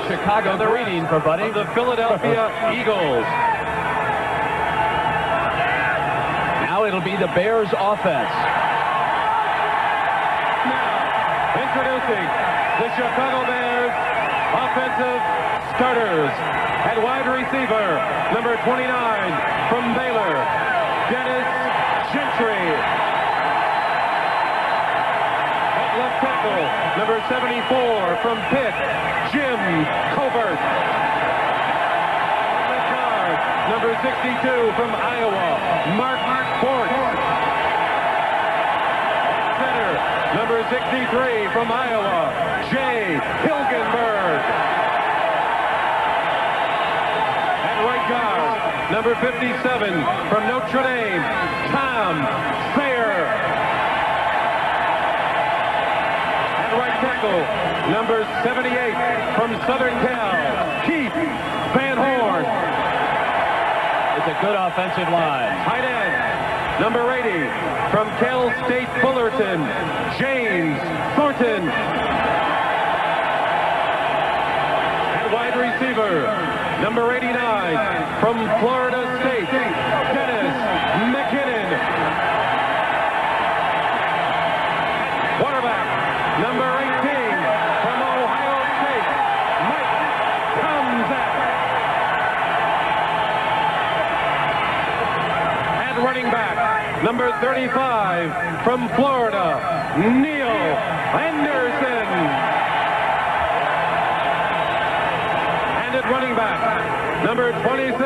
Chicago, the reading for Buddy. The Philadelphia Eagles. Now it'll be the Bears offense. Now, introducing the Chicago Bears offensive starters. At wide receiver, number 29 from Baylor, Dennis Gentry. At left tackle, number 74 from Pitt, Jim Covert. At left guard, number 62 from Iowa, Mark Fort. At center, number 63 from Iowa, Jay Hilgenberg. Guard, number 57 from Notre Dame, Tom Thayer. At right tackle, number 78 from Southern Cal, Keith Van Horn. It's a good offensive line. Tight end, number 80 from Cal State Fullerton, James Thornton. At wide receiver, number 89 from Florida State, Dennis McKinnon. Quarterback, number 18 from Ohio State, Mike Tomczak. And running back, number 35 from Florida, Neil Anderson. Running back, number 26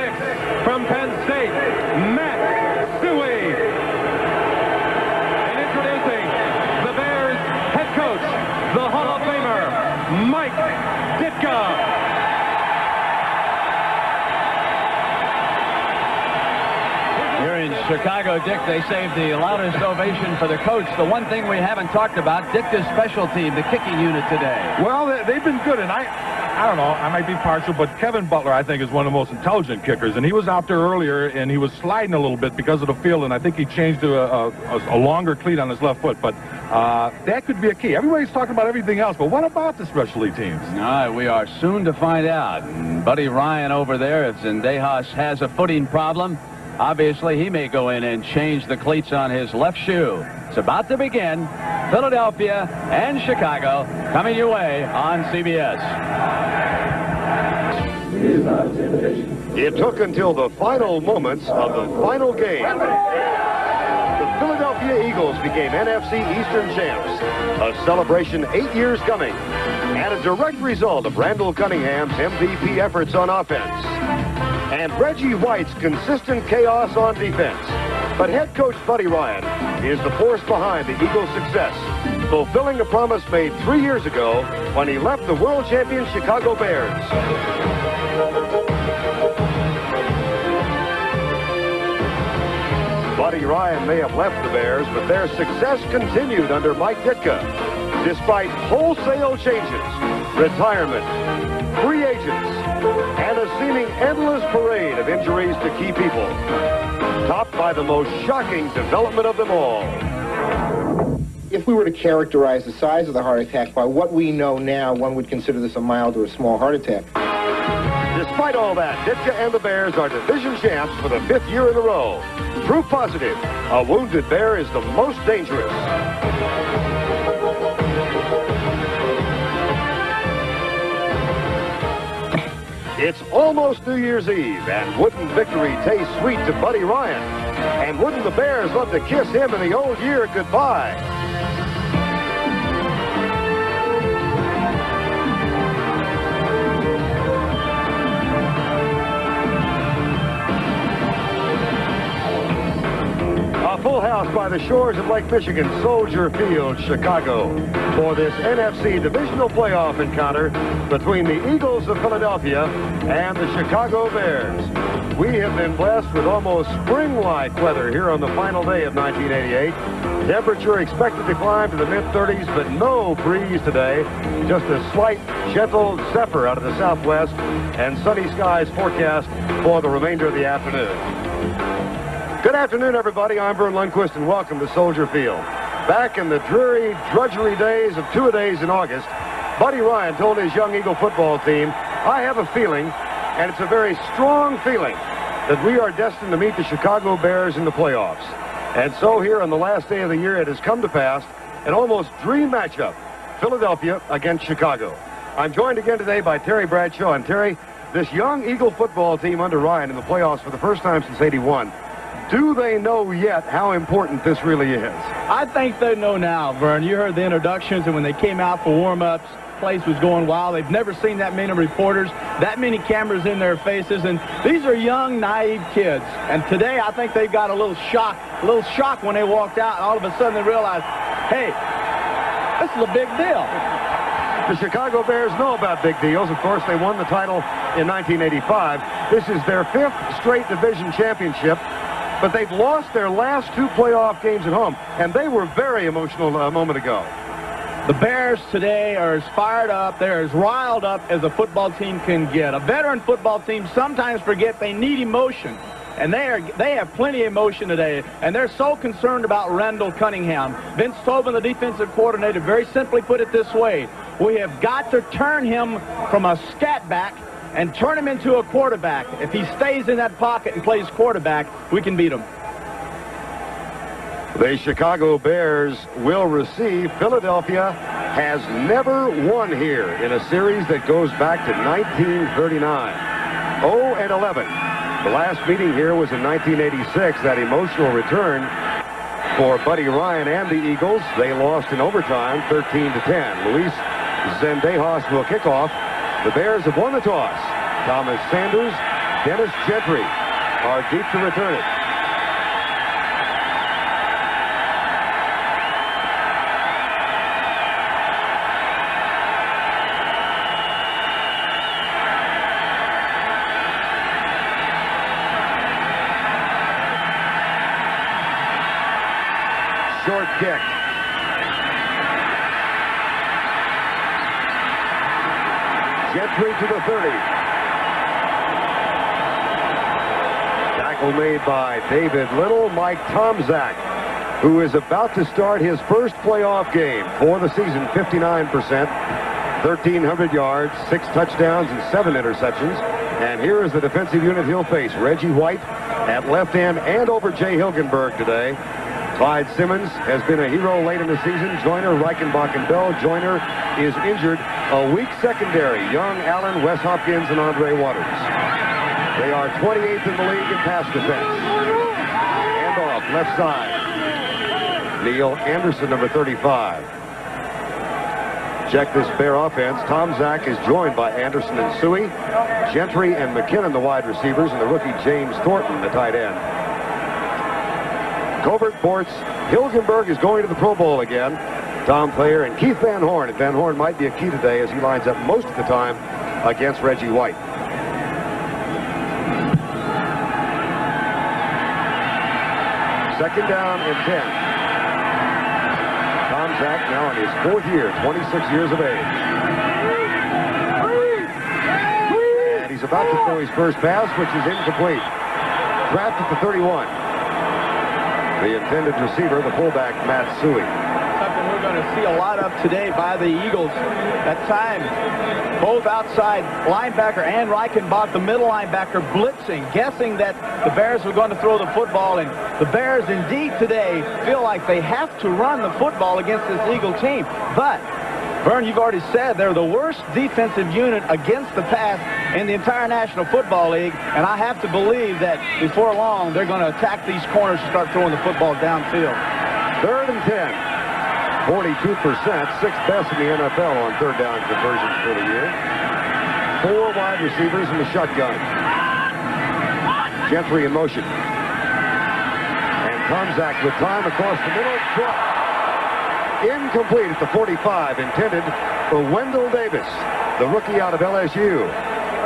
from Penn State, Matt Suey. And introducing the Bears head coach, the Hall of Famer, Mike Ditka. Here in Chicago, Dick, they saved the loudest ovation for the coach. The one thing we haven't talked about, Ditka's special team, the kicking unit today. Well, they've been good, and I don't know, I might be partial, but Kevin Butler, I think, is one of the most intelligent kickers. And he was out there earlier, and he was sliding a little bit because of the field, and I think he changed to a longer cleat on his left foot. But that could be a key. Everybody's talking about everything else, but what about the specialty teams? All right, we are soon to find out. And Buddy Ryan over there, if Zendejas has a footing problem, obviously he may go in and change the cleats on his left shoe. It's about to begin. Philadelphia and Chicago coming your way on CBS. It took until the final moments of the final game. The Philadelphia Eagles became NFC Eastern champs, a celebration 8 years coming, and a direct result of Randall Cunningham's MVP efforts on offense and Reggie White's consistent chaos on defense. But head coach Buddy Ryan is the force behind the Eagles' success, fulfilling a promise made 3 years ago when he left the world champion Chicago Bears. Buddy Ryan may have left the Bears, but their success continued under Mike Ditka. Despite wholesale changes, retirement, free agents, and a seeming endless parade of injuries to key people, topped by the most shocking development of them all. If we were to characterize the size of the heart attack by what we know now, one would consider this a mild or a small heart attack. Despite all that, Ditka and the Bears are division champs for the 5th year in a row. Proof positive, a wounded bear is the most dangerous. It's almost New Year's Eve, and wouldn't victory taste sweet to Buddy Ryan? And wouldn't the Bears love to kiss him in the old year goodbye? A full house by the shores of Lake Michigan, Soldier Field, Chicago, for this NFC divisional playoff encounter between the Eagles of Philadelphia and the Chicago Bears. We have been blessed with almost spring-like weather here on the final day of 1988. Temperature expected to climb to the mid-30s, but no breeze today. Just a slight, gentle zephyr out of the southwest, and sunny skies forecast for the remainder of the afternoon. Good afternoon, everybody. I'm Vern Lundquist, and welcome to Soldier Field. Back in the dreary, drudgery days of two-a-days in August, Buddy Ryan told his young Eagle football team, I have a feeling, and it's a very strong feeling, that we are destined to meet the Chicago Bears in the playoffs. And so here on the last day of the year, it has come to pass, an almost dream matchup, Philadelphia against Chicago. I'm joined again today by Terry Bradshaw. And Terry, this young Eagle football team under Ryan in the playoffs for the first time since '81, do they know yet how important this really is? I think they know now, Vern. You heard the introductions, and when they came out for warm-ups, place was going wild. They've never seen that many reporters, that many cameras in their faces, and these are young, naive kids. And today, I think they've got a little shock when they walked out, and all of a sudden they realized, hey, this is a big deal. The Chicago Bears know about big deals. Of course, they won the title in 1985. This is their 5th straight division championship, but they've lost their last 2 playoff games at home, and they were very emotional a moment ago. The Bears today are as fired up, they're as riled up as a football team can get. A veteran football team sometimes forget they need emotion, and they have plenty of emotion today, and they're so concerned about Randall Cunningham. Vince Tobin, the defensive coordinator, very simply put it this way: we have got to turn him from a scat back and turn him into a quarterback. If he stays in that pocket and plays quarterback, we can beat him. The Chicago Bears will receive. Philadelphia has never won here in a series that goes back to 1939. 0-11. The last meeting here was in 1986, that emotional return for Buddy Ryan and the Eagles. They lost in overtime, 13-10. Luis Zendejas will kick off. The Bears have won the toss. Thomas Sanders, Dennis Gentry are deep to return it. Short kick. Gentry to the 30. Tackle made by David Little. Mike Tomczak, who is about to start his first playoff game for the season, 59%, 1,300 yards, 6 touchdowns, and 7 interceptions. And here is the defensive unit he'll face. Reggie White at left end and over Jay Hilgenberg today. Clyde Simmons has been a hero late in the season. Joyner, Reichenbach, and Bell. Joyner is injured. A weak secondary. Young, Allen, Wes Hopkins, and Andre Waters. They are 28th in the league in pass defense. Hand off, left side. Neil Anderson, number 35. Check this Bear offense. Tomczak is joined by Anderson and Suey, Gentry and McKinnon, the wide receivers, and the rookie James Thornton, the tight end. Covert reports Hilgenberg is going to the Pro Bowl again. Tom Thayer and Keith Van Horn. And Van Horn might be a key today as he lines up most of the time against Reggie White. Second down and 10. Tomczak now in his 4th year, 26 years of age. And he's about to throw his first pass, which is incomplete. Trapped at the 31. The intended receiver, the fullback, Matt Suey. Something we're going to see a lot of today by the Eagles. At times, both outside linebacker and Reichenbach, the middle linebacker, blitzing, guessing that the Bears were going to throw the football. And the Bears, indeed, today feel like they have to run the football against this Eagle team. But Vern, you've already said they're the worst defensive unit against the pass in the entire National Football League, and I have to believe that before long they're going to attack these corners and start throwing the football downfield. 3rd and 10. 42%, 6th best in the NFL on 3rd down conversions for the year. 4 wide receivers in the shotgun. Gentry in motion. And Tomczak with time across the middle. Drop. Incomplete at the 45, intended for Wendell Davis, the rookie out of LSU.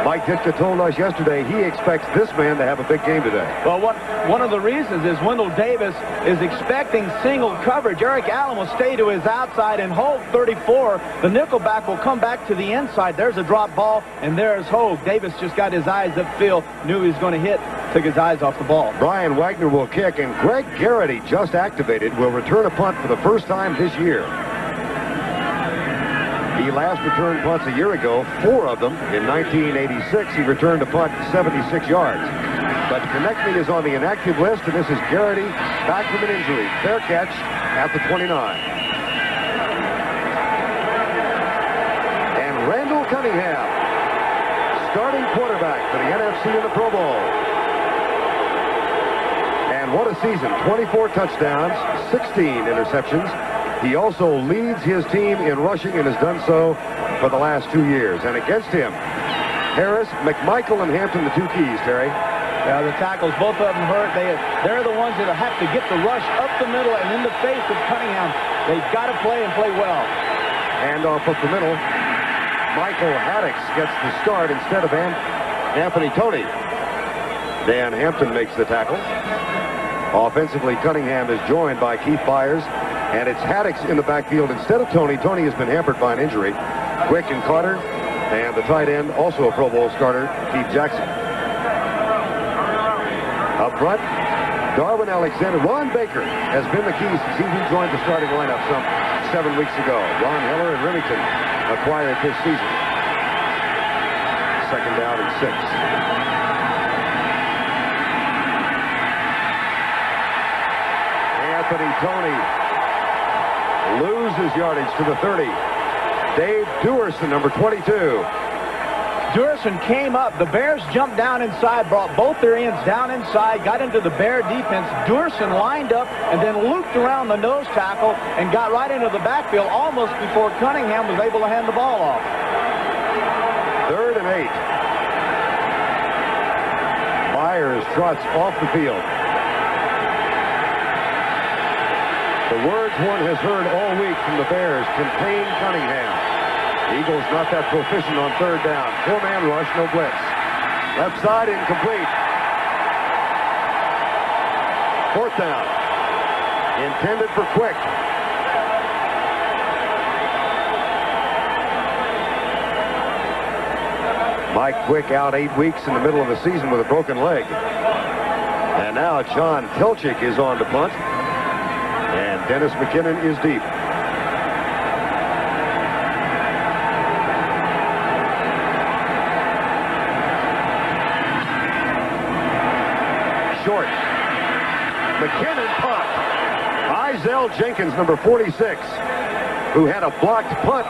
Mike Ditka told us yesterday he expects this man to have a big game today. Well, one of the reasons is Wendell Davis is expecting single coverage. Eric Allen will stay to his outside and Hogue, 34. The nickelback will come back to the inside. There's a drop ball, and there's Hogue. Davis just got his eyes upfield, knew he was going to hit, took his eyes off the ball. Brian Wagner will kick, and Greg Garrity, just activated, will return a punt for the first time this year. He last returned punts a year ago, 4 of them. In 1986, he returned a punt 76 yards. But Konechny is on the inactive list, and this is Garrity back from an injury. Fair catch at the 29. And Randall Cunningham, starting quarterback for the NFC in the Pro Bowl. And what a season. 24 touchdowns, 16 interceptions. He also leads his team in rushing and has done so for the last 2 years. And against him, Harris, McMichael, and Hampton, the 2 keys, Terry. Yeah, the tackles, both of them hurt. They're the ones that have to get the rush up the middle and in the face of Cunningham. They've got to play and play well. And off up the middle, Michael Haddix gets the start instead of Anthony Toney. Dan Hampton makes the tackle. Offensively, Cunningham is joined by Keith Byers, and it's Haddix in the backfield instead of Toney. Toney has been hampered by an injury. Quick and Carter, and the tight end, also a Pro Bowl starter, Keith Jackson. Up front, Darwin Alexander. Ron Baker has been the key since he rejoined the starting lineup some 7 weeks ago. Ron Heller and Remington acquired this season. Second down and 6. Anthony Toney loses yardage to the 30. Dave Duerson, number 22. Duerson came up. The Bears jumped down inside, brought both their ends down inside, got into the Bear defense. Duerson lined up and then looped around the nose tackle and got right into the backfield almost before Cunningham was able to hand the ball off. 3rd and 8. Myers trots off the field. The words one has heard all week from the Bears: contain Cunningham. Eagles not that proficient on 3rd down. 4-man rush, no blitz. Left side, incomplete. 4th down. Intended for Quick. Mike Quick out 8 weeks in the middle of the season with a broken leg. And now John Telchik is on to punt. And Dennis McKinnon is deep. Short. McKinnon punt. Izell Jenkins, number 46, who had a blocked punt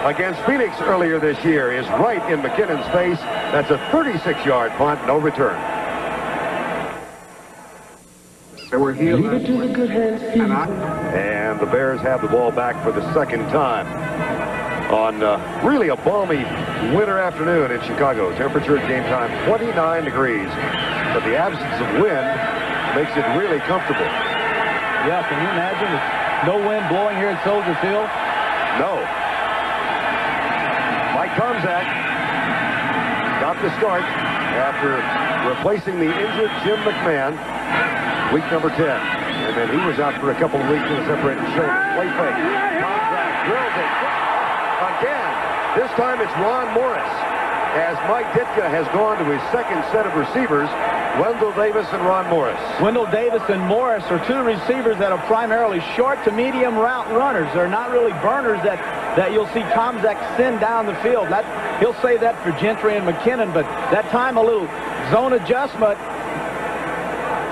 against Phoenix earlier this year, is right in McKinnon's face. That's a 36-yard punt, no return. They were healed. Leave it to the good hands, and the Bears have the ball back for the 2nd time on really a balmy winter afternoon in Chicago. Temperature at game time 29 degrees. But the absence of wind makes it really comfortable. Yeah, can you imagine? There's no wind blowing here at Soldier Field? No. Mike Tomczak got the start after replacing the injured Jim McMahon, week number 10. And then he was out for a couple of weeks with a separated shoulder. Play fake. Tomczak drills it. Again. This time it's Ron Morris, as Mike Ditka has gone to his 2nd set of receivers, Wendell Davis and Ron Morris. Wendell Davis and Morris are 2 receivers that are primarily short to medium route runners. They're not really burners that you'll see Tomczak send down the field. He'll say that for Gentry and McKinnon, but that time a little zone adjustment.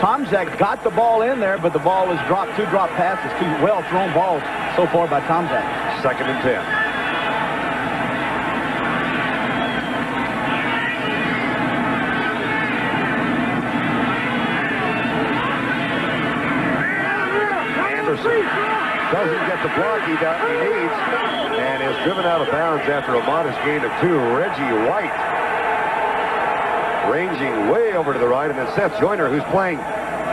Tomczak got the ball in there, but the ball was dropped. 2 drop passes, 2 well-thrown balls so far by Tomczak. 2nd and 10. Doesn't get the block he needs and is driven out of bounds after a modest gain of 2. Reggie White ranging way over to the right, and then Seth Joyner, who's playing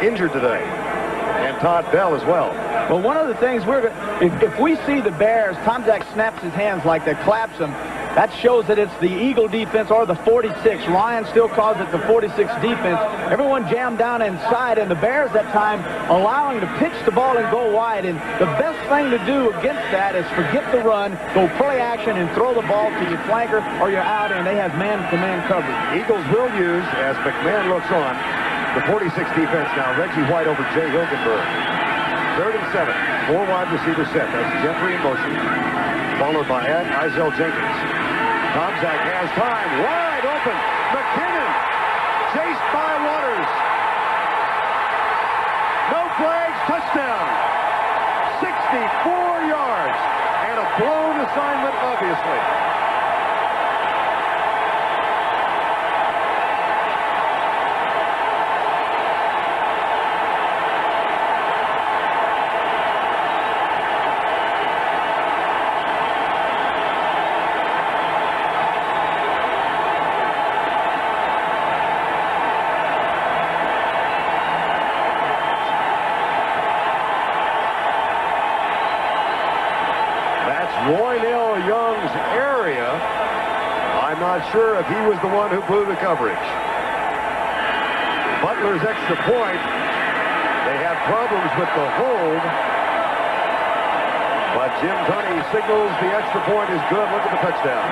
injured today, and Todd Bell as well. Well, one of the things if we see the Bears, Tomczak snaps his hands like that, claps them, that shows that it's the Eagle defense or the 46. Ryan still calls it the 46 defense. Everyone jammed down inside, and the Bears that time allowing to pitch the ball and go wide. And the best thing to do against that is forget the run, go play action, and throw the ball to your flanker or you're out, and they have man-to-man coverage. Eagles will use, as McMahon looks on, the 46 defense now. Reggie White over Jay Hilgenberg. 3rd and 7. 4 wide receiver set. That's Gentry in motion. followed by Isel Jenkins. Tomczak has time, wide open. McKinnon, chased by Waters. No flags, touchdown. 64 yards, and a blown assignment, obviously. Roynell Young's area. I'm not sure if he was the one who blew the coverage. Butler's extra point. They had problems with the hold. But Jim Tunney signals the extra point is good. Look at the touchdown.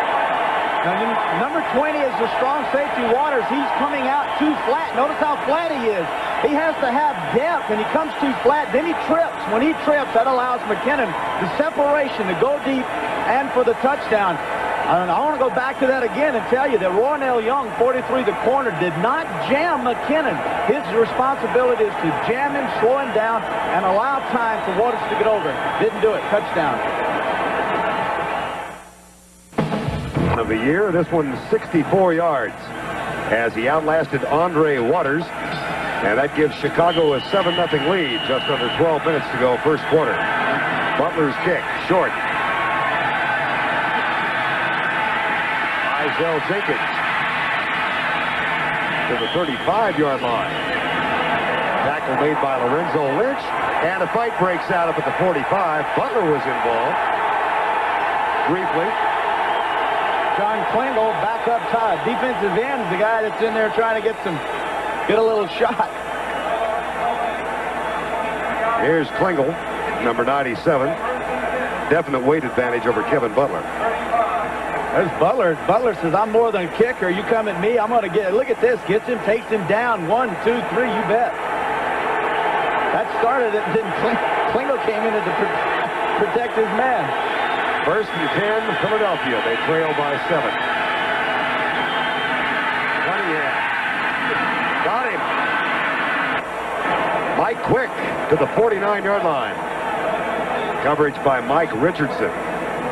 Now, number 20 is the strong safety, Waters. He's coming out too flat. Notice how flat he is. He has to have depth, and he comes too flat. Then he trips. When he trips, that allows McKinnon the separation to go deep and for the touchdown. And I want to go back to that again and tell you that Roynell Young, 43, the corner, did not jam McKinnon. His responsibility is to jam him, slow him down, and allow time for Waters to get over. Didn't do it. Touchdown. Of the year, this one 64 yards as he outlasted Andre Waters, and that gives Chicago a 7-0 lead. Just under 12 minutes to go, first quarter. Butler's kick, short. Isel Jenkins to the 35-yard line. Tackle made by Lorenzo Lynch, and a fight breaks out up at the 45. Butler was involved briefly. John Klingel back up top. Defensive end is the guy that's in there trying to get a little shot. Here's Klingel, number 97. Definite weight advantage over Kevin Butler. There's Butler. Butler says, I'm more than a kicker. You come at me, I'm going to get it. Look at this. Gets him, takes him down. 1, 2, 3, you bet. That started it. Then Klingel came in to protect his man. First and 10, Philadelphia. They trail by 7. Cunningham. Got him. Mike Quick to the 49-yard line. Coverage by Mike Richardson.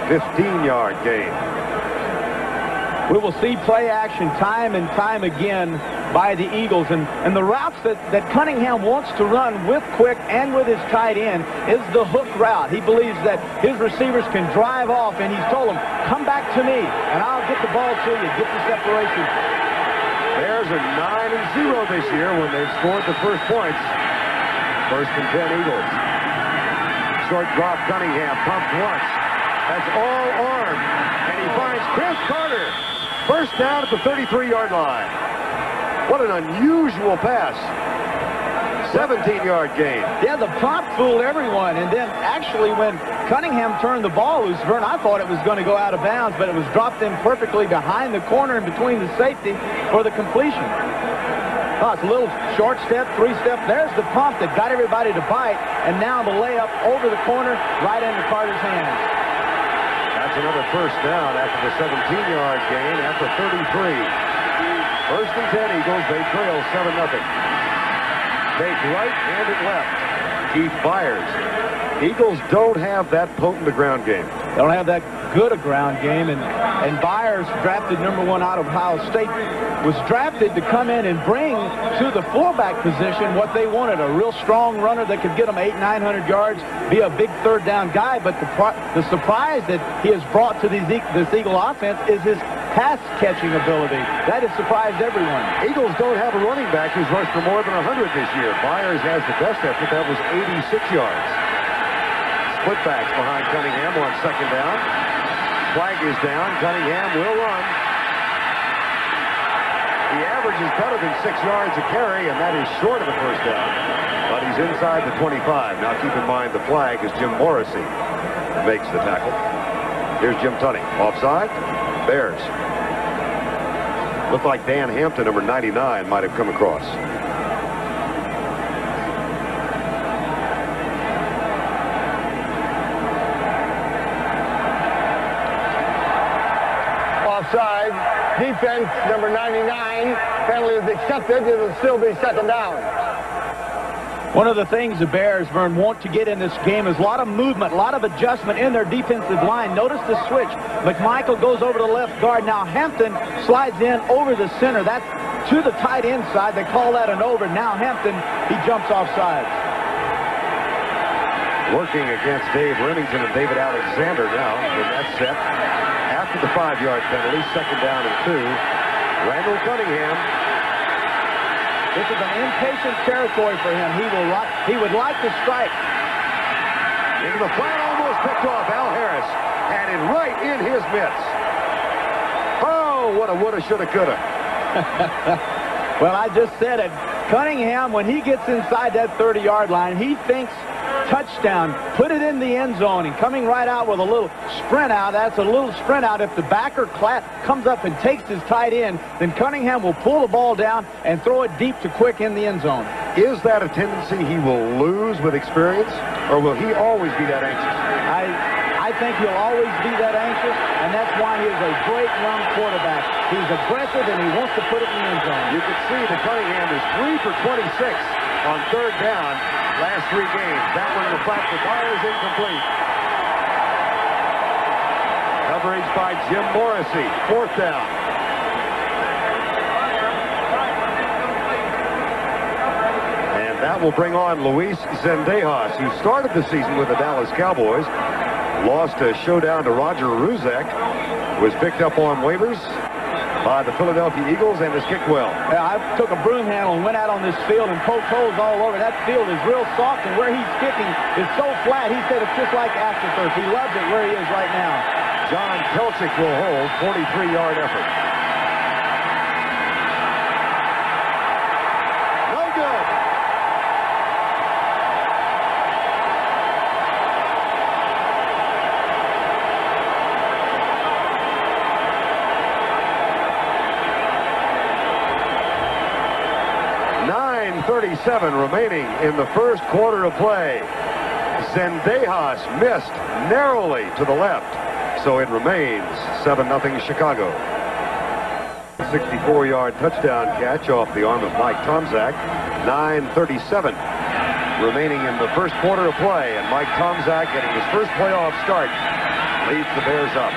15-yard gain. We will see play action time and time again by the Eagles. And the routes that Cunningham wants to run with Quick and with his tight end is the hook route. He believes that his receivers can drive off, and he's told them, come back to me, and I'll get the ball to you, get the separation. Bears are 9-0 this year when they've scored the first points. First and 10 Eagles. Short drop, Cunningham pumped once. That's all arm, and he finds Chris Carter. First down at the 33-yard line. What an unusual pass. 17-yard gain. Yeah, the pump fooled everyone. And then actually when Cunningham turned the ball loose, Vern, I thought it was going to go out of bounds, but it was dropped in perfectly behind the corner and between the safety for the completion. Oh, it's a little short step, 3-step. There's the pump that got everybody to bite, and now the layup over the corner right into Carter's hands. That's another first down after the 17-yard gain after 33. First and 10 Eagles. They trail 7-0. Take right, hand it left. Keith Byers. Eagles don't have that potent a ground game. They don't have that good a ground game, and Byers, drafted #1 out of Ohio State, was drafted to come in and bring to the fullback position what they wanted, a real strong runner that could get them 800-900 yards, be a big third down guy. But the surprise that he has brought to this Eagle offense is his pass catching ability. That has surprised everyone. Eagles don't have a running back who's rushed for more than 100 this year. Byers has the best effort. That was 86 yards. Split backs behind Cunningham on second down. Flag is down. Cunningham will run. He averages better than 6 yards a carry, and that is short of a first down. But he's inside the 25. Now keep in mind the flag is Jim Morrissey makes the tackle. Here's Jim Tunney. Offside. Bears. Looked like Dan Hampton, number 99, might have come across. defense, number 99. Penalty is accepted. It'll still be second down. One of the things the Bears, Vern, want to get in this game is a lot of movement, a lot of adjustment in their defensive line. Notice the switch. McMichael goes over to the left guard. Now Hampton slides in over the center. That's to the tight end side. They call that an over. Now Hampton, he jumps off sides. Working against Dave Remington and David Alexander now in that set. After the 5-yard penalty, second down and 2. Randall Cunningham. This is an impatient territory for him. He would like to strike. Into the flat, almost picked off. Al Harris had it right in his mitts. Oh, what a woulda, shoulda, coulda. Well, I just said it. Cunningham, when he gets inside that 30-yard line, he thinks touchdown, put it in the end zone, and coming right out with a little sprint out. That's a little sprint out. If the backer comes up and takes his tight end, then Cunningham will pull the ball down and throw it deep to Quick in the end zone. Is that a tendency he will lose with experience, or will he always be that anxious? I think he'll always be that anxious, and that's why he is a great young quarterback. He's aggressive, and he wants to put it in the end zone. You can see that Cunningham is 3 for 26 on third down last 3 games. That one, the flat for Myers, incomplete. Coverage by Jim Morrissey, fourth down. And that will bring on Luis Zendejas, who started the season with the Dallas Cowboys. Lost a showdown to Roger Ruzek, was picked up on waivers by the Philadelphia Eagles and has kicked well. Yeah, I took a broom handle and went out on this field and poked holes all over. That field is real soft, and where he's kicking is so flat. He said it's just like AstroTurf. He loves it where he is right now. John Pelchick will hold, 43-yard effort. No good. .37 remaining in the first quarter of play. Zendejas missed narrowly to the left, so it remains 7-0 Chicago. 64-yard touchdown catch off the arm of Mike Tomczak. 9:37 remaining in the first quarter of play, and Mike Tomczak getting his first playoff start leads the Bears up.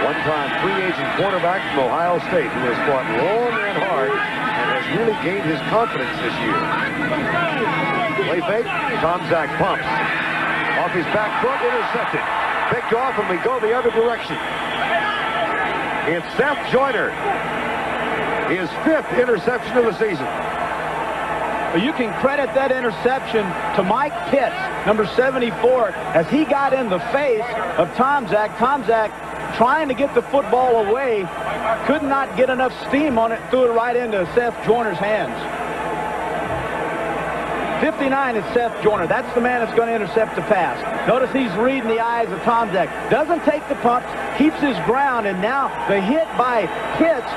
One-time free agent quarterback from Ohio State who has fought long and hard and has really gained his confidence this year. Play fake, Tomczak pumps. Off his back foot, intercepted. Picked off, and we go the other direction. It's Seth Joyner. His 5th interception of the season. But you can credit that interception to Mike Pitts, number 74, as he got in the face of Tomczak. Tomczak trying to get the football away, could not get enough steam on it, threw it right into Seth Joyner's hands. 59 is Seth Joyner. That's the man that's going to intercept the pass. Notice he's reading the eyes of Tomczak. Doesn't take the pumps, keeps his ground, and now the hit by Pitts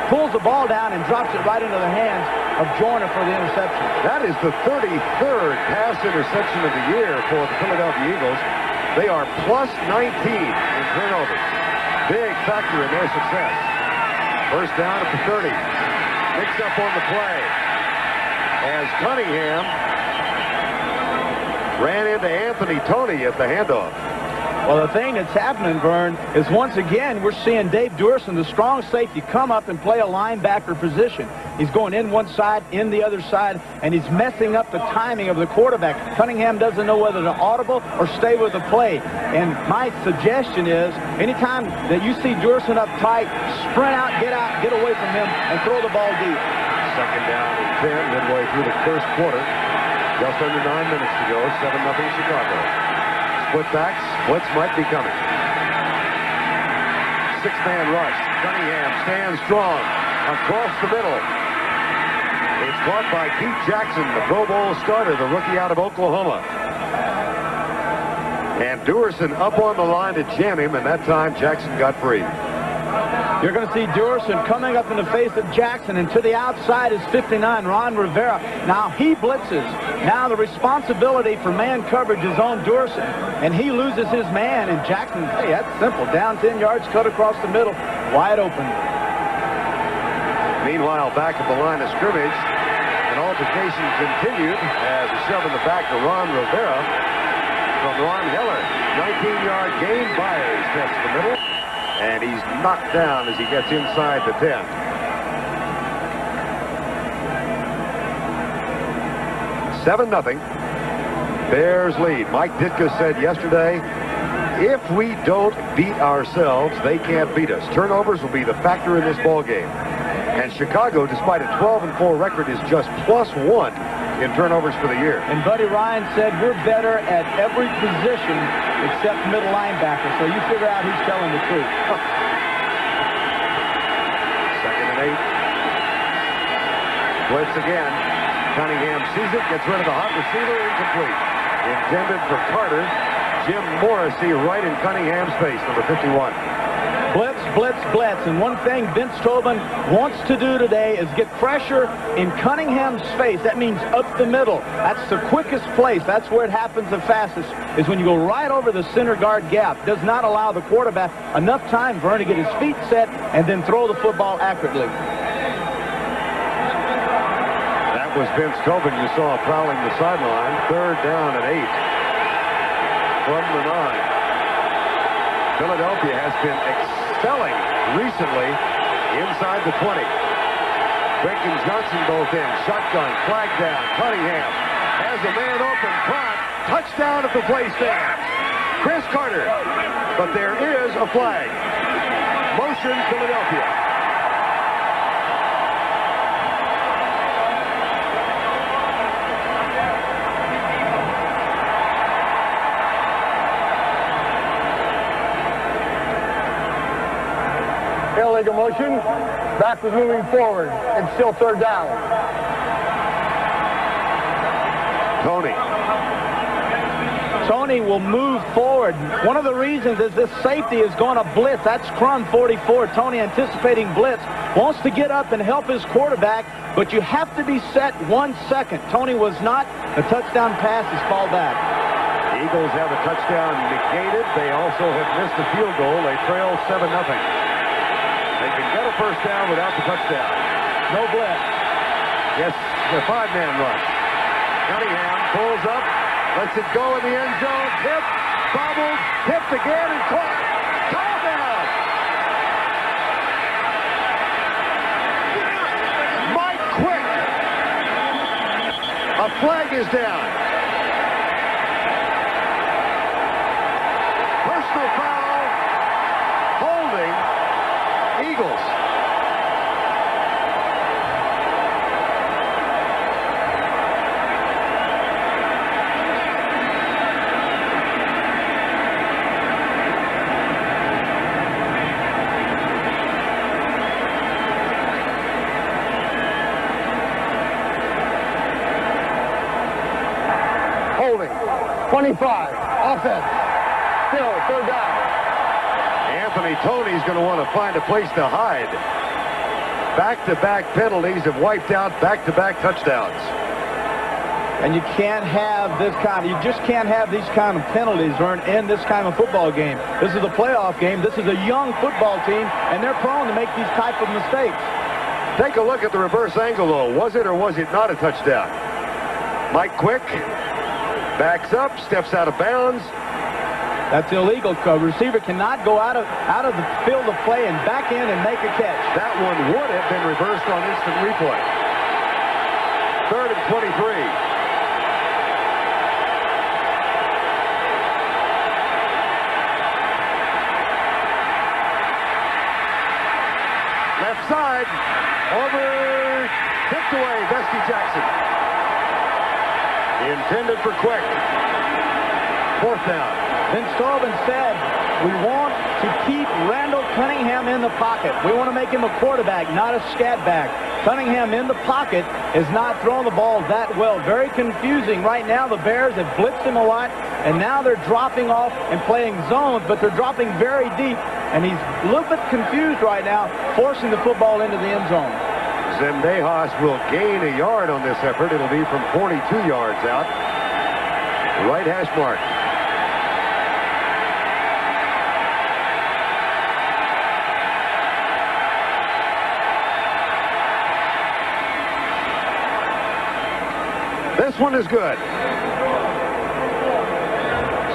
pulls the ball down and drops it right into the hands of Joyner for the interception. That is the 33rd pass interception of the year for the Philadelphia Eagles. They are plus 19 in turnovers. Big factor in their success. First down at the 30. Mix up on the play as Cunningham ran into Anthony Toney at the handoff. Well, the thing that's happening, Vern, is once again we're seeing Dave Duerson, the strong safety, come up and play a linebacker position. He's going in one side, in the other side, and he's messing up the timing of the quarterback. Cunningham doesn't know whether to audible or stay with the play. And my suggestion is, anytime that you see Duerson up tight, sprint out, get away from him, and throw the ball deep. Second down and 10, midway through the first quarter. Just under 9 minutes to go, 7-0 Chicago. Split backs, splits might be coming. 6-man rush. Cunningham stands strong across the middle. It's caught by Keith Jackson, the Pro Bowl starter, the rookie out of Oklahoma. And Duerson up on the line to jam him, and that time Jackson got free. You're going to see Duerson coming up in the face of Jackson, and to the outside is 59, Ron Rivera. Now he blitzes. Now the responsibility for man coverage is on Duerson, and he loses his man, and Jackson, hey, that's simple. Down 10 yards, cut across the middle. wide open. Meanwhile, back at the line of scrimmage, an altercation continued as a shove in the back to Ron Rivera from Ron Heller. 19-yard gain. Byers tests the middle, and he's knocked down as he gets inside the 10. Seven 0. Bears lead. Mike Ditka said yesterday, if we don't beat ourselves, they can't beat us. Turnovers will be the factor in this ball game. And Chicago, despite a 12-4 record, is just +1 in turnovers for the year. And Buddy Ryan said we're better at every position except middle linebacker. So you figure out who's telling the truth. 2nd and 8. Blitz again. Cunningham sees it, gets rid of the hot receiver, incomplete. Intended for Carter. Jim Morrissey right in Cunningham's face, number 51. Blitz, blitz, blitz. And one thing Vince Tobin wants to do today is get pressure in Cunningham's face. That means up the middle. That's the quickest place. That's where it happens the fastest, is when you go right over the center guard gap. Does not allow the quarterback enough time for him to get his feet set and then throw the football accurately. That was Vince Tobin you saw prowling the sideline. 3rd down and 8 from the 9. Philadelphia has been excelling recently inside the 20. Quick and Johnson both in. Shotgun, flag down. Cunningham has a man open front. Touchdown at the play stand. Chris Carter. But there is a flag. Motion Philadelphia. Illegal motion. Back was moving forward. It's still 3rd down. Tony will move forward. One of the reasons is this safety is going to blitz. That's Crum 44. Tony anticipating blitz. Wants to get up and help his quarterback, but you have to be set 1 second. Tony was not. The touchdown pass is called back. The Eagles have a touchdown negated. They also have missed a field goal. They trail 7-0. They can get a first down without the touchdown. No blitz. Yes, the 5-man rush. Cunningham pulls up, lets it go in the end zone. Tipped, bobbled, tipped again, and caught. Touchdown! Mike Quick. A flag is down. Personal foul. Holding. Eagles. Holding. 25. Offense. Still 3rd down. Anthony Tony's going to want to find a place to hide. Back-to-back penalties have wiped out back-to-back touchdowns. And you can't have this kind of, you just can't have these kind of penalties in this kind of football game. This is a playoff game. This is a young football team, and they're prone to make these type of mistakes. Take a look at the reverse angle, though. Was it or was it not a touchdown? Mike Quick backs up, steps out of bounds. That's illegal. A receiver cannot go out of the field of play and back in and make a catch. That one would have been reversed on instant replay. 3rd and 23. Left side, over, picked away, Bestie Jackson. Intended for Quick. 4th down. Vince Tobin said, we want to keep Randall Cunningham in the pocket. We want to make him a quarterback, not a scat back. Cunningham in the pocket is not throwing the ball that well. Very confusing. Right now, the Bears have blitzed him a lot, and now they're dropping off and playing zones, but they're dropping very deep, and he's a little bit confused right now, forcing the football into the end zone. Zendejas will gain a yard on this effort. It'll be from 42 yards out. Right hash mark. This one is good.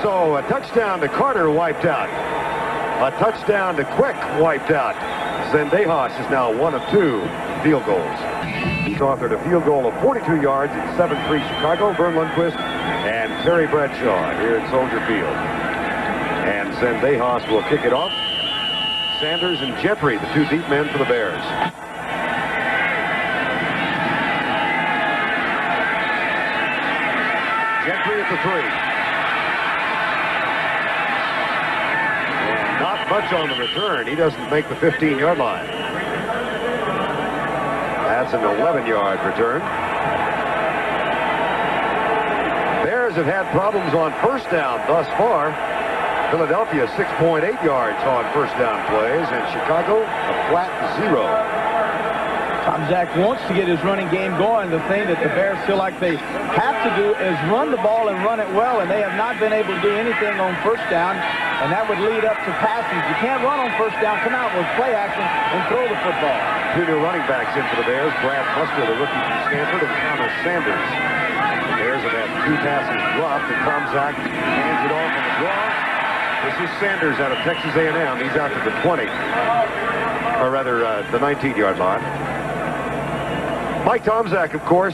So a touchdown to Carter wiped out. A touchdown to Quick wiped out. Zendejas is now 1 of 2 field goals. He's authored a field goal of 42 yards at 7-3 Chicago. Vern Lundquist and Terry Bradshaw here at Soldier Field. And Zendejas will kick it off. Sanders and Gentry, the 2 deep men for the Bears. Gentry at the 3. Not much on the return. He doesn't make the 15-yard line. That's an 11-yard return. Bears have had problems on first down thus far. Philadelphia 6.8 yards on first down plays, and Chicago a flat 0. Tom Zach wants to get his running game going. The thing that the Bears feel like they have to do is run the ball and run it well, and they have not been able to do anything on first down, and that would lead up to passes. You can't run on first down, come out with play action, and throw the football. 2 new running backs in for the Bears, Brad Buster, the rookie from Stanford, and Thomas Sanders. The Bears have had 2 passes dropped, and Tom Zach hands it off on the draw. This is Sanders out of Texas A&M. He's out to the 20, or rather the 19-yard line. Mike Tomczak, of course,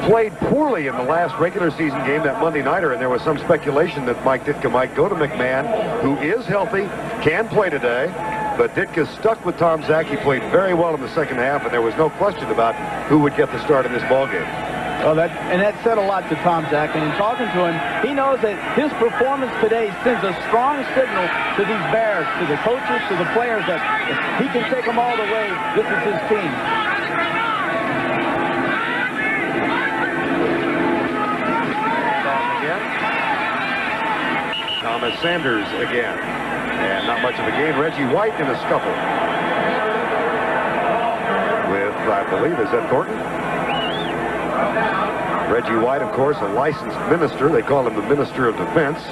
played poorly in the last regular season game, that Monday nighter, and there was some speculation that Mike Ditka might go to McMahon, who is healthy, can play today, but Ditka stuck with Tomczak. He played very well in the second half, and there was no question about who would get the start in this ballgame. Well, that said a lot to Tom Zach, and in talking to him, he knows that his performance today sends a strong signal to these Bears, to the coaches, to the players, that if he can take them all the way, this is his team. Thomas Sanders again, and not much of a gain. Reggie White in a scuffle with, I believe, is that Thornton? Reggie White, of course, a licensed minister. They call him the Minister of Defense.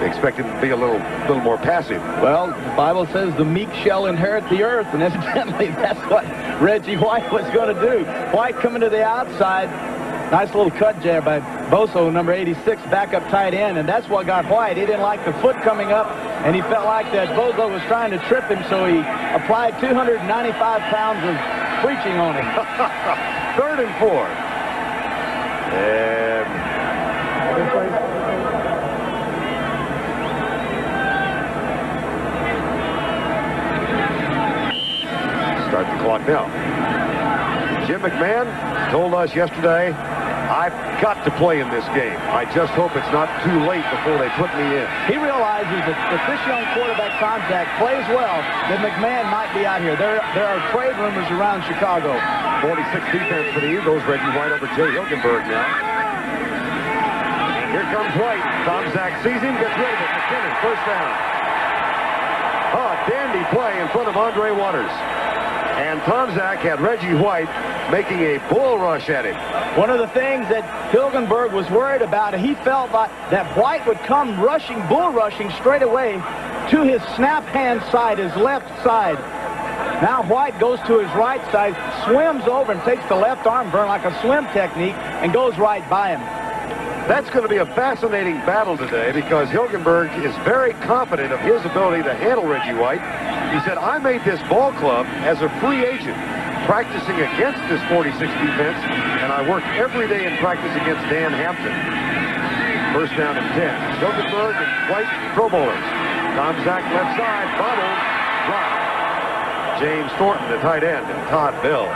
They expect him to be a little more passive. Well, the Bible says the meek shall inherit the earth, and evidently that's what Reggie White was going to do. White coming to the outside. Nice little cut there by Boso, number 86, backup tight end, and that's what got White. He didn't like the foot coming up, and he felt like that Bozo was trying to trip him, so he applied 295 pounds of preaching on him. 3rd and 4. And start the clock now. Jim McMahon told us yesterday, I've got to play in this game. I just hope it's not too late before they put me in. He realizes that if this young quarterback Tomczak plays well, then McMahon might be out here. There are trade rumors around Chicago. 46 defense for the Eagles. Reggie White over Jay Hilgenberg now. Here comes White. Tomczak sees him, gets rid of it. McKinnon, first down. Oh, dandy play in front of Andre Waters. And Tomczak had Reggie White making a bull rush at him. One of the things that Hilgenberg was worried about, he felt like that White would come rushing, bull rushing straight away to his snap hand side, his left side. Now White goes to his right side, swims over and takes the left arm burn like a swim technique and goes right by him. That's going to be a fascinating battle today because Hilgenberg is very confident of his ability to handle Reggie White. He said, I made this ball club as a free agent, practicing against this 46 defense, and I worked every day in practice against Dan Hampton. First down and 10. Hilgenberg and White, Pro Bowlers. Tomczak left side, bobbled, dropped. James Thornton, the tight end, and Todd Bell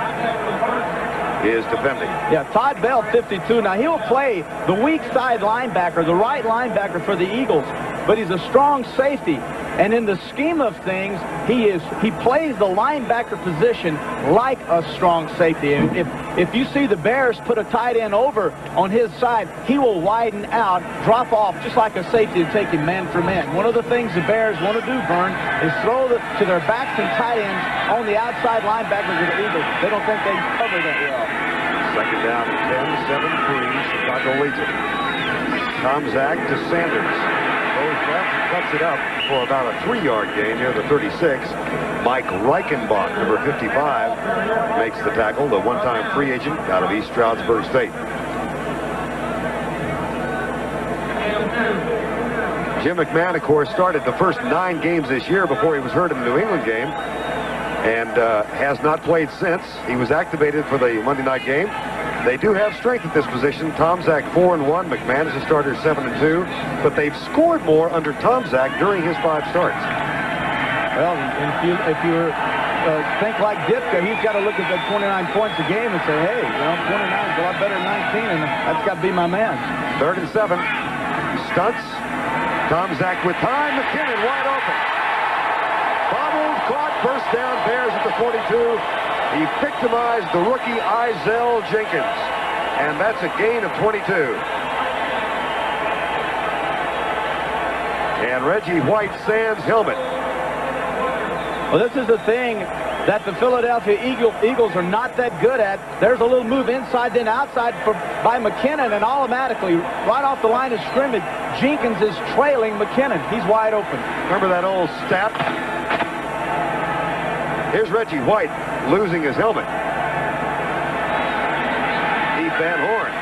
is defending. Yeah, Todd Bell, 52. Now, he'll play the weak side linebacker, the right linebacker for the Eagles, but he's a strong safety. And in the scheme of things, he plays the linebacker position like a strong safety. And if you see the Bears put a tight end over on his side, he will widen out, drop off just like a safety and take him man for man. One of the things the Bears want to do, Vern, is throw to their backs and tight ends on the outside linebackers of the Eagles. They don't think they cover that well. Second down and 10, 7-3, Chicago leads it. Tomczak to Sanders. Goes left, cuts it up for about a 3-yard gain near the 36. Mike Reichenbach, number 55, makes the tackle, the one-time free agent out of East Stroudsburg State. Jim McMahon, of course, started the first 9 games this year before he was hurt in the New England game, and has not played since. He was activated for the Monday night game. They do have strength at this position. Tomczak 4-1. McMahon is a starter 7-2. But they've scored more under Tomczak during his 5 starts. Well, if you think like Ditka, he's got to look at that 29 points a game and say, hey, 29 is a lot better than 19, and that's got to be my man. 3rd and 7. Stunts. Tomczak with time. McKinnon wide open. Bobbled, caught, first down, Bears at the 42. He victimized the rookie Izell Jenkins, and that's a gain of 22. And Reggie White Sands helmet. Well, this is the thing that the Philadelphia Eagles are not that good at. There's a little move inside then outside by McKinnon, and automatically, right off the line of scrimmage, Jenkins is trailing McKinnon. He's wide open. Remember that old stat? Here's Reggie White losing his helmet. Heath Van Horn.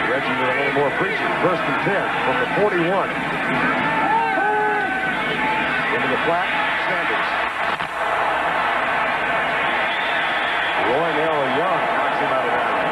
Reggie with a little more preaching. 1st and 10 from the 41. Into the flat, Sanders. Roynell Young knocks him out of bounds.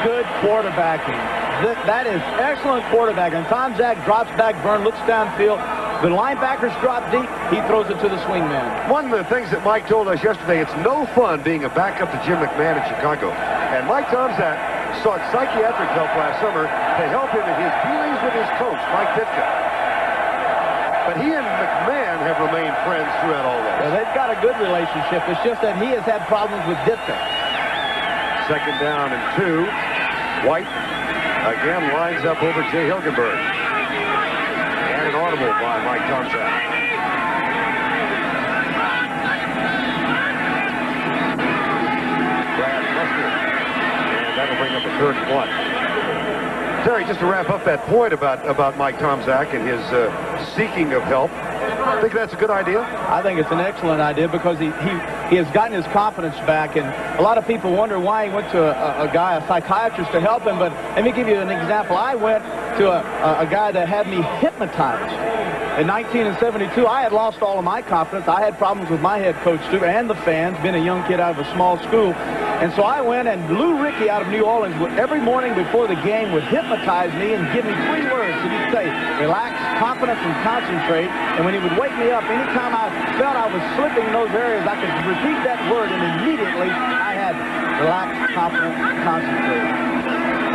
Good quarterbacking. That is excellent quarterbacking. Tomczak drops back, Vern looks downfield. The linebackers drop deep. He throws it to the swing man. One of the things that Mike told us yesterday, it's no fun being a backup to Jim McMahon in Chicago. And Mike Tomczak sought psychiatric help last summer to help him in his dealings with his coach, Mike Ditka. But he and McMahon have remained friends throughout all this. Well, they've got a good relationship. It's just that he has had problems with Ditka. 2nd down and 2. White again lines up over Jay Hilgenberg. And an audible by Mike Tomczak. Brad Mustard. And that'll bring up a 3rd and 1. Terry, just to wrap up that point about Mike Tomczak and his seeking of help, I think that's a good idea. I think it's an excellent idea because he has gotten his confidence back, and a lot of people wonder why he went to a psychiatrist to help him. But let me give you an example. I went to a guy that had me hypnotized. In 1972, I had lost all of my confidence. I had problems with my head coach, too, and the fans, being a young kid out of a small school. And so I went, and Lou Rickey out of New Orleans every morning before the game would hypnotize me and give me 3 words. And he'd say, relax, confidence, and concentrate. And when he would wake me up, anytime I felt I was slipping in those areas, I could repeat that word, and immediately I had relax, confidence, and concentrate.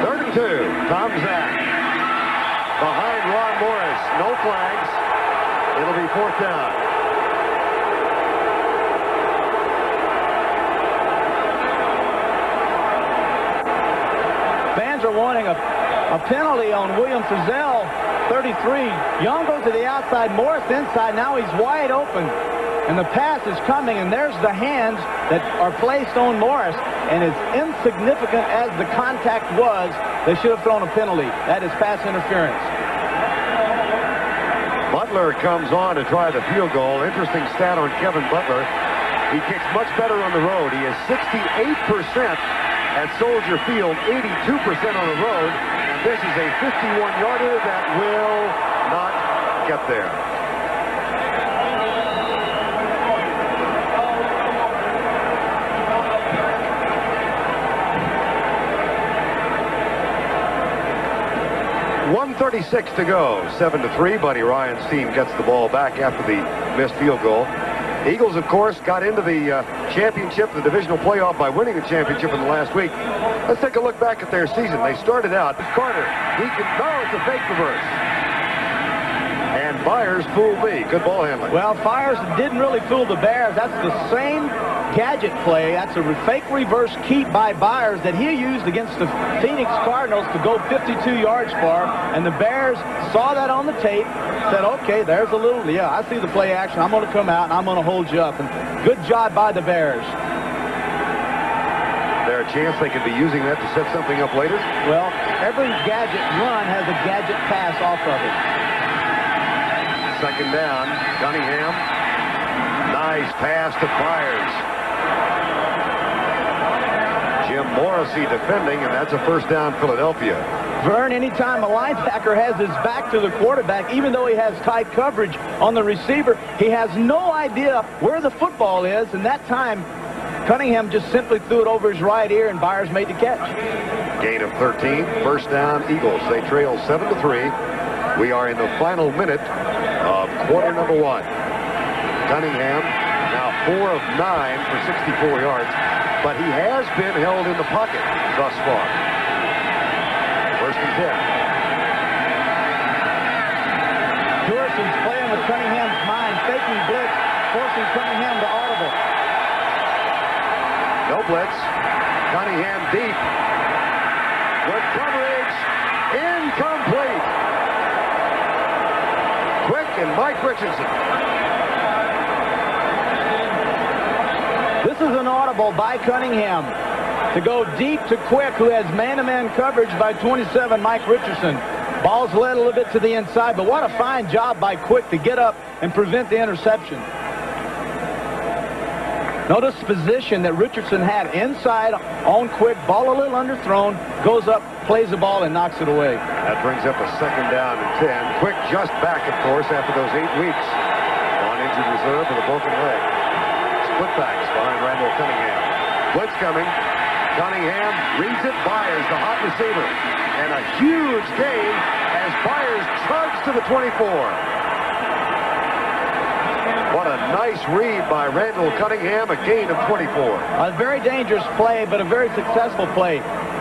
3rd and 2. Tomczak behind Ron Morris. No flags. It'll be 4th down. Fans are wanting a penalty on William Frizzell, 33. Young goes to the outside, Morris inside. Now he's wide open. And the pass is coming, and there's the hands that are placed on Morris. And as insignificant as the contact was, they should have thrown a penalty. That is pass interference. Butler comes on to try the field goal. Interesting stat on Kevin Butler. He kicks much better on the road. He is 68% at Soldier Field, 82% on the road. And this is a 51-yarder that will not get there. .136 to go. 7-3. Buddy Ryan's team gets the ball back after the missed field goal. Eagles, of course, got into the championship, the divisional playoff, by winning the championship in the last week. Let's take a look back at their season. They started out. Carter, he can go. It's a fake reverse. And Byers fooled me. Good ball handling. Well, Byers didn't really fool the Bears. That's the same gadget play. That's a fake reverse keep by Byers that he used against the Phoenix Cardinals to go 52 yards far. And the Bears saw that on the tape, said, okay, there's a little, yeah, I see the play action. I'm going to come out and I'm going to hold you up. And good job by the Bears. There a chance they could be using that to set something up later? Well, every gadget run has a gadget pass off of it. 2nd down. Cunningham. Nice pass to Byers. Jim Jim Morrissey defending, and that's a first down, Philadelphia. Vern, anytime a linebacker has his back to the quarterback, even though he has tight coverage on the receiver, he has no idea where the football is, and that time Cunningham just simply threw it over his right ear, and Byers made the catch. Gain of 13, first down, Eagles. They trail 7-3. We are in the final minute of quarter number 1. Cunningham now 4 of 9 for 64 yards, but he has been held in the pocket thus far. First and 10. Durson's playing with Cunningham's mind, faking blitz, forcing Cunningham to audible. No blitz. Cunningham deep. Good coverage. Incomplete. Quick and Mike Richardson. This is an audible by Cunningham to go deep to Quick, who has man-to-man coverage by 27, Mike Richardson. Ball's led a little bit to the inside, but what a fine job by Quick to get up and prevent the interception. Notice the position that Richardson had inside on Quick, ball a little underthrown, goes up, plays the ball, and knocks it away. That brings up a second down and 10. Quick just back, of course, after those 8 weeks on injured reserve with a broken leg. Split backs behind Randall Cunningham. Blitz coming. Cunningham reads it. Byers, the hot receiver. And a huge gain as Byers chugs to the 24. What a nice read by Randall Cunningham, a gain of 24. A very dangerous play, but a very successful play.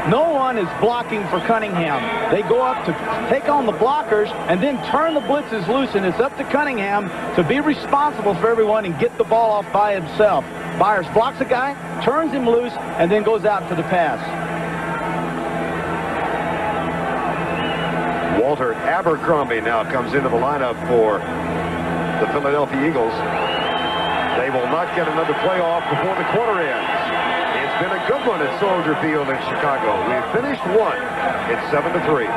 No one is blocking for Cunningham. They go up to take on the blockers and then turn the blitzes loose, and it's up to Cunningham to be responsible for everyone and get the ball off by himself. Byers blocks a guy, turns him loose, and then goes out to the pass. Walter Abercrombie now comes into the lineup for the Philadelphia Eagles. They will not get another playoff before the quarter ends. It's been a good one at Soldier Field in Chicago. We've finished one. It's 7-3.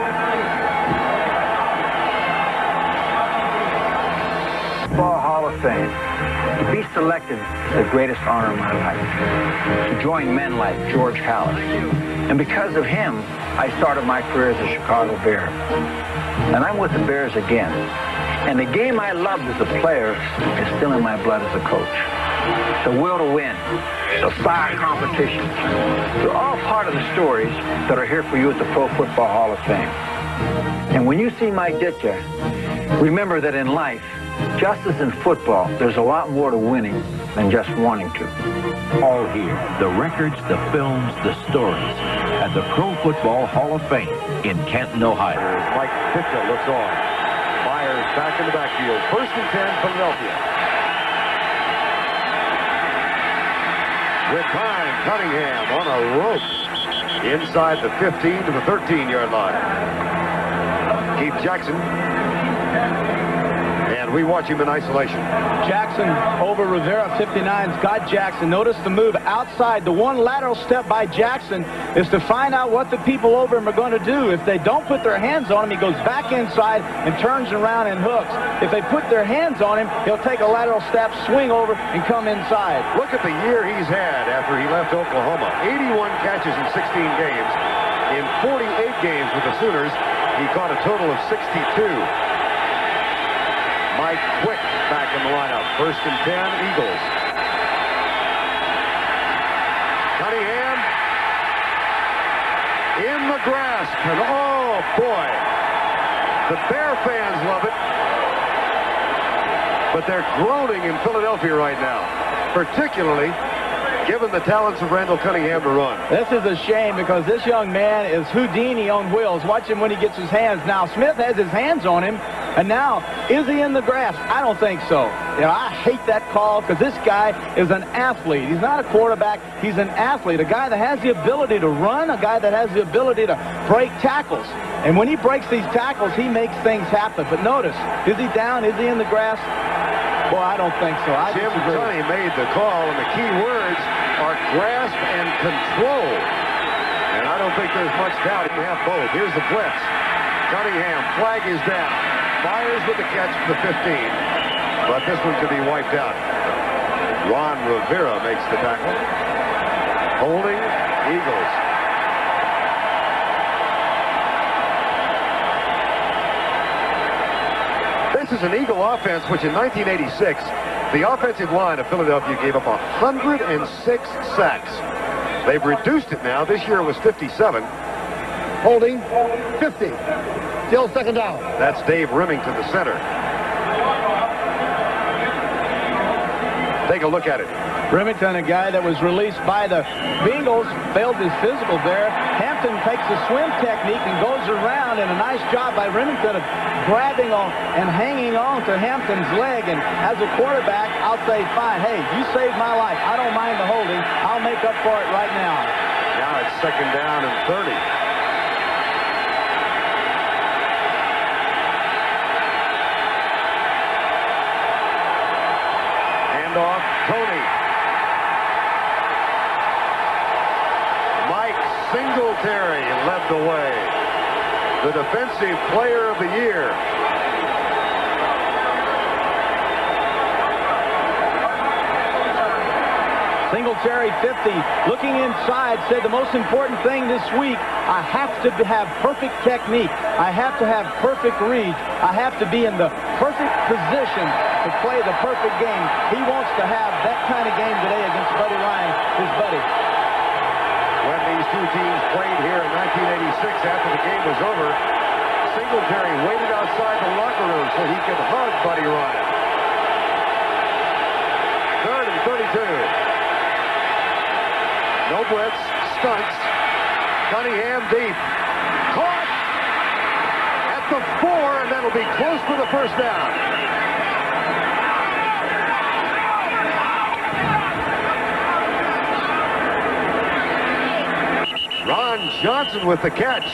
Football Hall of Fame. To be selected is the greatest honor of my life. To join men like George Halas. And because of him, I started my career as a Chicago Bear. And I'm with the Bears again. And the game I loved as a player is still in my blood as a coach. The will to win, the fire competition, they're all part of the stories that are here for you at the Pro Football Hall of Fame. And when you see Mike Ditka, remember that in life, just as in football, there's a lot more to winning than just wanting to. All here, the records, the films, the stories at the Pro Football Hall of Fame in Canton, Ohio. Mike Ditka looks on. Byers back in the backfield. First and 10, Philadelphia. With time, Cunningham on a rope inside the 15 to the 13-yard line. Keith Jackson. And we watch him in isolation. Jackson over Rivera, 59's got Jackson. Notice the move outside. The one lateral step by Jackson is to find out what the people over him are going to do. If they don't put their hands on him, he goes back inside and turns around and hooks. If they put their hands on him, he'll take a lateral step, swing over, and come inside. Look at the year he's had after he left Oklahoma. 81 catches in 16 games. In 48 games with the Sooners, he caught a total of 62. Mike Quick back in the lineup. First and 10, Eagles. Cunningham in the grasp, and oh boy, the Bear fans love it, but they're groaning in Philadelphia right now, particularly given the talents of Randall Cunningham to run. This is a shame because this young man is Houdini on wheels. Watch him when he gets his hands. Now, Smith has his hands on him, and now, is he in the grasp? I don't think so. You know, I hate that call because this guy is an athlete. He's not a quarterback. He's an athlete, a guy that has the ability to run, a guy that has the ability to break tackles. And when he breaks these tackles, he makes things happen. But notice, is he down? Is he in the grasp? Boy, I don't think so. Jim Tunney made the call, and the key words are grasp and control. And I don't think there's much doubt you have both. Here's the blitz. Cunningham, flag is down. Byers with the catch for the 15. But this one could be wiped out. Ron Rivera makes the tackle. Holding Eagles. This is an Eagle offense, which in 1986, the offensive line of Philadelphia gave up 106 sacks. They've reduced it now. This year it was 57. Holding 50. Still second down. That's Dave Remington, the center. Take a look at it. Remington, a guy that was released by the Bengals, failed his physical there. Hampton takes the swim technique and goes around, and a nice job by Remington of grabbing on and hanging on to Hampton's leg. And as a quarterback, I'll say, fine, hey, you saved my life. I don't mind the holding. I'll make up for it right now. Now it's second down and 30. Handoff, Tony. Singletary led the way. The defensive player of the year. Singletary 50, looking inside, said the most important thing this week, I have to have perfect technique. I have to have perfect read. I have to be in the perfect position to play the perfect game. He wants to have that kind of game today against Buddy Ryan, his buddy. When these two teams played here in 1986 after the game was over, Singletary waited outside the locker room so he could hug Buddy Ryan. Third and 32. No blitz, stunts. Cunningham deep. Caught at the 4, and that'll be close for the first down. Ron Johnson with the catch.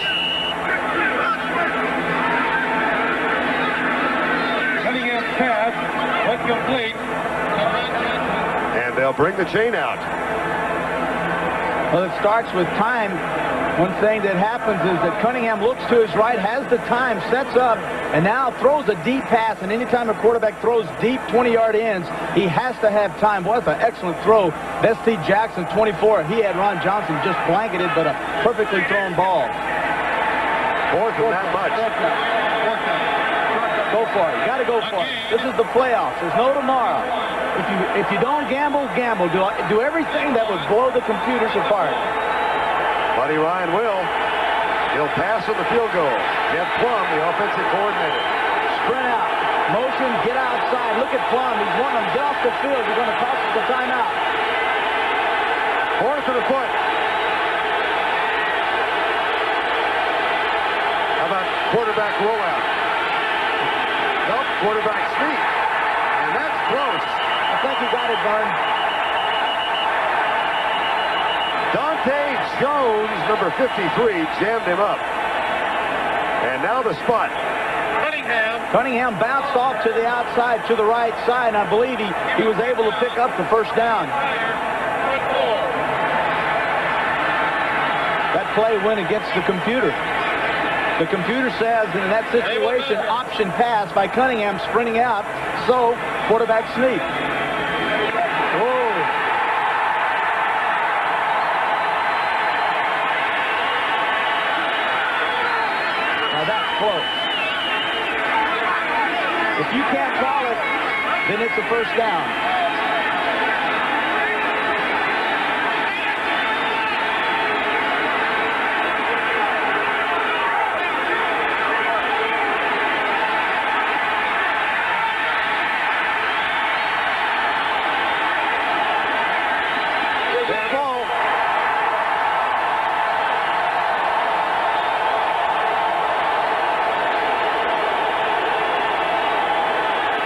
Cunningham pass, incomplete. And they'll bring the chain out. Well, it starts with time. One thing that happens is that Cunningham looks to his right, has the time, sets up, and now throws a deep pass. And anytime a quarterback throws deep 20-yard ends, he has to have time. What an excellent throw. Bestie Jackson, 24. He had Ron Johnson just blanketed, but a perfectly thrown ball. Fourth and that much. Go for it. You got to go for it. This is the playoffs. There's no tomorrow. If you don't gamble, gamble. Do everything that would blow the computers apart. Buddy Ryan will. He'll pass on the field goal. Jeff Plum, the offensive coordinator. Sprint out. Motion, get outside. Look at Plum. He's wanting him. Get off the field. You're going to cost us the timeout. Fourth and a foot. How about quarterback rollout? Nope, quarterback sneak. And that's close. I think he got it, Vern. Dante Jones, number 53, jammed him up. And now the spot. Cunningham bounced off to the outside, to the right side, and I believe he was able to pick up the first down. That play went against the computer. The computer says in that situation, option pass by Cunningham sprinting out, so quarterback sneak. Whoa. Now that's close. If you can't call it, then it's a first down.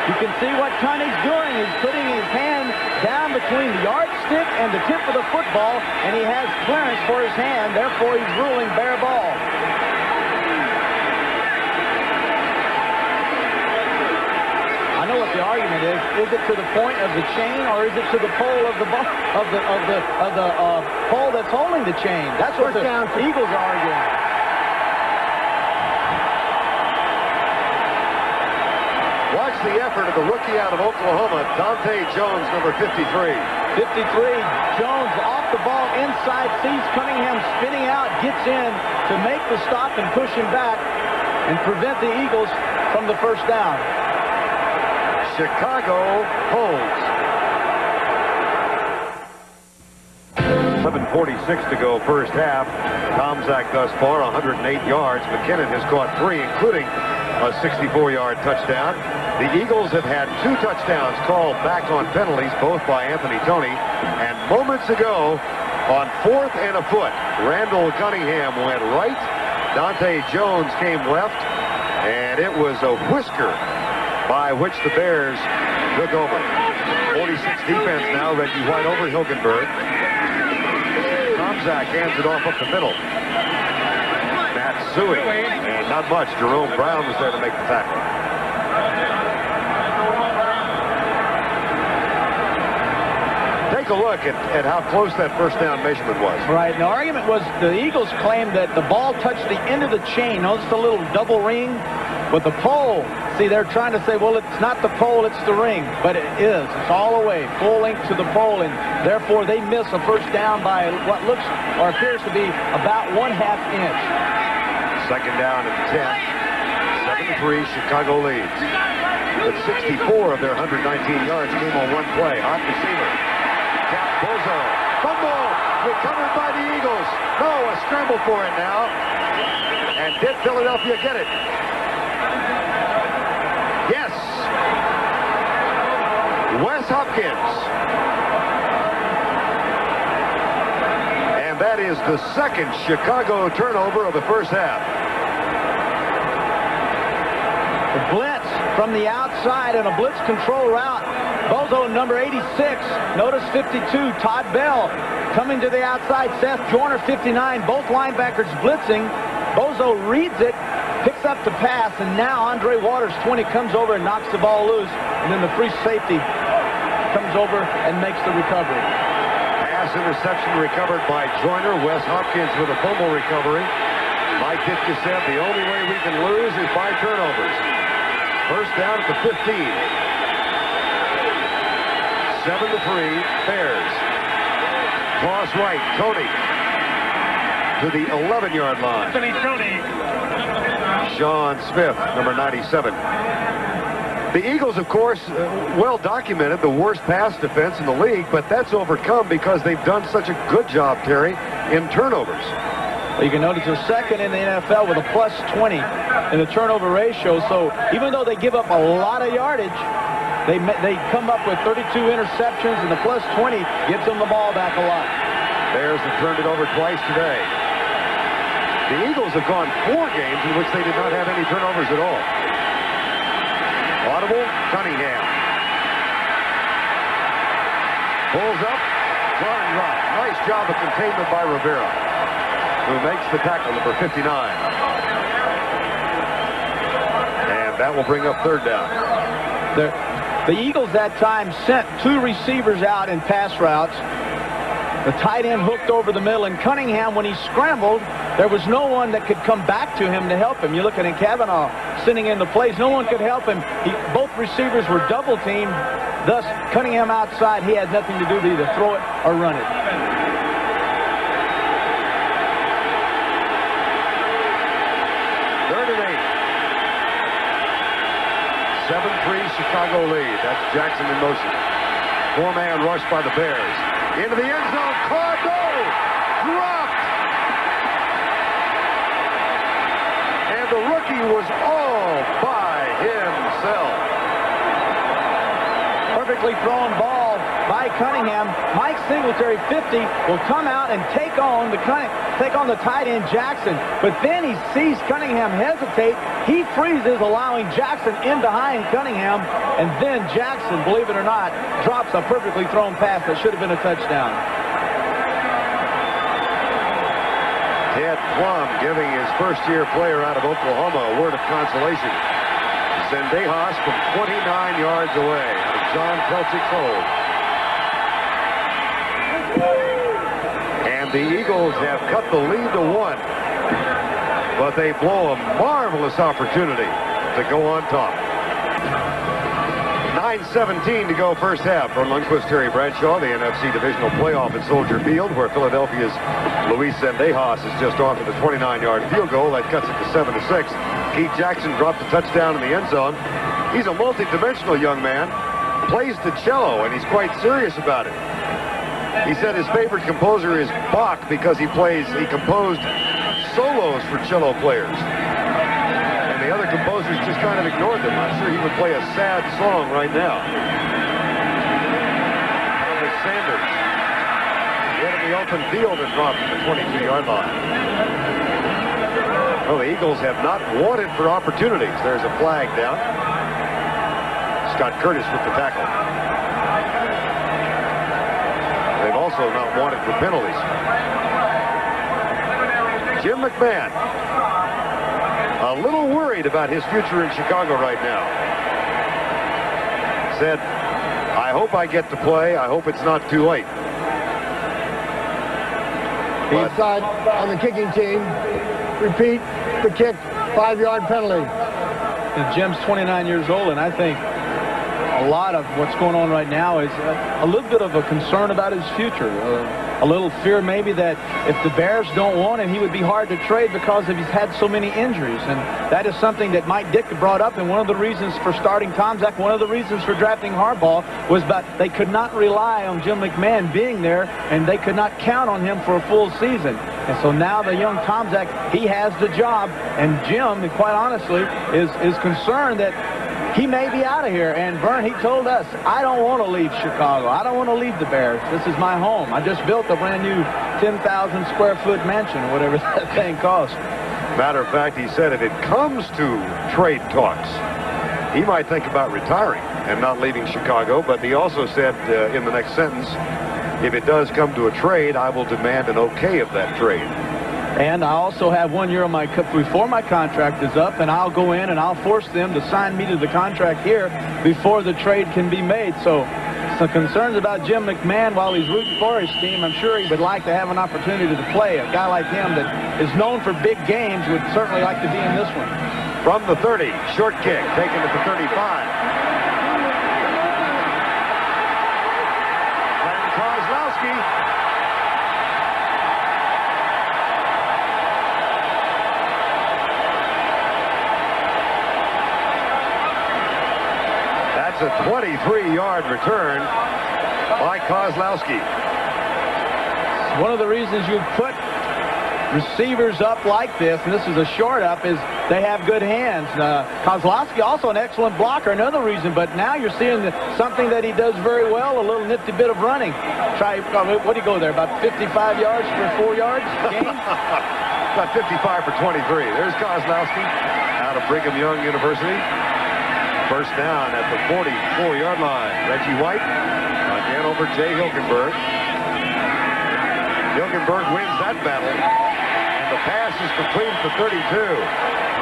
You can see what Connie's doing. He's putting his hand down between the yardstick and the tip of the football, and he has clearance for his hand. Therefore, he's ruling bare ball. I know what the argument is. Is it to the point of the chain, or is it to the pole of the pole that's holding the chain? That's what the Eagles are arguing. Watch the effort of the rookie out of Oklahoma, Dante Jones, number 53. 53, Jones off the ball inside, sees Cunningham spinning out, gets in to make the stop and push him back and prevent the Eagles from the first down. Chicago holds. 7:46 to go first half. Tomczak thus far 108 yards. McKinnon has caught 3, including a 64-yard touchdown. The Eagles have had 2 touchdowns called back on penalties, both by Anthony Toney. And moments ago, on 4th and a foot, Randall Cunningham went right. Dante Jones came left. And it was a whisker by which the Bears took over. 46 defense now. Reggie White over Hilgenberg. Tomczak hands it off up the middle. Matt Suey. And not much. Jerome Brown was there to make the tackle. Take a look at how close that first down measurement was. Right. And the argument was the Eagles claimed that the ball touched the end of the chain. Notice the little double ring with the pole. See, they're trying to say, well, it's not the pole, it's the ring. But it is. It's all the way, full length to the pole, and therefore they miss a first down by what looks or appears to be about 1/2 inch. Second down and 10. 7-3, Chicago leads. But 64 of their 119 yards came on one play. Hot receiver. Cap Bozo. Fumble. Recovered by the Eagles. No, a scramble for it now. And did Philadelphia get it? Yes. Wes Hopkins. And that is the second Chicago turnover of the first half. The blitz from the outside and a blitz control route. Bozo, number 86. Notice 52, Todd Bell coming to the outside. Seth Joyner, 59. Both linebackers blitzing. Bozo reads it, picks up the pass, and now Andre Waters, 20, comes over and knocks the ball loose. And then the free safety comes over and makes the recovery. Pass interception recovered by Joyner. Wes Hopkins with a fumble recovery. Mike Ditka said the only way we can lose is by turnovers. First down at the 15. 7-3, Bears. Toss right, Toney to the 11-yard line. Anthony Toney. Sean Smith, number 97. The Eagles, of course, well documented the worst pass defense in the league, but that's overcome because they've done such a good job, Terry, in turnovers. Well, you can notice they're second in the NFL with a plus 20 in the turnover ratio. So even though they give up a lot of yardage, they come up with 32 interceptions, and the plus 20 gets them the ball back a lot. Bears have turned it over twice today. The Eagles have gone 4 games in which they did not have any turnovers at all. Audible, Cunningham. Pulls up, flying drop. Nice job of containment by Rivera, who makes the tackle, number 59. And that will bring up third down. The Eagles that time sent 2 receivers out in pass routes. The tight end hooked over the middle, and Cunningham, when he scrambled, there was no one that could come back to him to help him. You look at Kavanaugh sitting in the plays. No one could help him. Both receivers were double teamed. Thus, Cunningham outside, he had nothing to do to either throw it or run it. Third and 8. 7-3 Chicago lead. That's Jackson in motion. 4-man rush by the Bears. Into the end zone. Caught. No! Dropped. And the rookie was all by himself. Perfectly thrown ball by Cunningham. Mike Singletary, 50, will come out and take on the tight end Jackson. But then he sees Cunningham hesitate. He freezes, allowing Jackson in behind Cunningham. And then Jackson, believe it or not, drops a perfectly thrown pass that should have been a touchdown. Ted Plum giving his first-year player out of Oklahoma a word of consolation. Zendejas from 29 yards away. John Pelchik's hold. And the Eagles have cut the lead to 1. But they blow a marvelous opportunity to go on top. 9:17 to go first half. Vern Lundquist, Terry Bradshaw, the NFC Divisional Playoff at Soldier Field, where Philadelphia's Luis Zendejas is just off with a 29-yard field goal. That cuts it to 7-6. Keith Jackson dropped a touchdown in the end zone. He's a multi-dimensional young man, plays the cello, and he's quite serious about it. He said his favorite composer is Bach because he composed solos for cello players. And the other composers just kind of ignored them. I'm sure he would play a sad song right now. Thomas Sanders, get in the open field and dropped at the 22-yard line. Well, the Eagles have not wanted for opportunities. There's a flag down. Scott Curtis with the tackle. They've also not wanted for penalties. Jim McMahon, a little worried about his future in Chicago right now. Said, I hope I get to play. I hope it's not too late. He's on the kicking team. Repeat the kick, 5-yard penalty. And Jim's 29 years old, and I think a lot of what's going on right now is a little bit of a concern about his future. A little fear maybe that if the Bears don't want him, he would be hard to trade because he's had so many injuries. And that is something that Mike Dick brought up, and one of the reasons for starting Tomczak, one of the reasons for drafting Harbaugh was that they could not rely on Jim McMahon being there, and they could not count on him for a full season. And so now the young Tomczak, he has the job, and Jim, quite honestly, is concerned that he may be out of here. And Vern, he told us, I don't want to leave Chicago. I don't want to leave the Bears. This is my home. I just built a brand new 10,000 square foot mansion, or whatever that thing cost. Matter of fact, he said if it comes to trade talks, he might think about retiring and not leaving Chicago. But he also said in the next sentence, if it does come to a trade, I will demand an okay of that trade. And I also have 1 year on my before my contract is up, and I'll go in and I'll force them to sign me to the contract here before the trade can be made. So some concerns about Jim McMahon while he's rooting for his team. I'm sure he would like to have an opportunity to play. A guy like him that is known for big games would certainly like to be in this one. From the 30, short kick taken at the 35. And Kozlowski. That's a 23-yard return by Kozlowski. One of the reasons you put receivers up like this, and this is a short up, is they have good hands. Kozlowski also an excellent blocker, another reason, but now you're seeing something that he does very well, a little nifty bit of running. What do you go there, about 55 yards for 4 yards gain? About 55 for 23. There's Kozlowski out of Brigham Young University. First down at the 44-yard line. Reggie White again over Jay Hilgenberg. Hilgenberg wins that battle. And the pass is complete for 32.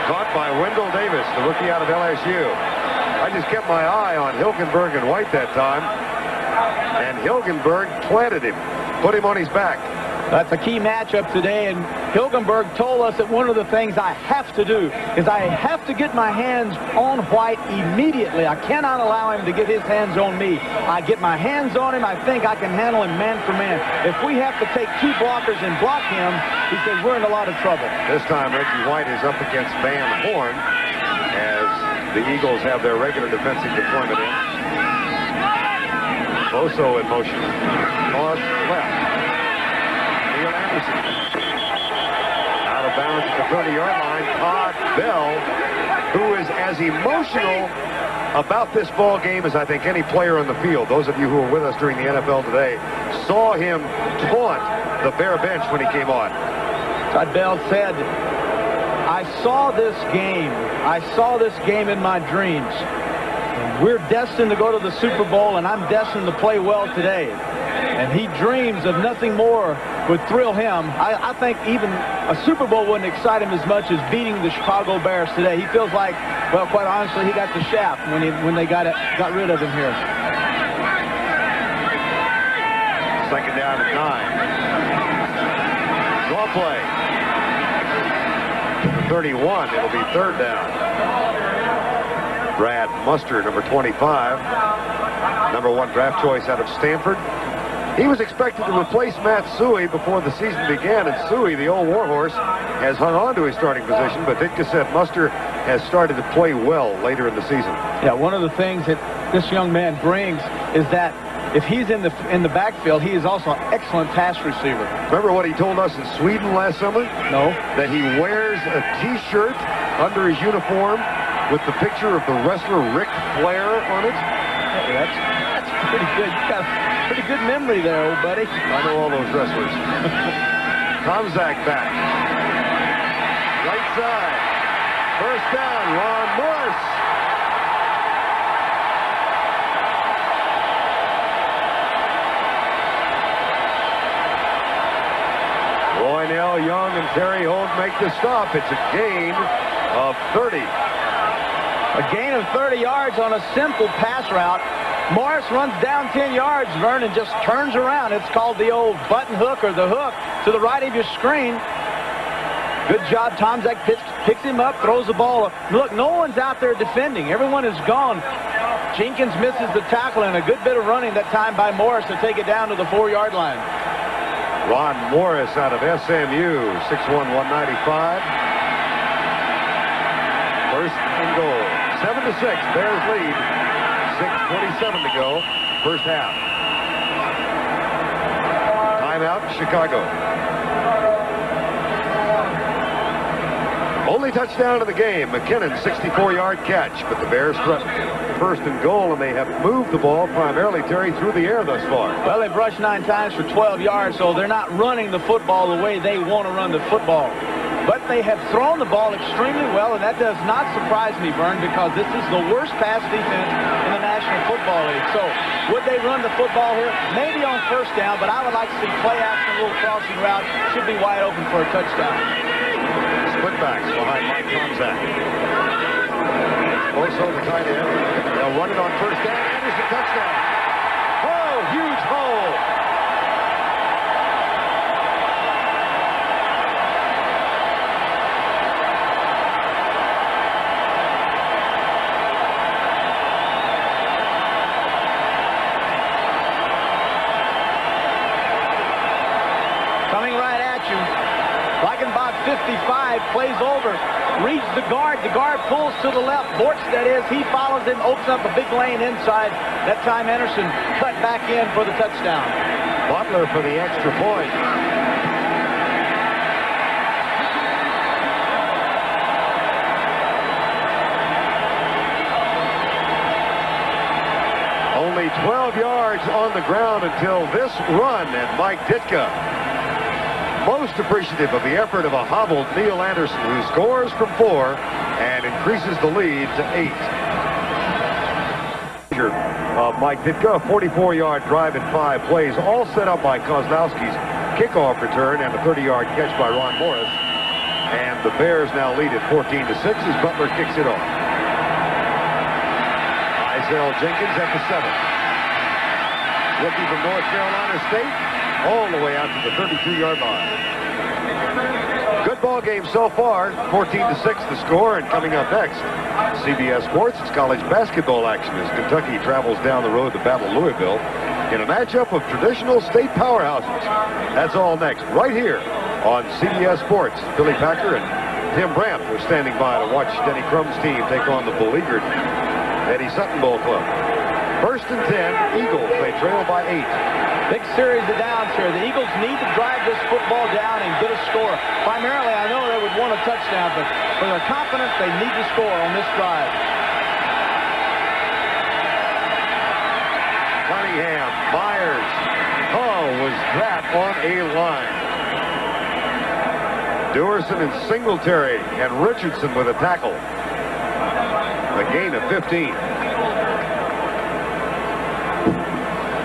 Caught by Wendell Davis, the rookie out of LSU. I just kept my eye on Hilgenberg and White that time. And Hilgenberg planted him, put him on his back. That's a key matchup today, and Hilgenberg told us that one of the things I have to do is I have to get my hands on White immediately. I cannot allow him to get his hands on me. I get my hands on him, I think I can handle him man for man. If we have to take two blockers and block him, he says we're in a lot of trouble. This time Reggie White is up against Van Horn as the Eagles have their regular defensive deployment in. Boso in motion. Toss left. Out of bounds at the 30-yard line. Todd Bell, who is as emotional about this ball game as I think any player on the field. Those of you who were with us during the NFL today saw him taunt the Bear bench when he came on. Todd Bell said, I saw this game in my dreams. We're destined to go to the Super Bowl, and I'm destined to play well today. And he dreams of nothing more would thrill him. I think even a Super Bowl wouldn't excite him as much as beating the Chicago Bears today. He feels like, well, quite honestly, he got the shaft when they got rid of him here. Second down at 9. Draw play. 31. It'll be third down. Brad Muster, number 25. #1 draft choice out of Stanford. He was expected to replace Matt Suhey before the season began, and Suhey, the old warhorse, has hung on to his starting position, but Ditka said Muster has started to play well later in the season. Yeah, one of the things that this young man brings is that if he's in the backfield, he is also an excellent pass receiver. Remember what he told us in Sweden last summer? No. That he wears a T-shirt under his uniform with the picture of the wrestler Ric Flair on it. Yeah, that's pretty good. You got a pretty good memory there, old buddy. I know all those wrestlers. Tomzak back. Right side. First down, Ron Morris. Roynell, Young, and Terry Holt make the stop. It's a gain of 30. A gain of 30 yards on a simple pass route. Morris runs down 10 yards, Vernon just turns around. It's called the old button hook or the hook to the right of your screen. Good job. Tomzak picks him up, throws the ball. Look, no one's out there defending. Everyone is gone. Jenkins misses the tackle, and a good bit of running that time by Morris to take it down to the 4-yard line. Ron Morris out of SMU, 6'1", 195. First and goal. 7-6, Bears lead. 6:27 to go, first half. Timeout, Chicago. Only touchdown of the game. McKinnon, 64-yard catch, but the Bears threaten. First and goal, and they have moved the ball primarily, Terry, through the air thus far. Well, they've rushed 9 times for 12 yards, so they're not running the football the way they want to run the football. But they have thrown the ball extremely well, and that does not surprise me, Vern, because this is the worst pass defense in the National Football League. So, would they run the football here? Maybe on first down, but I would like to see play action, a little crossing route. Should be wide open for a touchdown. Split-backs behind Mike Tomzak. Also the tight end. They'll run it on first down. Anderson, touchdown. Oh, huge hole. Coming right at you. Reichenbach, 55, plays over, reads the guard. The guard pulls to the left. Bortstedt is. He follows him, opens up a big lane inside. That time Anderson cut back in for the touchdown. Butler for the extra point. Only 12 yards on the ground until this run, and Mike Ditka most appreciative of the effort of a hobbled Neil Anderson, who scores from 4 and increases the lead to 8. Mike Ditka, a 44-yard drive in 5 plays, all set up by Kozlowski's kickoff return and a 30-yard catch by Ron Morris. And the Bears now lead at 14-6 as Butler kicks it off. Isaiah Jenkins at the 7. Rookie from North Carolina State, all the way out to the 32-yard line. Good ball game so far. 14-6 the score, and coming up next, CBS Sports, it's college basketball action as Kentucky travels down the road to battle Louisville in a matchup of traditional state powerhouses. That's all next, right here on CBS Sports. Billy Packer and Tim Brandt were standing by to watch Denny Crum's team take on the beleaguered Eddie Sutton Ball Club. First and 10, Eagles. They trail by 8. Big series of downs here. The Eagles need to drive this football down and get a score. Primarily, I know they would want a touchdown, but for their confidence, they need to score on this drive. Cunningham, Myers. Oh, was that on a line? Dewerson and Singletary and Richardson with a tackle. A gain of 15.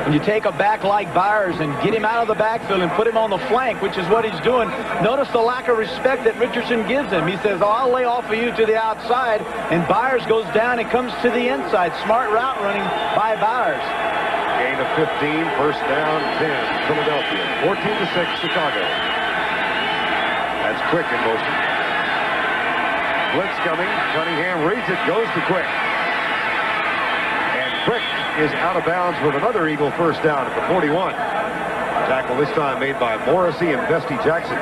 When you take a back like Byers and get him out of the backfield and put him on the flank, which is what he's doing, notice the lack of respect that Richardson gives him. He says, oh, I'll lay off of you to the outside, and Byers goes down and comes to the inside. Smart route running by Byers. Gain of 15, first down, 10, Philadelphia. 14-6, Chicago. That's Quick in motion. Blitz coming. Cunningham reads it, goes to Quick. And Quick is out of bounds with another Eagle first down at the 41. Tackle this time made by Morrissey and Bestie Jackson.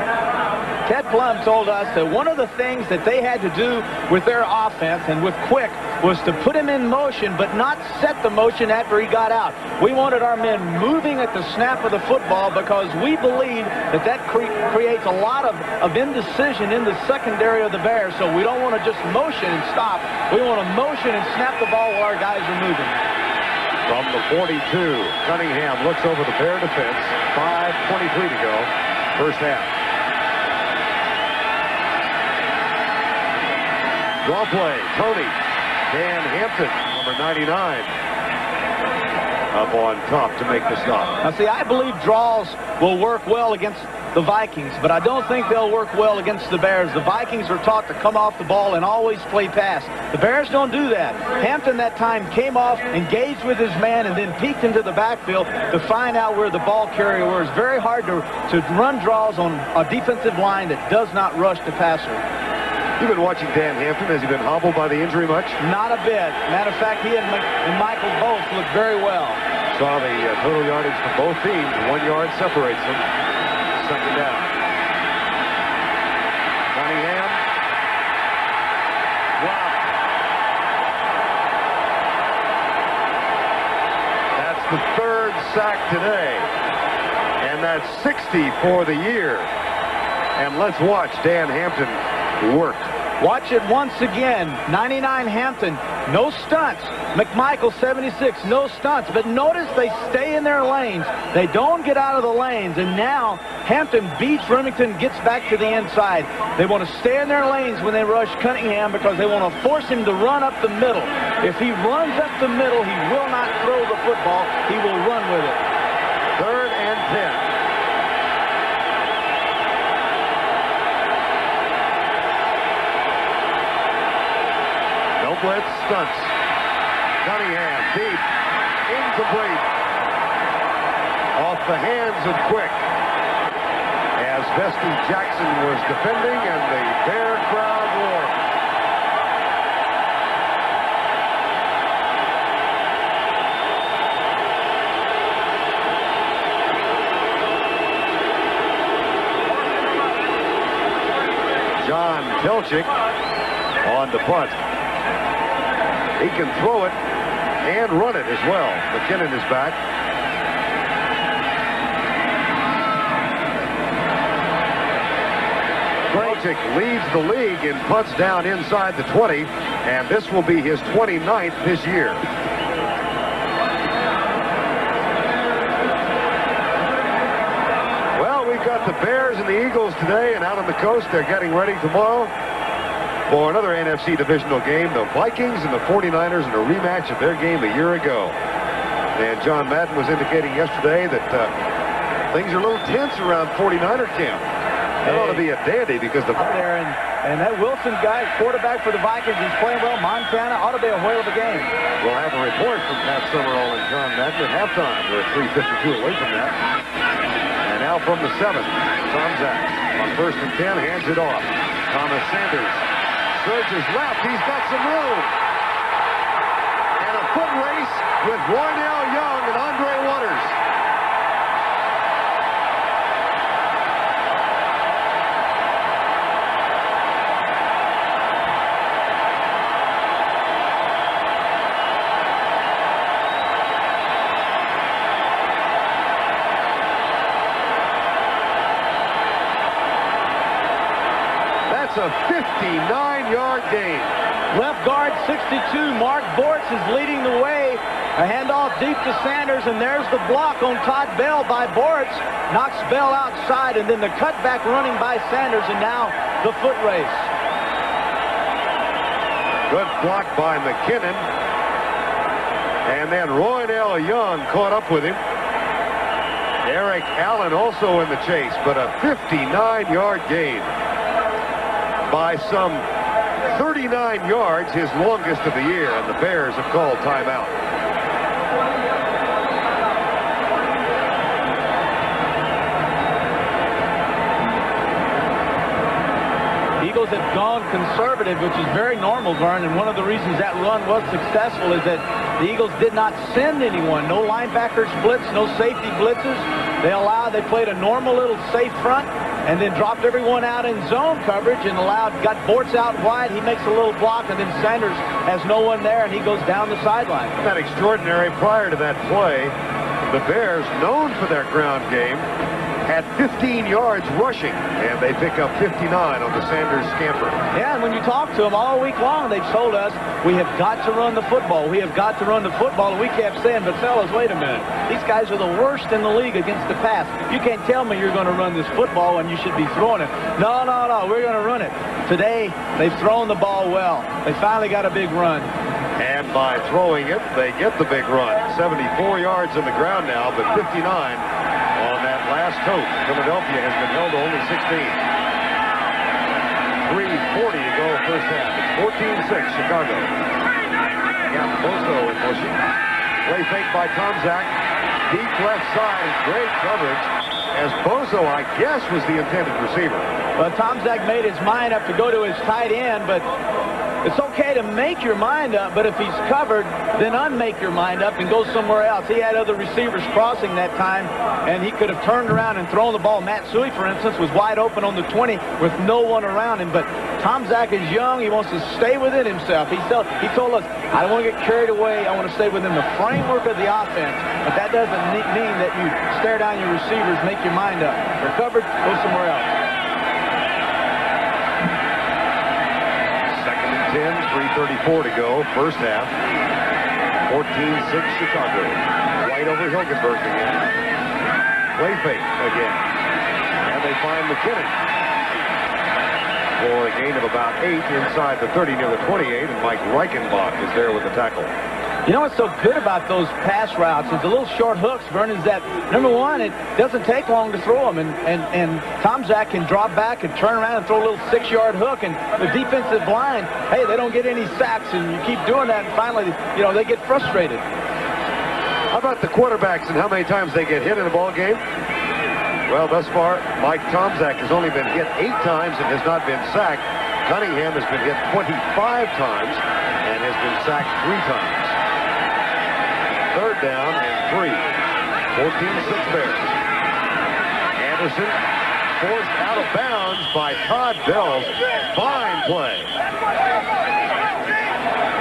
Ted Plum told us that one of the things that they had to do with their offense and with Quick was to put him in motion but not set the motion after he got out. We wanted our men moving at the snap of the football because we believe that creates a lot of indecision in the secondary of the Bears. So we don't want to just motion and stop. We want to motion and snap the ball while our guys are moving. From the 42, Cunningham looks over the Bear defense. 5:23 to go, first half. Draw play, Tony. Dan Hampton, number 99, up on top to make the stop. Now, see, I believe draws will work well against the Vikings, but I don't think they'll work well against the Bears. The Vikings are taught to come off the ball and always play pass. The Bears don't do that. Hampton that time came off, engaged with his man, and then peeked into the backfield to find out where the ball carrier was. Very hard to run draws on a defensive line that does not rush the passer. You've been watching Dan Hampton. Has he been hobbled by the injury much? Not a bit. Matter of fact, he and Michael both look very well. Saw the total yardage for both teams. 1 yard separates them. Second down. Cunningham. Wow. That's the third sack today. And that's 60 for the year. And let's watch Dan Hampton work. Watch it once again. 99 Hampton, no stunts. McMichael 76, no stunts. But notice they stay in their lanes. They don't get out of the lanes. And now Hampton beats Remington, gets back to the inside. They want to stay in their lanes when they rush Cunningham because they want to force him to run up the middle. If he runs up the middle, he will not throw the football. He will run with it. 3rd and 10. Blitz, stunts. Cunningham, deep, incomplete. Off the hands of Quick. As Bestie Jackson was defending and the Bear crowd roared. John Telchik on the punt. He can throw it and run it as well. McKinnon is back. Telchik leads the league in punts down inside the 20, and this will be his 29th this year. Well, we've got the Bears and the Eagles today, and out on the coast, they're getting ready tomorrow for another NFC divisional game, the Vikings and the 49ers in a rematch of their game a year ago. And John Madden was indicating yesterday that things are a little tense around 49er camp. That ought to be a dandy because the... Up there, and that Wilson guy, quarterback for the Vikings, is playing well. Montana ought to be a whale of a game. We'll have a report from Pat Summerall and John Madden at halftime. We're 3:52 away from that. And now from the 7th, Tom Zach on 1st and 10, hands it off. Thomas Sanders surges left. He's got some room. And a foot race with Roynell Young and Andre Waters. That's a 59-yard gain. Left guard 62, Mark Bortz is leading the way. A handoff deep to Sanders, and there's the block on Todd Bell by Bortz. Knocks Bell outside, and then the cutback running by Sanders, and now the foot race. Good block by McKinnon. And then Roynell Young caught up with him. Eric Allen also in the chase, but a 59-yard gain by some 39 yards, his longest of the year, and the Bears have called timeout. Eagles have gone conservative, which is very normal, Vern, and one of the reasons that run was successful is that the Eagles did not send anyone. No linebackers blitz, no safety blitzes. They played a normal little safe front and then dropped everyone out in zone coverage and got Bortz out wide. He makes a little block, and then Sanders has no one there, and he goes down the sideline. That extraordinary. Prior to that play, the Bears, known for their ground game, had 15 yards rushing, and they pick up 59 on the Sanders scamper. Yeah, and when you talk to them all week long, they've told us, we have got to run the football. We have got to run the football. And we kept saying, but fellas, wait a minute. These guys are the worst in the league against the pass. You can't tell me you're going to run this football when you should be throwing it. No, we're going to run it. Today, they've thrown the ball well. They finally got a big run. And by throwing it, they get the big run. 74 yards on the ground now, but 59 on that last tote. Philadelphia has been held to only 16. 3:40 to go first half. It's 14-6 Chicago. Got Bozo in motion. Play fake by Tomczak. Deep left side. Great coverage. As Bozo, I guess, was the intended receiver. Well, Tomczak made his mind up to go to his tight end, but it's okay to make your mind up, but if he's covered, then unmake your mind up and go somewhere else. He had other receivers crossing that time, and he could have turned around and thrown the ball. Matt Suey, for instance, was wide open on the 20 with no one around him, but Tomczak is young. He wants to stay within himself. He told us, I don't want to get carried away. I want to stay within the framework of the offense, but that doesn't mean that you stare down your receivers, make your mind up. They're covered, go somewhere else. 3:34 to go, first half. 14-6 Chicago. White over Hilgenberg again. Play fake again. And they find McKinnon for a gain of about 8 inside the 30 near the 28, and Mike Reichenbach is there with the tackle. You know what's so good about those pass routes is the little short hooks, Vernon, is that, number one, it doesn't take long to throw them, and Tomczak can drop back and turn around and throw a little 6-yard hook, and the defensive line, hey, they don't get any sacks, and you keep doing that, and finally, they get frustrated. How about the quarterbacks and how many times they get hit in a ball game? Well, thus far, Mike Tomczak has only been hit 8 times and has not been sacked. Cunningham has been hit 25 times and has been sacked 3 times. Third down and 3. 14-6 Bears. Anderson forced out of bounds by Todd Bell's fine play.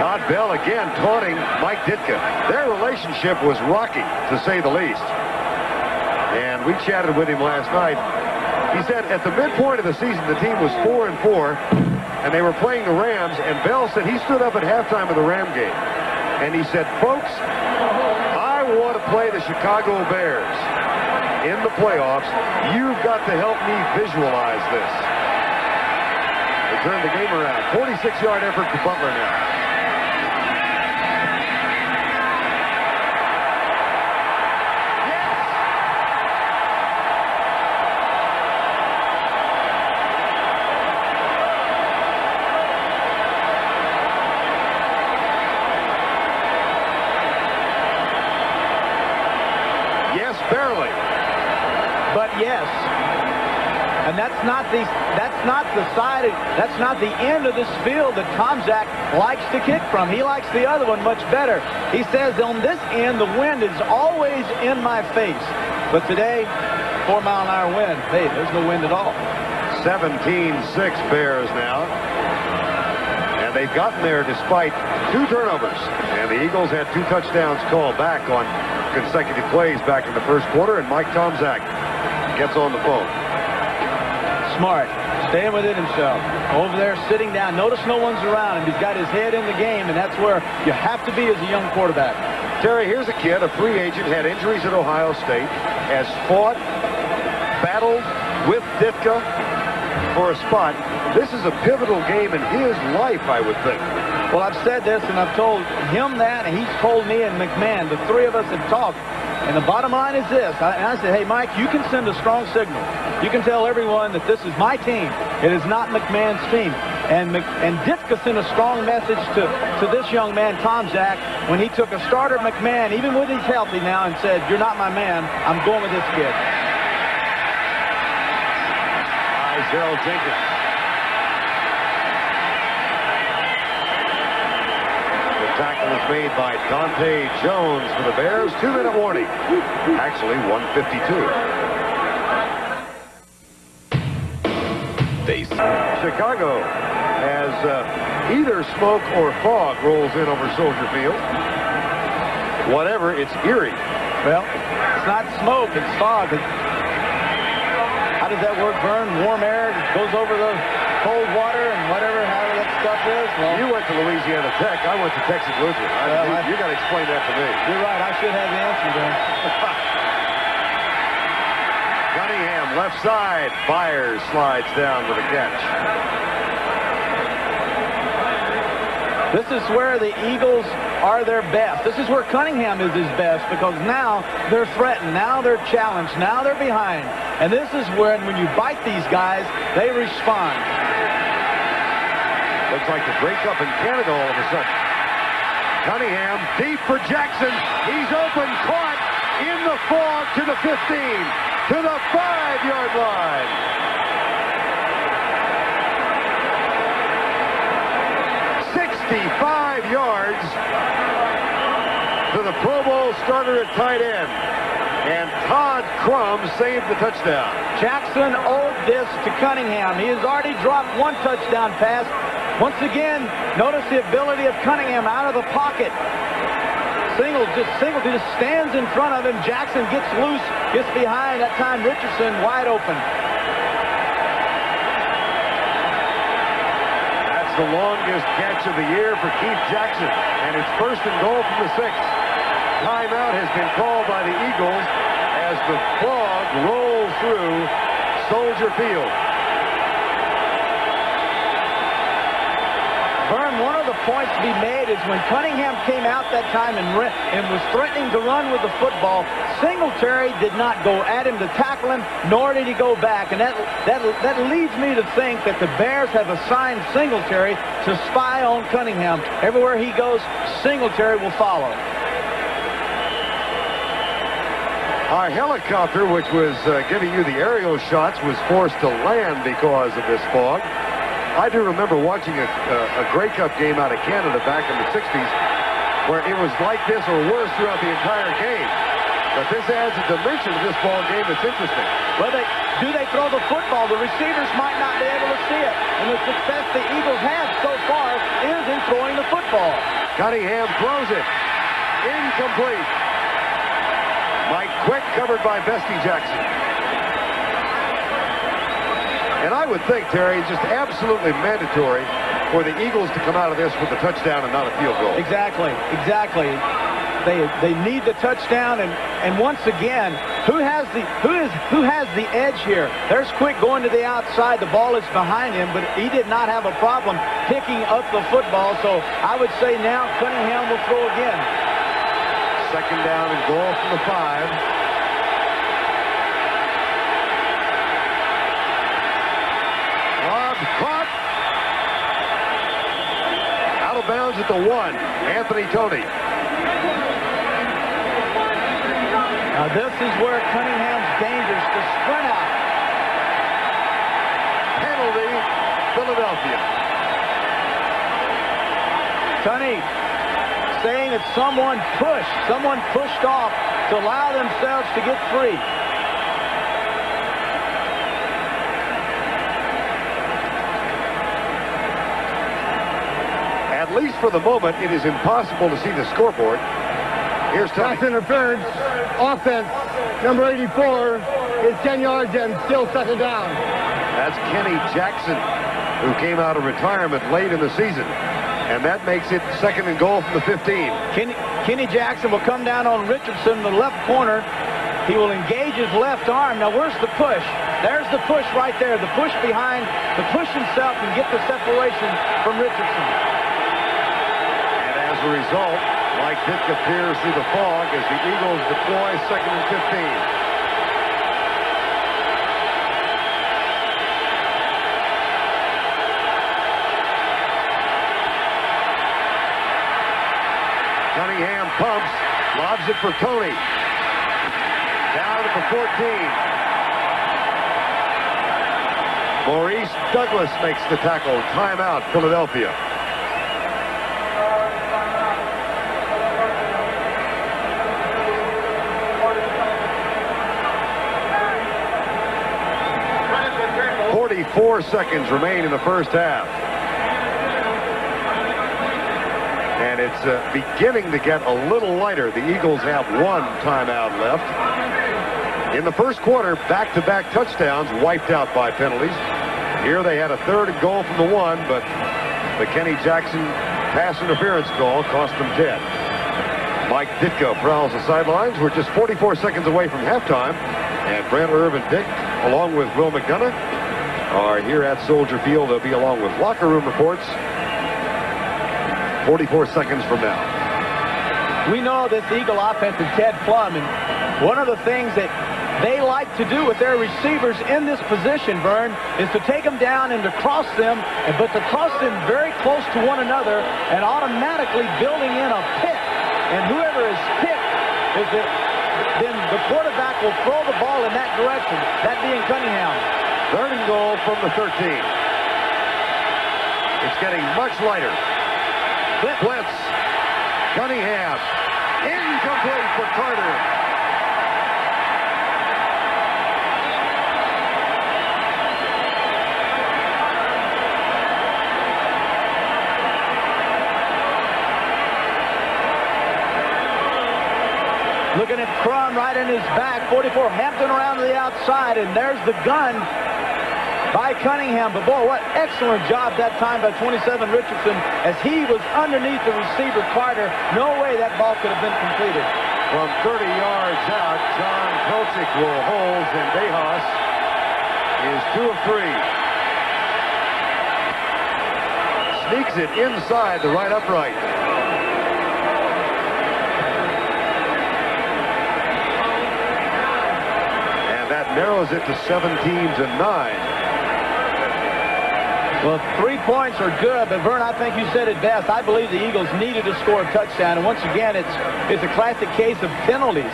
Todd Bell again taunting Mike Ditka. Their relationship was rocky, to say the least. And we chatted with him last night. He said at the midpoint of the season, the team was 4-4, and they were playing the Rams, and Bell said he stood up at halftime of the Ram game, and he said, folks, I want to play the Chicago Bears in the playoffs. You've got to help me visualize this. They turned the game around. 46-yard effort for Butler now. Barely. But yes. And that's not the end of this field that Tomczak likes to kick from. He likes the other one much better. He says on this end the wind is always in my face. But today, 4-mile-an-hour wind. Hey, there's no wind at all. 17-6 Bears now. And they've gotten there despite 2 turnovers. And the Eagles had 2 touchdowns called back on consecutive plays back in the first quarter, and Mike Tomczak gets on the phone. Smart, staying within himself. Over there, sitting down. Notice no one's around him. He's got his head in the game, and that's where you have to be as a young quarterback. Terry, here's a kid, a free agent, had injuries at Ohio State, has fought, battled with Ditka for a spot. This is a pivotal game in his life, I would think. Well, I've said this, and I've told him that, and he's told me and McMahon. The 3 of us have talked. And the bottom line is this. I said, hey, Mike, you can send a strong signal. You can tell everyone that this is my team. It is not McMahon's team. And Ditka sent a strong message to this young man, Tomczak, when he took a starter McMahon, even when he's healthy now, and said, you're not my man. I'm going with this kid. Isaiah Jenkins. tackle is made by Dante Jones for the Bears. 2-minute warning. Actually, 1:52. Chicago as either smoke or fog rolls in over Soldier Field. Whatever, it's eerie. Well, it's not smoke, it's fog. How does that work, Vern? Warm air goes over the cold water and whatever, however that stuff is? Well, you went to Louisiana Tech. I went to Texas Lutheran. You got to explain that to me. You're right. I should have the answer then. Cunningham, left side. Byers slides down with a catch. This is where the Eagles are their best. This is where Cunningham is his best because now they're threatened. Now they're challenged. Now they're behind. And this is when you bite these guys, they respond. Looks like the breakup in Canada all of a sudden. Cunningham deep for Jackson. He's open, caught in the fog to the 15, to the 5-yard line. .65 yards to the Pro Bowl starter at tight end. And Todd Crum saved the touchdown. Jackson owed this to Cunningham. He has already dropped one touchdown pass. Once again, notice the ability of Cunningham out of the pocket. Singleton just stands in front of him. Jackson gets loose, gets behind. That time Richardson wide open. The longest catch of the year for Keith Jackson, and it's 1st and goal from the 6. Timeout has been called by the Eagles as the fog rolls through Soldier Field. Vern, one of the points to be made is when Cunningham came out that time and was threatening to run with the football, Singletary did not go at him to tackle him, nor did he go back. And that leads me to think that the Bears have assigned Singletary to spy on Cunningham. Everywhere he goes, Singletary will follow. Our helicopter, which was giving you the aerial shots, was forced to land because of this fog. I do remember watching a Grey Cup game out of Canada back in the 60s where it was like this or worse throughout the entire game. But this adds a dimension to this ball game that's interesting. Well, do they throw the football? The receivers might not be able to see it. And the success the Eagles have so far is in throwing the football. Cunningham throws it. Incomplete. Mike Quick covered by Bestie Jackson. And I would think, Terry, it's just absolutely mandatory for the Eagles to come out of this with a touchdown and not a field goal. Exactly. They need the touchdown, and once again, who has the edge here? There's Quick going to the outside. The ball is behind him, but he did not have a problem picking up the football. So I would say now Cunningham will throw again. 2nd down and goal from the 5. Caught. Out of bounds at the 1. Anthony Toney. Now this is where Cunningham's dangerous to sprint out. Penalty, Philadelphia. Toney saying that someone pushed off to allow themselves to get free. At least for the moment, it is impossible to see the scoreboard. Here's pass interference. Offense, number 84 is 10 yards and still 2nd down. That's Kenny Jackson, who came out of retirement late in the season. And that makes it 2nd and goal from the 15. Kenny Jackson will come down on Richardson in the left corner. He will engage his left arm. Now, where's the push? There's the push right there. The push behind, the push himself and get the separation from Richardson. As a result, Mike Ditka appears through the fog as the Eagles deploy 2nd and 15. Cunningham pumps, lobs it for Toney. Down at the 14. Maurice Douglas makes the tackle. Timeout, Philadelphia. 44 seconds remain in the first half. And it's beginning to get a little lighter. The Eagles have one timeout left. In the first quarter, back-to-back touchdowns wiped out by penalties. Here they had a 3rd and goal from the 1, but the Kenny Jackson pass interference call cost them 10. Mike Ditka prowls the sidelines. We're just 44 seconds away from halftime. And Brent, Irv, and Dick, along with Will McDonough, are here at Soldier Field. They'll be along with locker room reports 44 seconds from now. We know this Eagle offense is Ted Plum, and one of the things that they like to do with their receivers in this position, Vern, is to take them down and to cross them, but to cross them very close to one another and automatically building in a pick. And whoever is picked is it, then the quarterback will throw the ball in that direction, that being Cunningham. 3rd and goal from the 13. It's getting much lighter. Blitz. Cunningham. Incomplete for Carter. Looking at Crum right in his back. 44 Hampton around to the outside, and there's the gun by Cunningham. But boy, what excellent job that time by 27 Richardson as he was underneath the receiver Carter. No way that ball could have been completed. From 30 yards out, John Pelchik will hold, and Dehas is 2 of 3. Sneaks it inside the right upright. Narrows it to 17-9. Well, 3 points are good, but Vern, I think you said it best. I believe the Eagles needed to score a touchdown, and once again, it's a classic case of penalties.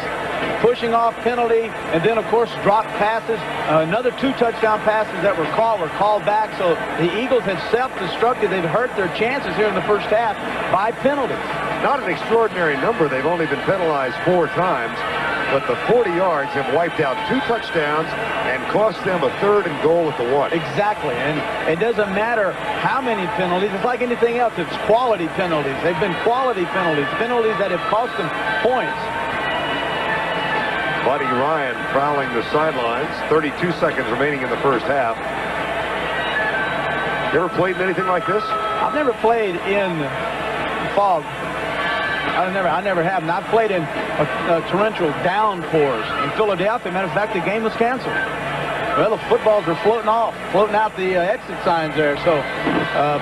Pushing off penalty, and then, of course, drop passes. Another 2 touchdown passes that were called back, so the Eagles have self-destructed. They've hurt their chances here in the first half by penalties. Not an extraordinary number. They've only been penalized 4 times. But the 40 yards have wiped out 2 touchdowns and cost them a 3rd and goal at the 1. Exactly, and it doesn't matter how many penalties. It's like anything else. It's quality penalties. They've been quality penalties, penalties that have cost them points. Buddy Ryan prowling the sidelines. 32 seconds remaining in the first half. You ever played in anything like this? I've never played in fog. I never have. And I've played in torrential downpours in Philadelphia. Matter of fact, the game was canceled. Well, the footballs are floating out the exit signs there. So,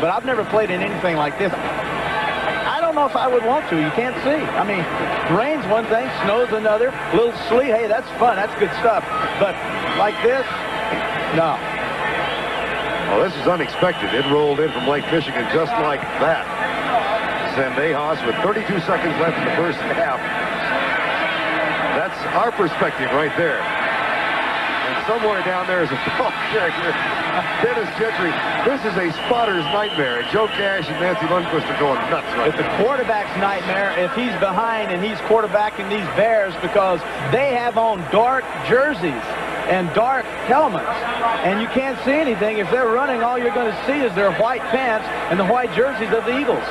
but I've never played in anything like this. I don't know if I would want to. You can't see. I mean, rain's one thing, snow's another. A little sleet, hey, that's fun. That's good stuff. But like this, no. Well, this is unexpected. It rolled in from Lake Michigan just like that. Zendejas with 32 seconds left in the first half. That's our perspective right there. And somewhere down there is a ball carrier. Dennis Gentry. This is a spotter's nightmare. And Joe Cash and Nancy Lundquist are going nuts right now. It's the quarterback's nightmare if he's behind and he's quarterbacking these Bears because they have on dark jerseys and dark helmets. And you can't see anything. If they're running, all you're going to see is their white pants and the white jerseys of the Eagles.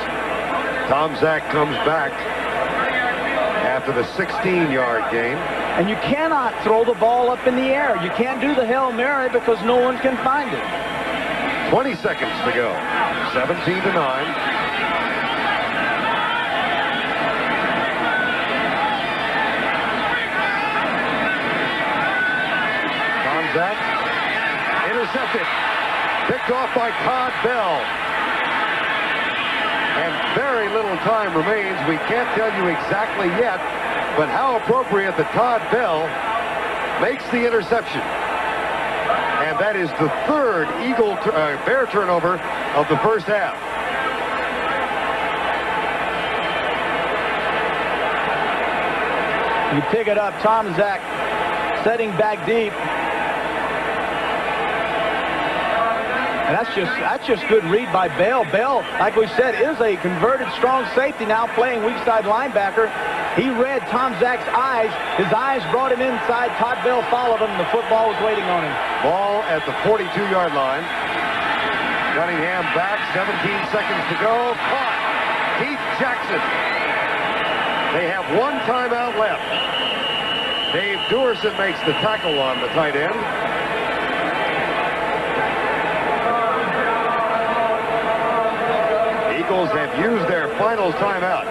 Tom Zach comes back after the 16-yard gain. And you cannot throw the ball up in the air. You can't do the Hail Mary because no one can find it. 20 seconds to go. 17-9. Tom Zach intercepted. Picked off by Todd Bell. And very little time remains. We can't tell you exactly yet, but how appropriate that Todd Bell makes the interception. And that is the 3rd Bear turnover of the first half. You pick it up, Tom Zach setting back deep. And that's just good read by Bell. Bell, like we said, is a converted strong safety now playing weak side linebacker. He read Tom Zach's eyes. His eyes brought him inside. Todd Bell followed him. The football was waiting on him. Ball at the 42-yard line. Cunningham back, 17 seconds to go. Caught. Keith Jackson. They have one timeout left. Dave Duerson makes the tackle on the tight end. Eagles have used their final timeout.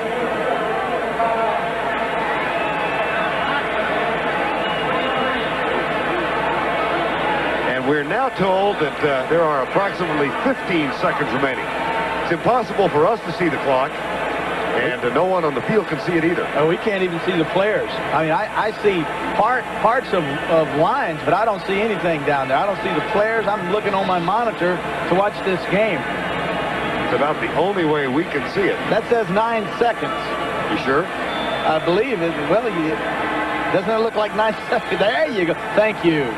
And we're now told that there are approximately 15 seconds remaining. It's impossible for us to see the clock, and no one on the field can see it either. Oh, we can't even see the players. I mean, I see parts of lines, but I don't see anything down there. I don't see the players. I'm looking on my monitor to watch this game. It's about the only way we can see it. That says 9 seconds. You sure? I believe it. Well, doesn't it look like 9 seconds? There you go. Thank you.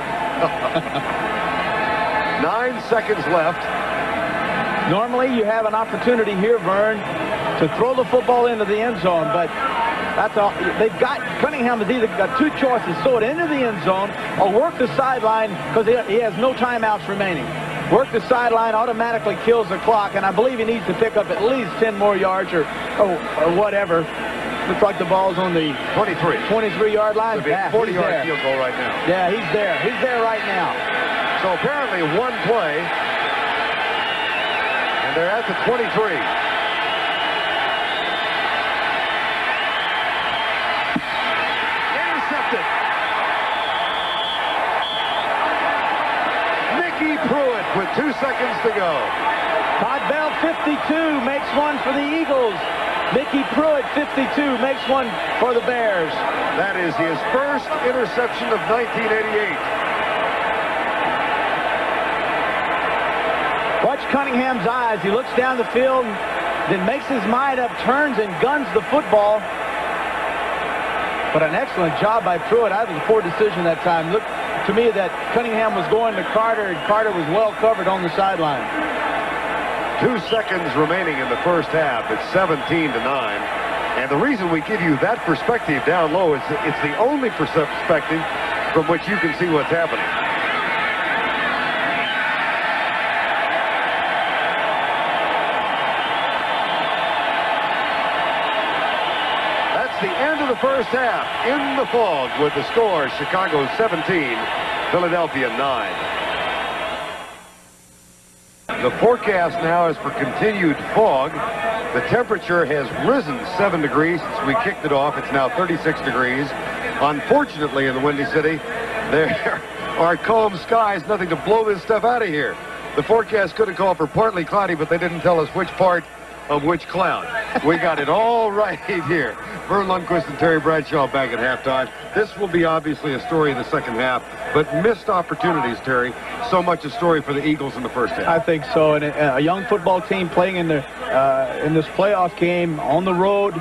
9 seconds left. Normally, you have an opportunity here, Vern, to throw the football into the end zone, but that's all. They've got, Cunningham has either got two choices: throw it into the end zone or work the sideline, because he has no timeouts remaining. Work the sideline automatically kills the clock, and I believe he needs to pick up at least 10 more yards or whatever. Looks like the ball's on the 23-yard line. It'll be a 40-yard field goal right now. Yeah, he's there. He's there right now. So apparently one play, and they're at the 23. Intercepted. Mickey Pruitt with 2 seconds to go. Todd Bell, 52, makes one for the Eagles. Mickey Pruitt, 52, makes one for the Bears. That is his first interception of 1988. Watch Cunningham's eyes. He looks down the field, then makes his mind up, turns and guns the football. But an excellent job by Pruitt. I was a poor decision that time. Looked to me that Cunningham was going to Carter, and Carter was well covered on the sideline. 2 seconds remaining in the first half. It's 17-9. And the reason we give you that perspective down low is it's the only perspective from which you can see what's happening. That's the end of the first half. In the fog with the score, Chicago 17, Philadelphia 9. The forecast now is for continued fog. The temperature has risen 7 degrees since we kicked it off. It's now 36 degrees. Unfortunately, in the Windy City, there are calm skies, nothing to blow this stuff out of here. The forecast could have called for partly cloudy, but they didn't tell us which part of which cloud. We got it all right here. Vern Lundquist and Terry Bradshaw back at halftime. This will be obviously a story in the second half, but missed opportunities, Terry. So much a story for the Eagles in the first half. I think so, and a young football team playing in this playoff game on the road,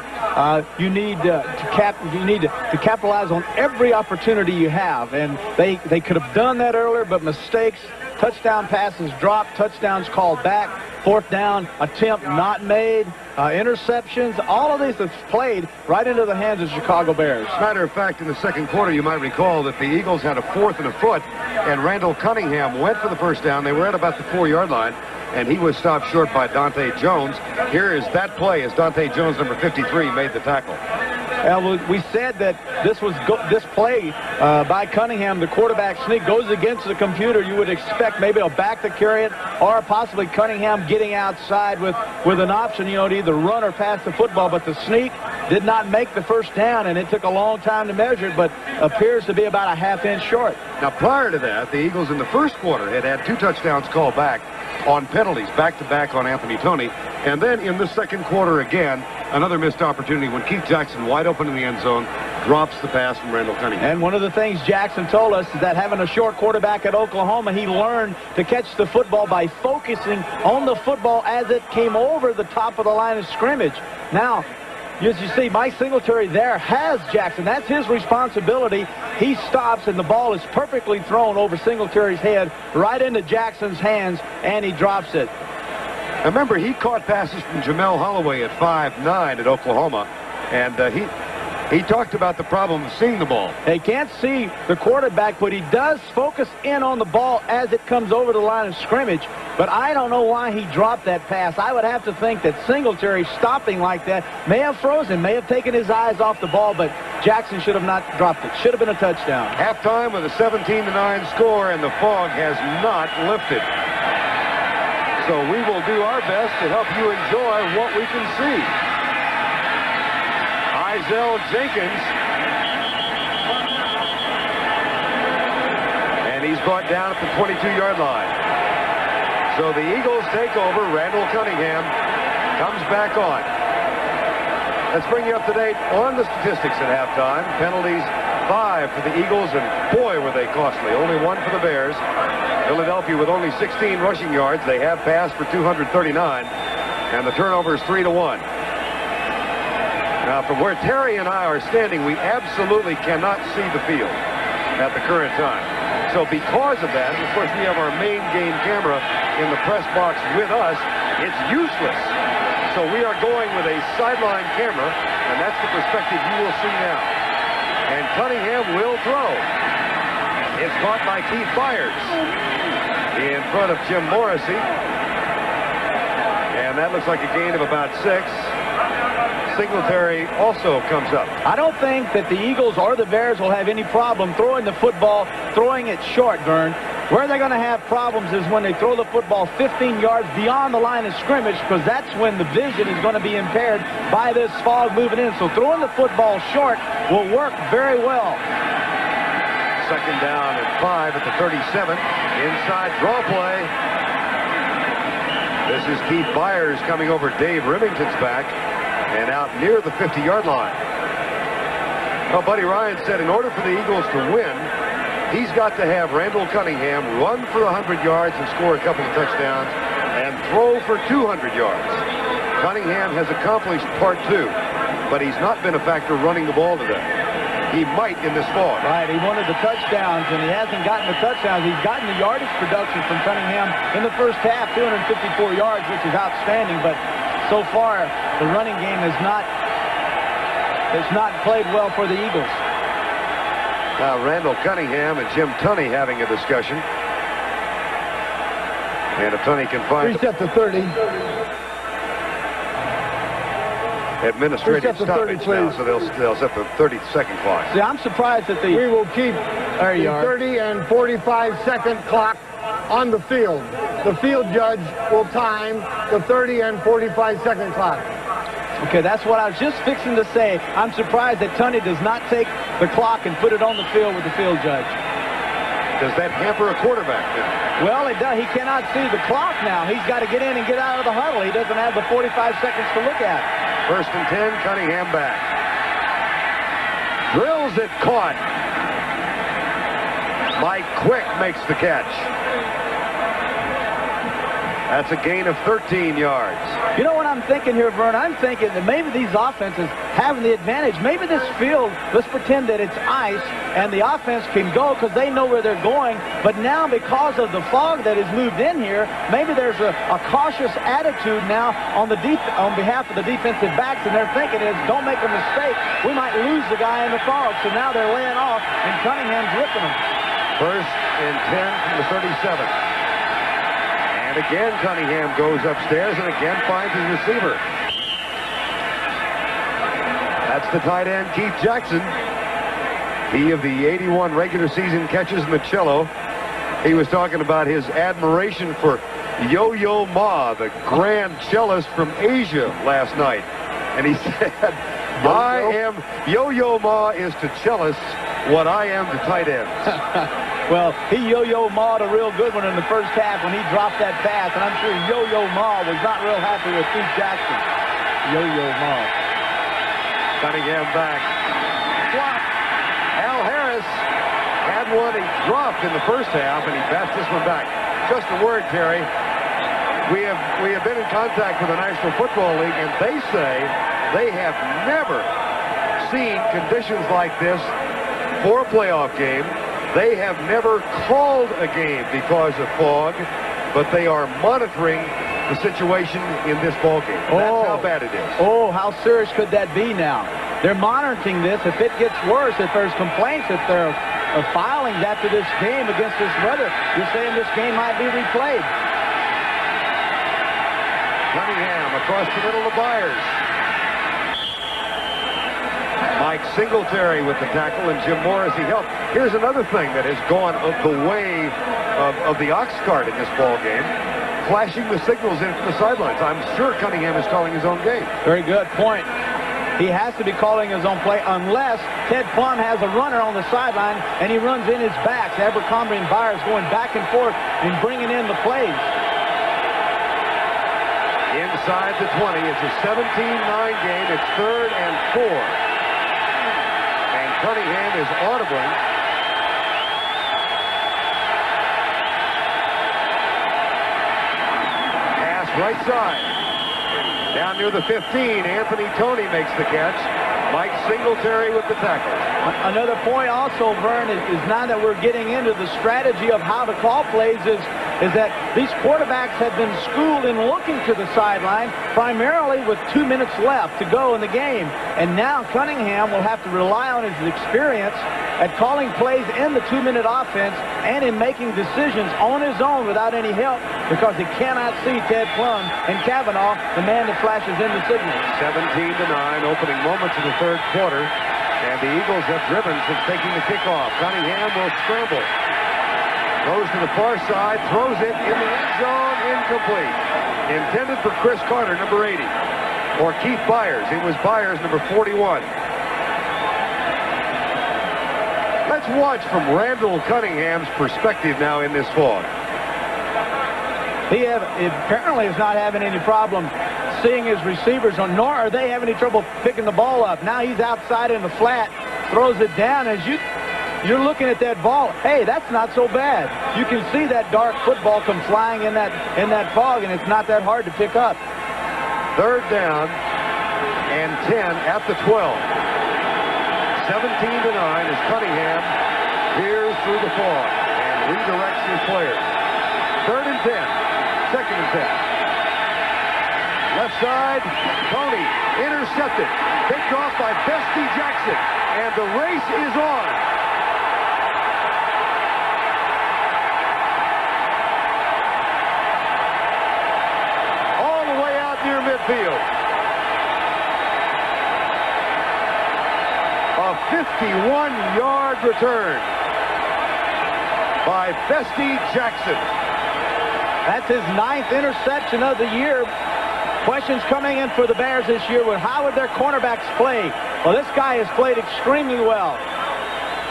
you need to capitalize on every opportunity you have, and they could have done that earlier, but mistakes. Touchdown passes dropped, touchdowns called back, fourth down attempt not made, interceptions. All of this is played right into the hands of the Chicago Bears. Matter of fact, in the second quarter, you might recall that the Eagles had a 4th and a foot, and Randall Cunningham went for the first down. They were at about the 4-yard line, and he was stopped short by Dante Jones. Here is that play as Dante Jones, number 53, made the tackle. We said that this play by Cunningham, the quarterback sneak, goes against the computer. You would expect maybe a back to carry it, or possibly Cunningham getting outside with an option, to either run or pass the football. But the sneak did not make the first down, and it took a long time to measure it, but appears to be about a half-inch short. Now, prior to that, the Eagles in the first quarter had 2 touchdowns called back on penalties, back-to-back on Anthony Toney. And then in the second quarter again, another missed opportunity when Keith Jackson, wide open in the end zone, drops the pass from Randall Cunningham. And one of the things Jackson told us is that having a short quarterback at Oklahoma, he learned to catch the football by focusing on the football as it came over the top of the line of scrimmage. Now, as you see, Mike Singletary there has Jackson. That's his responsibility. He stops, and the ball is perfectly thrown over Singletary's head, right into Jackson's hands, and he drops it. Remember, he caught passes from Jamel Holloway at 5'9" at Oklahoma, and He talked about the problem of seeing the ball. He can't see the quarterback, but he does focus in on the ball as it comes over the line of scrimmage. But I don't know why he dropped that pass. I would have to think that Singletary stopping like that may have frozen, may have taken his eyes off the ball, but Jackson should have not dropped it. Should have been a touchdown. Halftime with a 17-9 score, and the fog has not lifted. So we will do our best to help you enjoy what we can see. Izell Jenkins. And he's brought down at the 22-yard line. So the Eagles take over. Randall Cunningham comes back on. Let's bring you up to date on the statistics at halftime. Penalties, 5 for the Eagles, and boy, were they costly. Only 1 for the Bears. Philadelphia with only 16 rushing yards. They have passed for 239, and the turnover is 3-1. Now, from where Terry and I are standing, we absolutely cannot see the field at the current time. So because of that, and of course we have our main game camera in the press box with us, it's useless. So we are going with a sideline camera, and that's the perspective you will see now. And Cunningham will throw. It's caught by Keith Byers in front of Jim Morrissey. And that looks like a gain of about 6. Singletary also comes up. I don't think that the Eagles or the Bears will have any problem throwing the football, throwing it short, Vern. Where they're going to have problems is when they throw the football 15 yards beyond the line of scrimmage, because that's when the vision is going to be impaired by this fog moving in. So throwing the football short will work very well. Second down and 5 at the 37. Inside draw play. This is Keith Byers coming over Dave Remington's back and out near the 50-yard line. Well, Buddy Ryan said in order for the Eagles to win, he's got to have Randall Cunningham run for 100 yards and score a couple of touchdowns and throw for 200 yards. Cunningham has accomplished part 2, but he's not been a factor running the ball today. He might in this fall. Right, he wanted the touchdowns, and he hasn't gotten the touchdowns. He's gotten the yardage production from Cunningham in the first half, 254 yards, which is outstanding, but so far the running game has not played well for the Eagles. Now Randall Cunningham and Jim Tunney having a discussion. And if Tunney can find... Reset to 30. Administrative stoppage now, so they'll set the 30-second clock. See, I'm surprised that We will keep the 30 and 45-second clock on the field. The field judge will time the 30 and 45-second clock. Okay, that's what I was just fixing to say. I'm surprised that Tunney does not take the clock and put it on the field with the field judge. Does that hamper a quarterback then? Well, it does. He cannot see the clock now. He's got to get in and get out of the huddle. He doesn't have the 45 seconds to look at. First and 10, Cunningham back. Drills it, caught. Mike Quick makes the catch. That's a gain of 13 yards. You know what I'm thinking here, Vern? I'm thinking that maybe these offenses having the advantage. Maybe this field, let's pretend that it's ice, and the offense can go because they know where they're going. But now, because of the fog that has moved in here, maybe there's a cautious attitude now on behalf of the defensive backs, and they're thinking is, don't make a mistake. We might lose the guy in the fog. So now they're laying off, and Cunningham's ripping them. First and 10 from the 37. And again, Cunningham goes upstairs and again finds his receiver. That's the tight end, Keith Jackson. He of the 81 regular season catches in the cello. He was talking about his admiration for Yo-Yo Ma, the grand cellist from Asia last night. And he said, Yo-Yo Ma is to cellists what I am to tight ends. Well, he Yo-Yo Ma'd a real good one in the first half when he dropped that pass, and I'm sure Yo-Yo Ma was not real happy with Keith Jackson. Yo-Yo Ma. Cunningham back. Al Harris had one he dropped in the first half, and he passed this one back. Just a word, Terry. We have been in contact with the National Football League, and they say they have never seen conditions like this for a playoff game. They have never called a game because of fog, but they are monitoring the situation in this ballgame. That's how bad it is. Oh, how serious could that be now? They're monitoring this. If it gets worse, if there's complaints, if there are filings after this game against this weather, you're saying this game might be replayed. Cunningham across the middle of Byers. Mike Singletary with the tackle, and Jim Morrissey helped. Here's another thing that has gone the way of the ox cart in this ball game, flashing the signals in from the sidelines. I'm sure Cunningham is calling his own game. Very good point. He has to be calling his own play unless Ted Plum has a runner on the sideline and he runs in his backs. Abercrombie and Byers going back and forth and bringing in the plays. Inside the 20, it's a 17-9 game. It's 3rd and 4. Cunningham is audible. Pass right side. Down near the 15, Anthony Toney makes the catch. Mike Singletary with the tackle. Another point also, Vern, is now that we're getting into the strategy of how to call plays is that these quarterbacks have been schooled in looking to the sideline primarily with 2 minutes left to go in the game. And now Cunningham will have to rely on his experience at calling plays in the 2-minute offense and in making decisions on his own without any help because he cannot see Ted Plum and Kavanaugh, the man that flashes in the signals. 17-9, opening moments of the 3rd quarter. And the Eagles have driven since taking the kickoff. Cunningham will scramble. Goes to the far side, throws it in the end zone, incomplete. Intended for Chris Carter, number 80. Or Keith Byers. It was Byers, number 41. Let's watch from Randall Cunningham's perspective now in this fog. He apparently is not having any problem seeing his receivers, nor are they having any trouble picking the ball up. Now he's outside in the flat, throws it down. As you're looking at that ball, hey, that's not so bad. You can see that dark football come flying in that fog, and it's not that hard to pick up. 3rd down and 10 at the 12. 17-9 as Cunningham peers through the fog and redirects his players. 3rd and 10. 2nd and 10. Left side, Toney intercepted. Picked off by Bestie Jackson. And the race is on. All the way out near midfield. A 51-yard return by Bestie Jackson. That's his 9th interception of the year. Questions coming in for the Bears this year were how would their cornerbacks play? Well, this guy has played extremely well.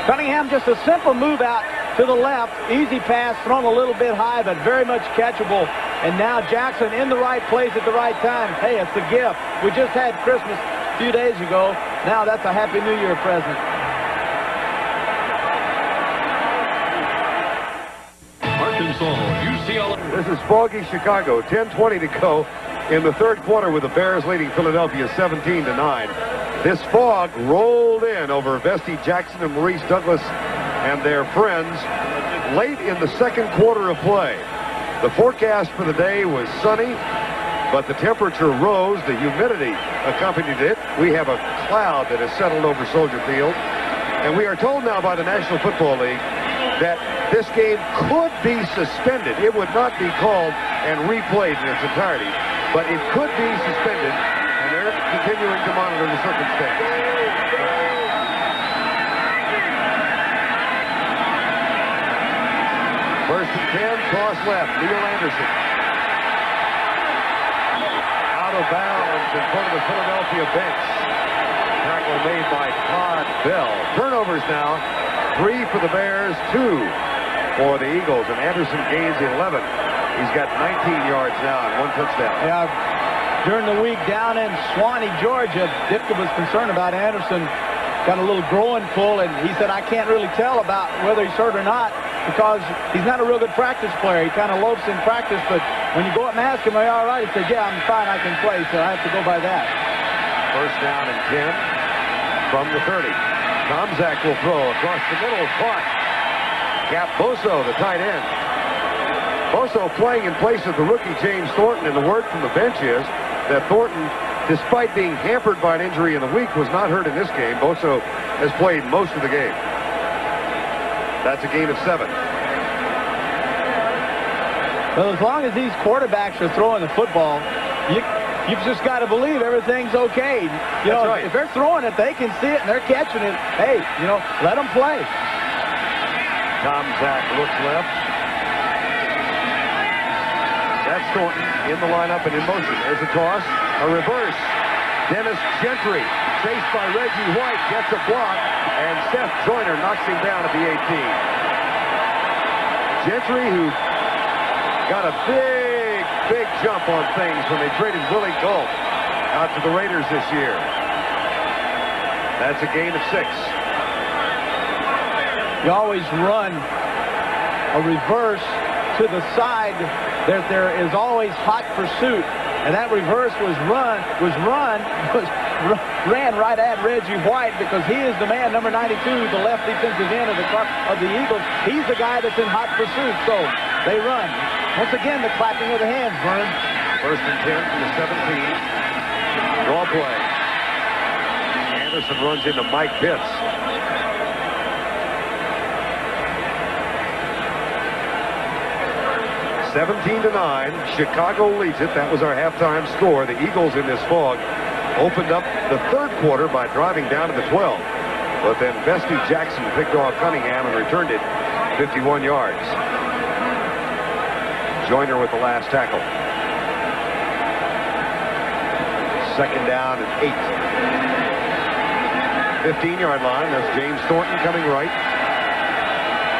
Cunningham, just a simple move out to the left. Easy pass, thrown a little bit high, but very much catchable. And now Jackson in the right place at the right time. Hey, it's a gift. We just had Christmas a few days ago. Now that's a Happy New Year present. This is foggy Chicago. 10:20 to go in the 3rd quarter with the Bears leading Philadelphia 17-9. This fog rolled in over Bestie Jackson and Maurice Douglas and their friends late in the 2nd quarter of play. The forecast for the day was sunny, but the temperature rose. The humidity accompanied it. We have a cloud that has settled over Soldier Field. And we are told now by the National Football League that this game could be suspended. It would not be called and replayed in its entirety, but it could be suspended, and they're continuing to monitor the circumstances. First and 10, toss left, Neil Anderson. Out of bounds in front of the Philadelphia bench. Tackle made by Todd Bell. Turnovers now, 3 for the Bears, 2 for the Eagles, and Anderson gains 11. He's got 19 yards now and 1 touchdown. Yeah, during the week down in Swanee, Georgia, Ditka was concerned about Anderson. Got a little growing pull, and he said, I can't really tell about whether he's hurt or not because he's not a real good practice player. He kind of loafs in practice, but when you go up and ask him, are you all right? He said, yeah, I'm fine, I can play, so I have to go by that. First down and 10 from the 30. Tomzak will throw across the middle, caught. Cap Boso, the tight end. Also playing in place of the rookie James Thornton, and the word from the bench is that Thornton, despite being hampered by an injury in the week, was not hurt in this game. Boso has played most of the game. That's a gain of 7. Well, as long as these quarterbacks are throwing the football, you've just got to believe everything's okay. You know, right. If they're throwing it, they can see it, and they're catching it. Hey, you know, let them play. Tomczak looks left. That's Thornton in the lineup and in motion. There's a toss, a reverse. Dennis Gentry, chased by Reggie White, gets a block, and Seth Joyner knocks him down at the 18. Gentry, who got a big jump on things when they traded Willie Galt out to the Raiders this year. That's a gain of 6. You always run a reverse to the side. There is always hot pursuit, and that reverse ran right at Reggie White because he is the man, number 92, the left defensive end of the Eagles. He's the guy that's in hot pursuit, so they run. Once again, the clapping of the hands, Vern. 1st and 10 from the 17. Draw play. Anderson runs into Mike Pitts. 17-9, Chicago leads it. That was our halftime score. The Eagles in this fog opened up the 3rd quarter by driving down to the 12. But then Bestie Jackson picked off Cunningham and returned it 51 yards. Joyner with the last tackle. 2nd down and 8. 15-yard line. That's James Thornton coming right.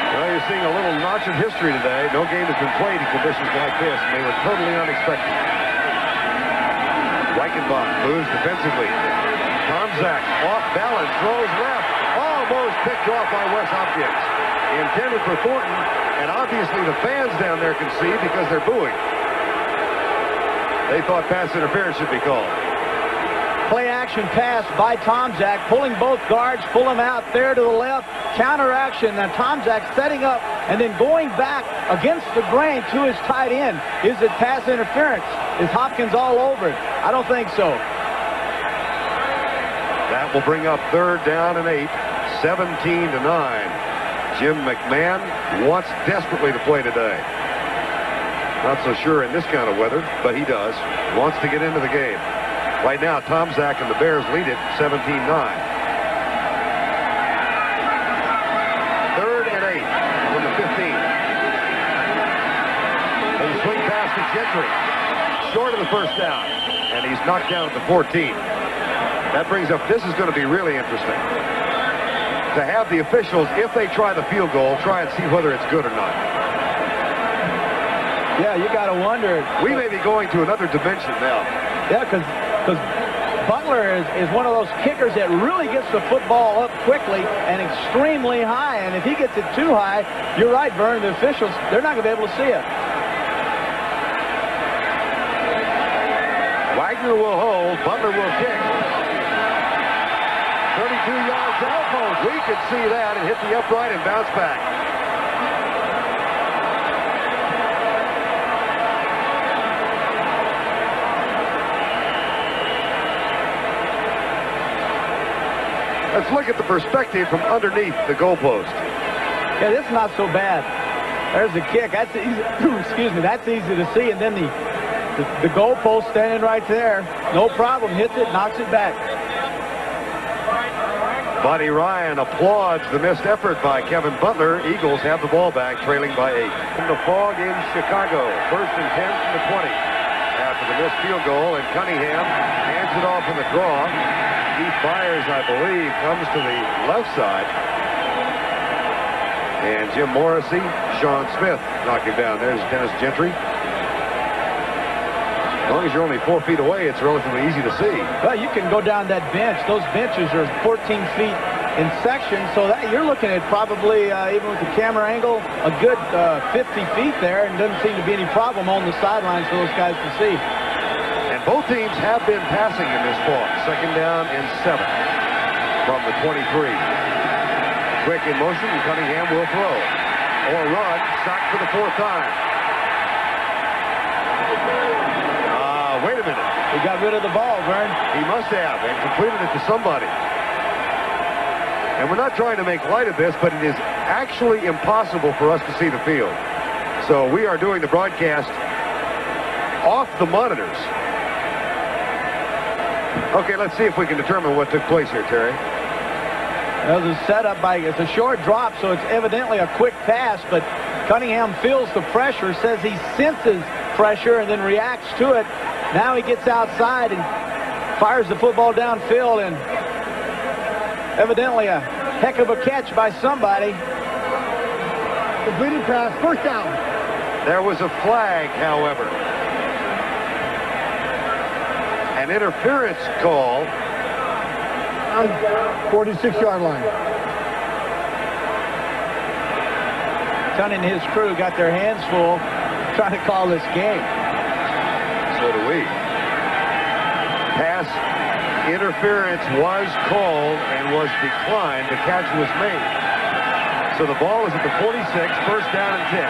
Well, you're seeing a little notch of history today. No game has been played in conditions like this, and they were totally unexpected. Reichenbach moves defensively. Tomczak off balance, throws left. Almost picked off by Wes Hopkins. Intended for Thornton, and obviously the fans down there can see because they're booing. They thought pass interference should be called. Play action pass by Tomczak, pulling both guards, pull them out there to the left. Counter action. Now Tomczak setting up and then going back against the grain to his tight end. Is it pass interference? Is Hopkins all over it? I don't think so. That will bring up 3rd down and 8. 17-9. Jim McMahon wants desperately to play today. Not so sure in this kind of weather, but he does. Wants to get into the game. Right now, Tomczak and the Bears lead it 17-9. 3rd and 8 from the 15. They swing pass to Gentry. Short of the 1st down. And he's knocked down at the 14. That brings up, this is going to be really interesting. To have the officials, if they try the field goal, try and see whether it's good or not. Yeah, you got to wonder. We may be going to another dimension now. Yeah, because Butler is one of those kickers that really gets the football up quickly and extremely high. And if he gets it too high, you're right, Vern, the officials, they're not going to be able to see it. Wagner will hold. Butler will kick. 32 yards out post. We could see that and hit the upright and bounce back. Let's look at the perspective from underneath the goalpost. Yeah, this is not so bad. There's the kick. That's easy. Excuse me. That's easy to see. And then the goalpost standing right there. No problem. Hits it, knocks it back. Buddy Ryan applauds the missed effort by Kevin Butler. Eagles have the ball back, trailing by 8. From the fog in Chicago. 1st and 10 from the 20. After the missed field goal, and Cunningham hands it off in the draw. Keith Byers, I believe, comes to the left side. And Jim Morrissey, Sean Smith knock him down. There's Dennis Gentry. As long as you're only 4 feet away, it's relatively easy to see. Well, you can go down that bench. Those benches are 14 feet in section, so that you're looking at probably, even with the camera angle, a good 50 feet there, and doesn't seem to be any problem on the sidelines for those guys to see. And both teams have been passing in this fog. 2nd down and 7 from the 23. Quick in motion, and Cunningham will throw. Or run, sacked for the 4th time. Wait a minute. He got rid of the ball, Vern. He must have, and completed it to somebody. And we're not trying to make light of this, but it is actually impossible for us to see the field. So we are doing the broadcast off the monitors. Okay, let's see if we can determine what took place here, Terry. That was a setup by, it's a short drop, so it's evidently a quick pass, but Cunningham feels the pressure, says he senses pressure and then reacts to it. Now he gets outside and fires the football downfield, and evidently a heck of a catch by somebody. Completed pass, first down. There was a flag, however. An interference call. On 46-yard line. Ton and his crew got their hands full trying to call this game. So do we. Pass interference was called and was declined. The catch was made. So the ball is at the 46, first down and 10.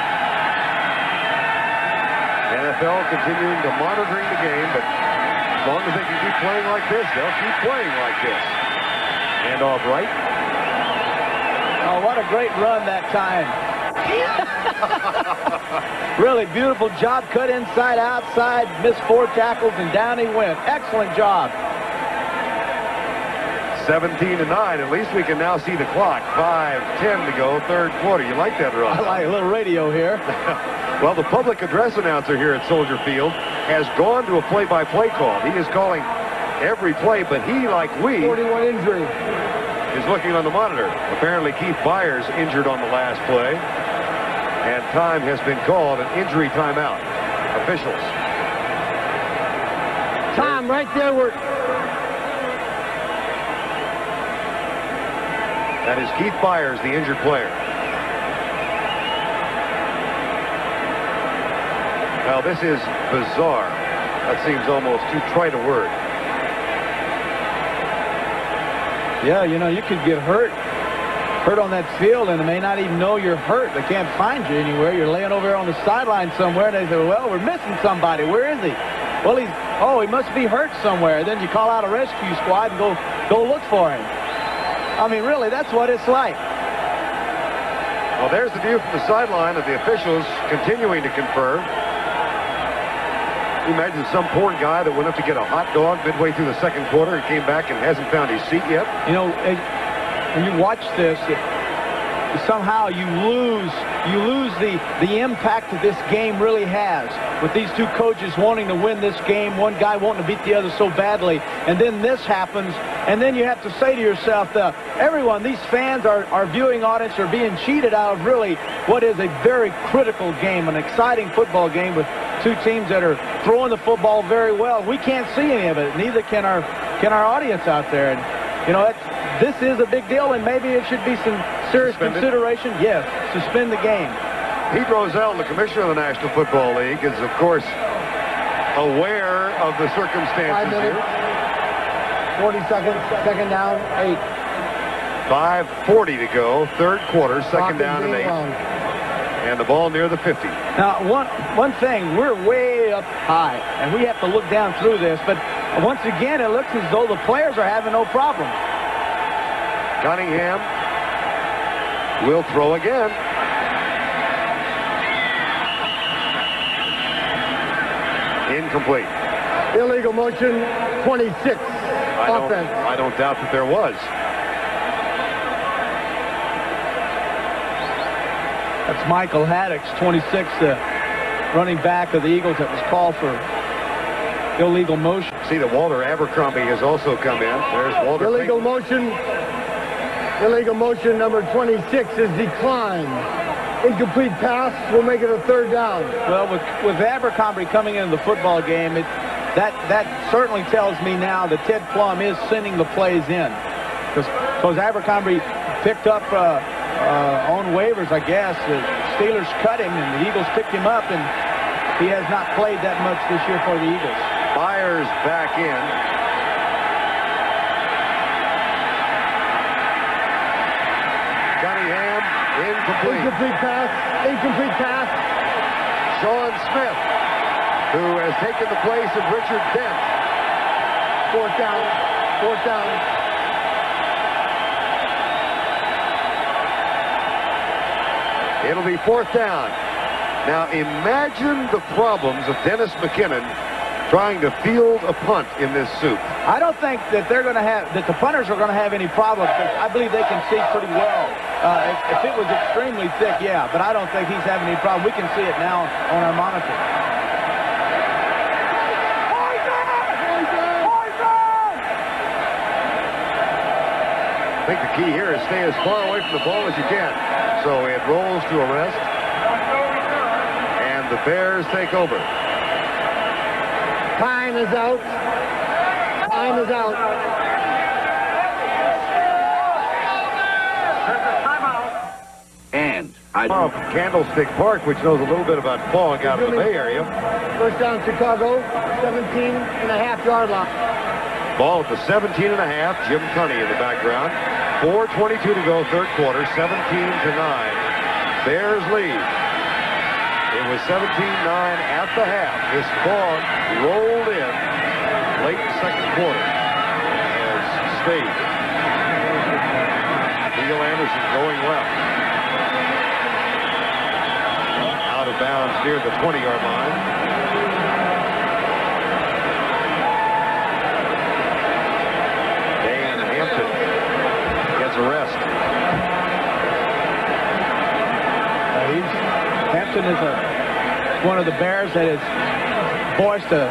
NFL continuing to monitoring the game, but as long as they can keep playing like this, they'll keep playing like this. And off right. Oh, what a great run that time. Really beautiful job. Cut inside, outside, missed 4 tackles, and down he went. Excellent job. 17-9. At least we can now see the clock. 5:10 to go, third quarter. You like that run? I like a little radio here. Well, the public address announcer here at Soldier Field has gone to a play-by-play call. He is calling every play, but he, like we, 41 injury, is looking on the monitor. Apparently, Keith Byers injured on the last play, and time has been called, an injury timeout. Officials. Time right there. That is Keith Byers, the injured player. Now, this is bizarre. That seems almost too trite a word. Yeah, you know, you could get hurt on that field, and they may not even know you're hurt. They can't find you anywhere. You're laying over there on the sideline somewhere, and they say, well, we're missing somebody. Where is he? Well, he must be hurt somewhere. Then you call out a rescue squad and go look for him. I mean, really, that's what it's like. Well, there's the view from the sideline of the officials continuing to confer. Can you imagine some poor guy that went up to get a hot dog midway through the second quarter and came back and hasn't found his seat yet? You know, when you watch this, somehow you lose the impact that this game really has. With these two coaches wanting to win this game, one guy wanting to beat the other so badly, and then this happens, and then you have to say to yourself, everyone, these fans, our viewing audience, are being cheated out of really what is a very critical game, an exciting football game with two teams that are throwing the football very well. We can't see any of it. Neither can our audience out there. And you know, this is a big deal, and maybe it should be some serious consideration. Yes, suspend the game. Pete Rozelle, the commissioner of the National Football League, is, of course, aware of the circumstances 5 minutes, here. 40 seconds, second down, 8. 5:40 to go, third quarter, second down and 8. And the ball near the 50. Now, one thing, we're way up high, and we have to look down through this, but once again, it looks as though the players are having no problem. Cunningham will throw again. Incomplete. Illegal motion, 26. Offense. I don't doubt that there was. That's Michael Haddix, 26, the running back of the Eagles that was called for illegal motion. See that Walter Abercrombie has also come in. There's Walter. Illegal motion. Illegal motion number 26 is declined. Incomplete pass will make it a third down. Well, with Abercrombie coming into the football game, that certainly tells me now that Ted Plum is sending the plays in. Because Abercrombie picked up on waivers, I guess. The Steelers cut him, and the Eagles picked him up, and he has not played that much this year for the Eagles. Byers back in. Cunningham, incomplete. Incomplete pass. Incomplete pass. Sean Smith who has taken the place of Richard Dent. Fourth down. Fourth down. It'll be fourth down. Now imagine the problems of Dennis McKinnon trying to field a punt in this soup. I don't think that they're going to have, that the punters are going to have any problems, because I believe they can see pretty well. If it was extremely thick, yeah, but I don't think he's having any problem. We can see it now on our monitor. I think the key here is stay as far away from the ball as you can. So it rolls to a rest, and the Bears take over. Time is out. Time is out. And From Candlestick Park, which knows a little bit about falling out of the Bay Area. First down, Chicago, 17.5-yard line. Ball at the 17.5. Jim Tunney in the background. 4:22 to go, third quarter, 17-9. Bears lead. It was 17-9 at the half. This ball rolled in late second quarter as State. Neil Anderson going left. Out of bounds near the 20-yard line. Dan Hampton gets a rest. Hampton is one of the Bears that has voiced a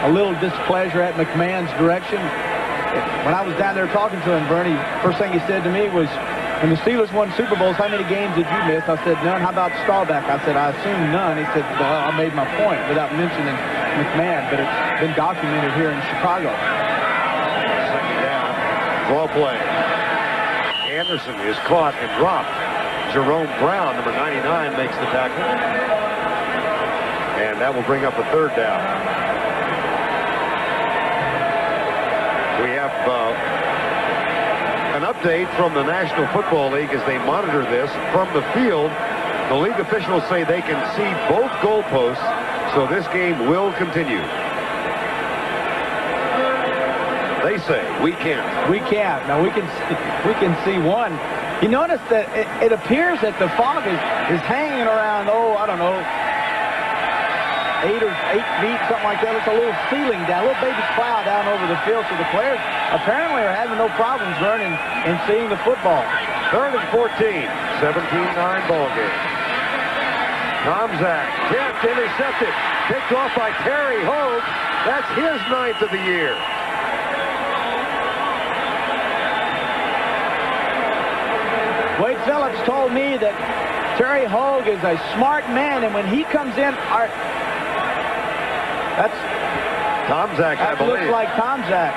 little displeasure at McMahon's direction. When I was down there talking to him, Bernie, first thing he said to me was, when the Steelers won Super Bowls, how many games did you miss? I said, none. How about Staubach? I said, I assume none. He said, well, I made my point without mentioning McMahon, but it's been documented here in Chicago. Second down, draw play. Anderson is caught and dropped. Jerome Brown, number 99, makes the tackle. And that will bring up a third down. We have an update from the National Football League as they monitor this from the field. The league officials say they can see both goalposts, so this game will continue. They say we can't. We can't. Now we can see one. You notice that it appears that the fog is hanging around, I don't know, 8 feet, something like that. It's a little ceiling down, a little baby cloud down over the field. So the players apparently are having no problems learning and seeing the football. Third and 14, 17-9 ball game. Tomczak tipped, intercepted, picked off by Terry Hogue. That's his 9th of the year. Wade Phillips told me that Terry Hogue is a smart man, and when he comes in, that's Tomczak, I believe. Looks like Tomczak.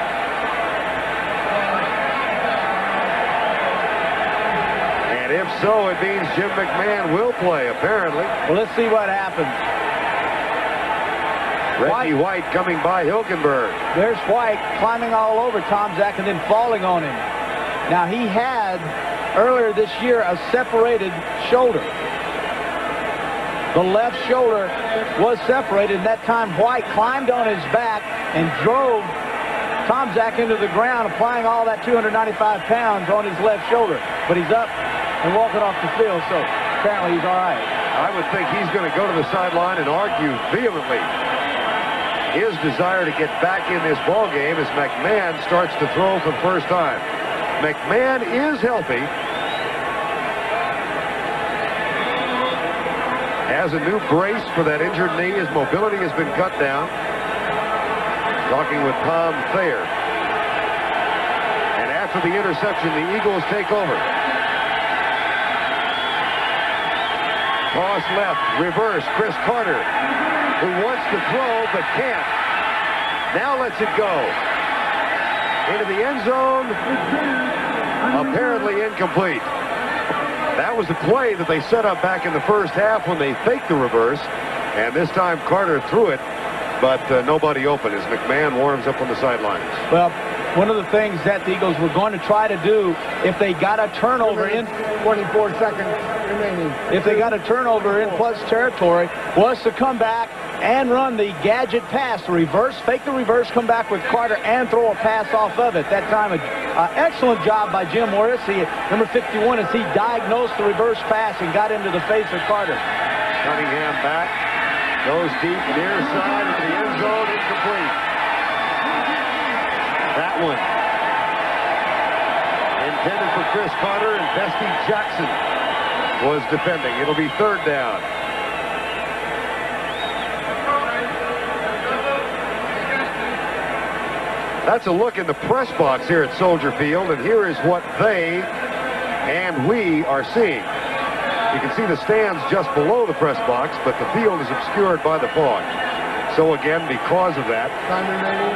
And if so, it means Jim McMahon will play, apparently. Well, let's see what happens. Reggie White coming by Hilgenberg. There's White climbing all over Tomczak and then falling on him. Now, he had, earlier this year, a separated shoulder. The left shoulder was separated, and that time White climbed on his back and drove Tomczak into the ground, applying all that 295 pounds on his left shoulder. But he's up and walking off the field, so apparently he's all right. I would think he's going to go to the sideline and argue vehemently his desire to get back in this ball game as McMahon starts to throw for the first time. McMahon is healthy. Has a new brace for that injured knee. His mobility has been cut down. Talking with Tom Thayer. And after the interception, the Eagles take over. Toss left, reverse, Chris Carter, who wants to throw but can't. Now lets it go. Into the end zone. Apparently incomplete. That was the play that they set up back in the first half when they faked the reverse. And this time Carter threw it, but nobody open as McMahon warms up on the sidelines. Well, one of the things that the Eagles were going to try to do if they got a turnover in 24 seconds remaining. If they got a turnover in plus territory was to come back and run the gadget pass, the reverse, fake the reverse, come back with Carter, and throw a pass off of it. That time, an excellent job by Jim Morris, number 51, as he diagnosed the reverse pass and got into the face of Carter. Cunningham back, goes deep, near side of the end zone, incomplete. That one intended for Chris Carter, and Bestie Jackson was defending. It'll be third down. That's a look in the press box here at Soldier Field, and here is what they and we are seeing. You can see the stands just below the press box, but the field is obscured by the fog. So again, because of that, Time remaining,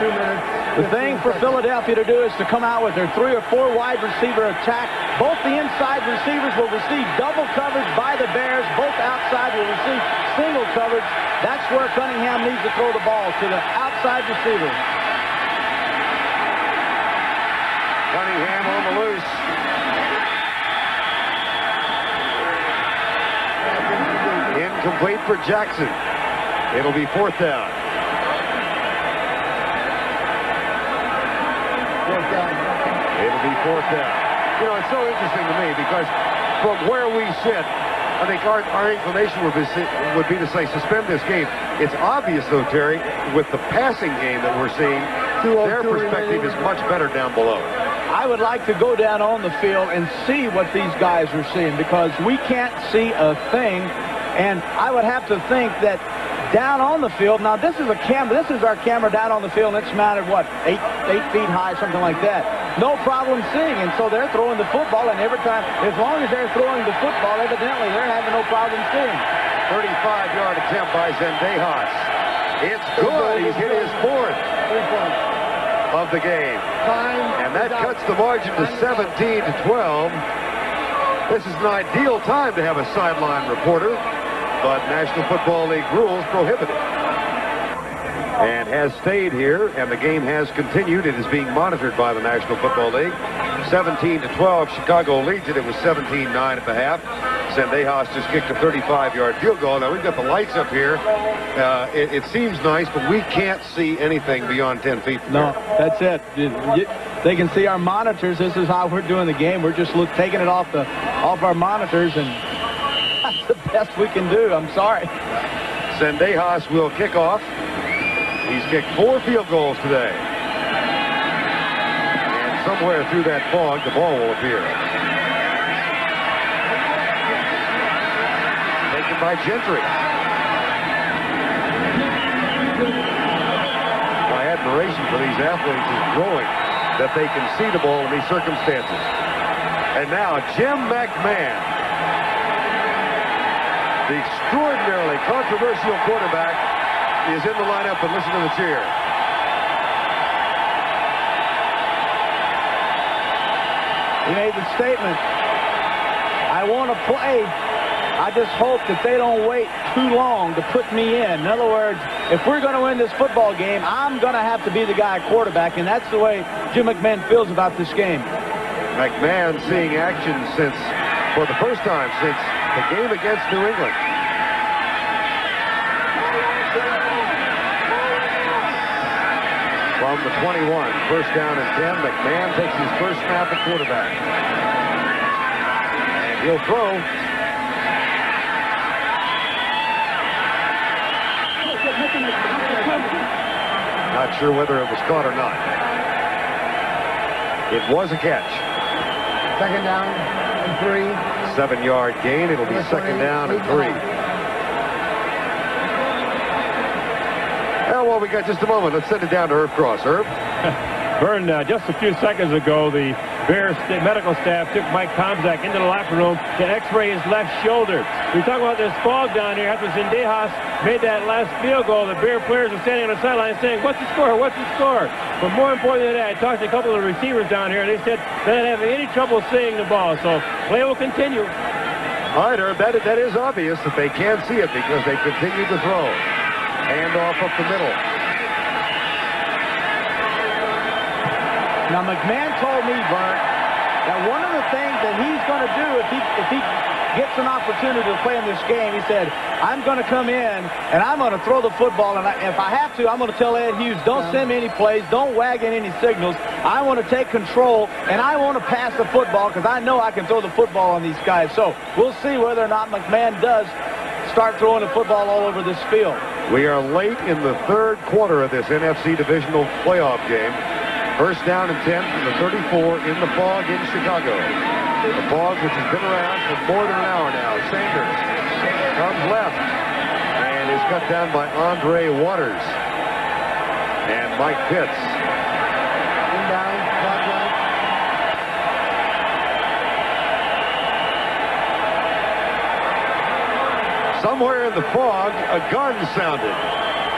2 minutes. The thing for Philadelphia to do is to come out with their 3 or 4 wide receiver attack. Both the inside receivers will receive double coverage by the Bears. Both outside will receive single coverage. That's where Cunningham needs to throw the ball, to the outside receiver. Cunningham on the loose. Incomplete for Jackson. It'll be fourth down. It'll be fourth down. You know, it's so interesting to me because from where we sit, I think our inclination would be to say suspend this game. It's obvious, though, Terry, with the passing game that we're seeing, their perspective is much better down below. I would like to go down on the field and see what these guys are seeing, because we can't see a thing, and I would have to think that down on the field, now this is a camera, this is our camera down on the field, and it's mounted, what, 8 feet high, something like that. No problem seeing, and so they're throwing the football, and every time, as long as they're throwing the football, evidently they're having no problem seeing. 35-yard attempt by Zendejas. It's good. He's hit his fourth of the game. And that cuts the margin to 17-12. This is an ideal time to have a sideline reporter, but National Football League rules prohibit it. And has stayed here, and the game has continued. It is being monitored by the National Football League. 17-12, Chicago leads it. It was 17-9 at the half. Zendejas just kicked a 35-yard field goal. Now, we've got the lights up here. It seems nice, but we can't see anything beyond 10 feet from No, there. that's it. They can see our monitors. This is how we're doing the game. We're just taking it off our monitors, and that's the best we can do. I'm sorry. Zendejas will kick off. He's kicked 4 field goals today. And somewhere through that fog, the ball will appear. Taken by Gentry. My admiration for these athletes is growing, that they can see the ball in these circumstances. And now Jim McMahon, the extraordinarily controversial quarterback, is in the lineup, and listen to the cheer. He made the statement, I want to play. I just hope that they don't wait too long to put me in. In other words, if we're going to win this football game, I'm going to have to be the guy quarterback, and that's the way Jim McMahon feels about this game. McMahon seeing action for the first time since the game against New England. From the 21, first down and 10, McMahon takes his first snap at quarterback. And he'll throw. Not sure whether it was caught or not. It was a catch. Second down and 3. 7-yard gain. It'll be second down and 3. Well, we got just a moment. Let's send it down to Herb Cross. Herb? Vern, just a few seconds ago, the Bears medical staff took Mike Tomczak into the locker room to x-ray his left shoulder. We talk about this fog down here. After Zendejas made that last field goal, the Bear players are standing on the sideline saying, what's the score? What's the score? But more important than that, I talked to a couple of the receivers down here, and they said they're not having any trouble seeing the ball. So play will continue. All right, Herb, that is obvious that they can't see it because they continue to throw. Hand off up the middle. Now, McMahon told me, Vern, that one of the things that he's going to do if he gets an opportunity to play in this game, he said, I'm going to come in and I'm going to throw the football, and if I have to, I'm going to tell Ed Hughes, don't send me any plays, don't wag in any signals. I want to take control, and I want to pass the football because I know I can throw the football on these guys. So we'll see whether or not McMahon does start throwing the football all over this field. We are late in the third quarter of this NFC divisional playoff game. First down and 10 from the 34 in the fog in Chicago. The fog, which has been around for more than an hour now. Sanders comes left and is cut down by Andre Waters. And Mike Pitts. Inbound, clock right. Somewhere in the fog, a gun sounded,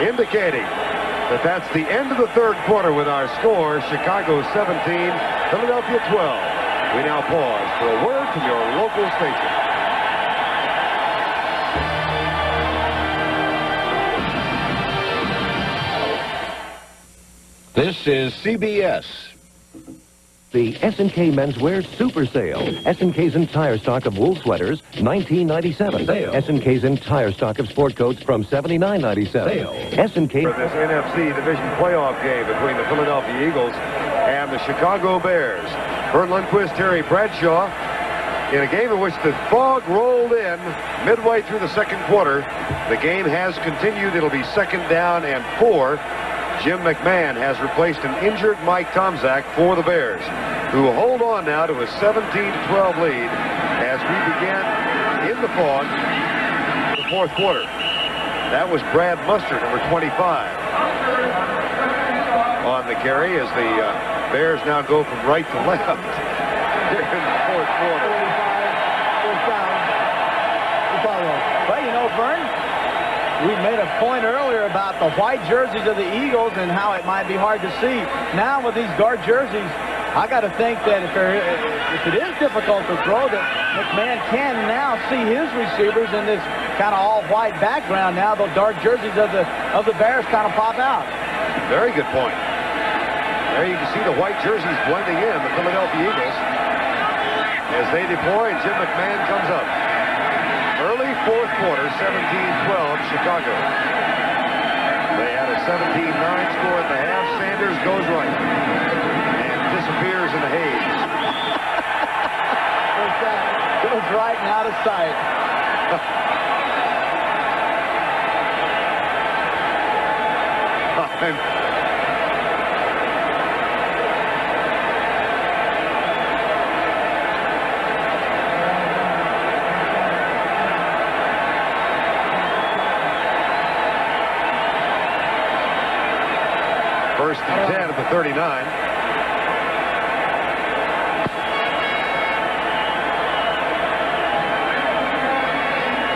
indicating that that's the end of the third quarter with our score, Chicago 17, Philadelphia 12. We now pause for a word from your local station. This is CBS. The S&K Menswear Super Sale. S&K's entire stock of wool sweaters, $19.97. S&K's entire stock of sport coats from $79.97. S&K. For this NFC division playoff game between the Philadelphia Eagles and the Chicago Bears. Vern Lundquist, Terry Bradshaw, in a game in which the fog rolled in midway through the second quarter. The game has continued. It'll be second down and 4. Jim McMahon has replaced an injured Mike Tomczak for the Bears, who hold on now to a 17-12 lead as we begin in the fog the fourth quarter. That was Brad Mustard, number 25, on the carry as the Bears now go from right to left here in the fourth quarter. Well, you know, Vern, we made a point earlier about the white jerseys of the Eagles and how it might be hard to see. Now with these guard jerseys, I got to think that if it is difficult to throw, that McMahon can now see his receivers in this kind of all-white background. Now the dark jerseys of the Bears kind of pop out. Very good point. There you can see the white jerseys blending in, the Philadelphia Eagles, as they deploy, and Jim McMahon comes up. Early fourth quarter, 17-12, Chicago. They had a 17-9 score at the half. Sanders goes right and disappears in the haze. Goes right and out of sight. First and 10 at the 39.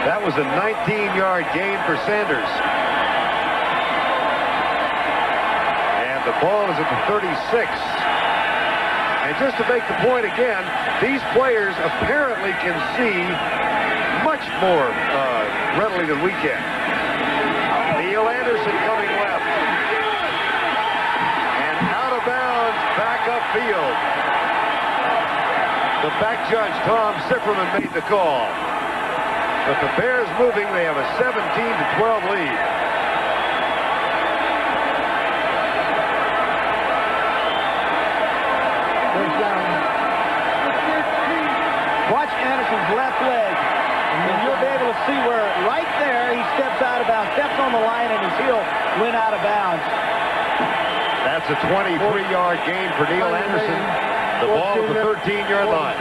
That was a 19-yard gain for Sanders. And the ball is at the 36. And just to make the point again, these players apparently can see much more readily than we can. Neil Anderson coming left. Bounds back upfield. The back judge, Tom Sifferman, made the call. But the Bears moving, they have a 17-12 lead. Watch Anderson's left leg. And you'll be able to see where right there he steps out of bounds, steps on the line, and his heel went out of bounds. That's a 23-yard gain for Neil Anderson. The ball at the 13-yard line.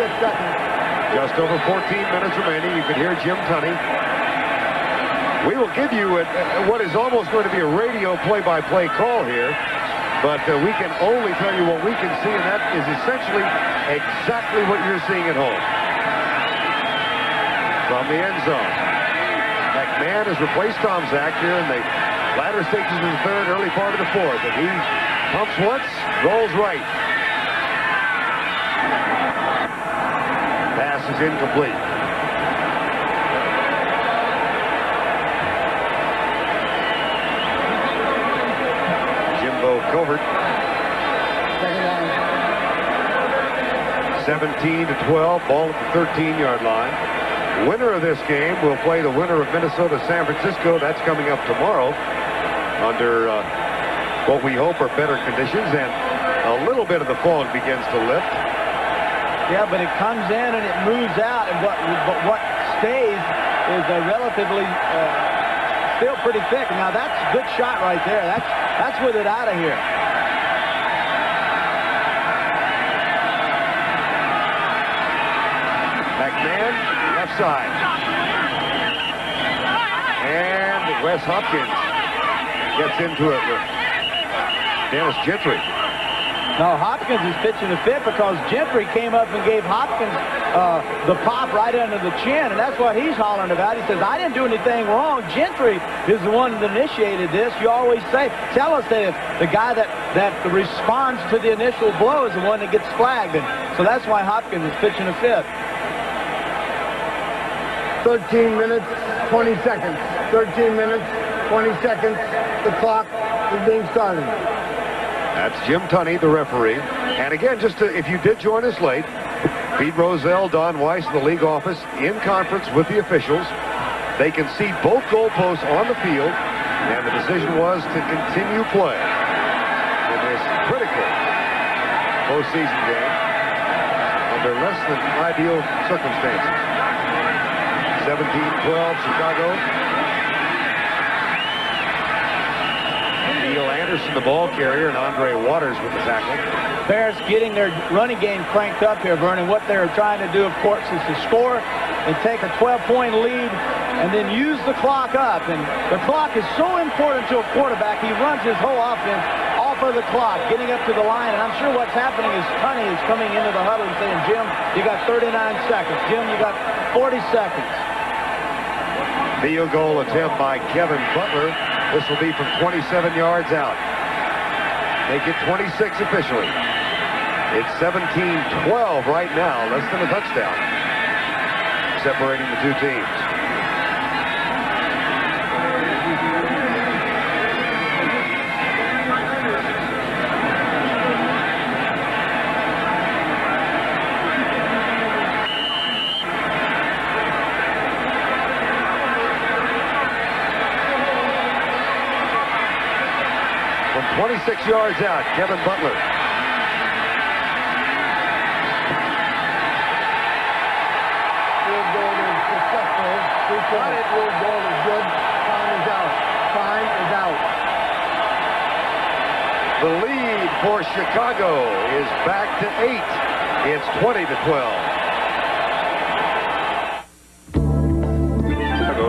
Just over 14 minutes remaining. You can hear Jim Tunney. We will give you what is almost going to be a radio play-by-play call here, but we can only tell you what we can see, and that is essentially exactly what you're seeing at home. From the end zone. McMahon has replaced Tomczak here in the latter stages of the third, early part of the fourth, and he pumps once, rolls right. Pass is incomplete. Jimbo Covert. 17-12, ball at the 13-yard line. Winner of this game will play the winner of Minnesota-San Francisco. That's coming up tomorrow under what we hope are better conditions, and a little bit of the fog begins to lift. Yeah, but it comes in and it moves out, and what stays is a relatively still pretty thick. Now that's a good shot right there. That's with it out of here. McMahon, left side. And Wes Hopkins gets into it with Dennis Gentry. No, Hopkins is pitching the fit because Gentry came up and gave Hopkins the pop right under the chin, and that's what he's hollering about. He says, I didn't do anything wrong. Gentry is the one that initiated this. You always tell us that if the guy that responds to the initial blow is the one that gets flagged. And so that's why Hopkins is pitching a fit. 13 minutes, 20 seconds. 13 minutes, 20 seconds. The clock is being started. That's Jim Tunney, the referee. And again, if you did join us late, Pete Rozelle, Don Weiss, the league office, in conference with the officials. They can see both goalposts on the field, and the decision was to continue play in this critical postseason game under less than ideal circumstances. 17-12, Chicago. Neil Anderson, the ball carrier, and Andre Waters with the tackle. Bears getting their running game cranked up here, Vernon. What they're trying to do, of course, is to score and take a 12-point lead and then use the clock up. And the clock is so important to a quarterback. He runs his whole offense off of the clock, getting up to the line. And I'm sure what's happening is Tunney is coming into the huddle and saying, Jim, you got 39 seconds. Jim, you got 40 seconds. Field goal attempt by Kevin Butler. This will be from 27 yards out. Make it 26 officially. It's 17-12 right now, less than a touchdown, separating the two teams. From 26 yards out, Kevin Butler. Got it. Field goal is good. Time is out. Time is out. The lead for Chicago is back to 8. It's 20-12. Chicago,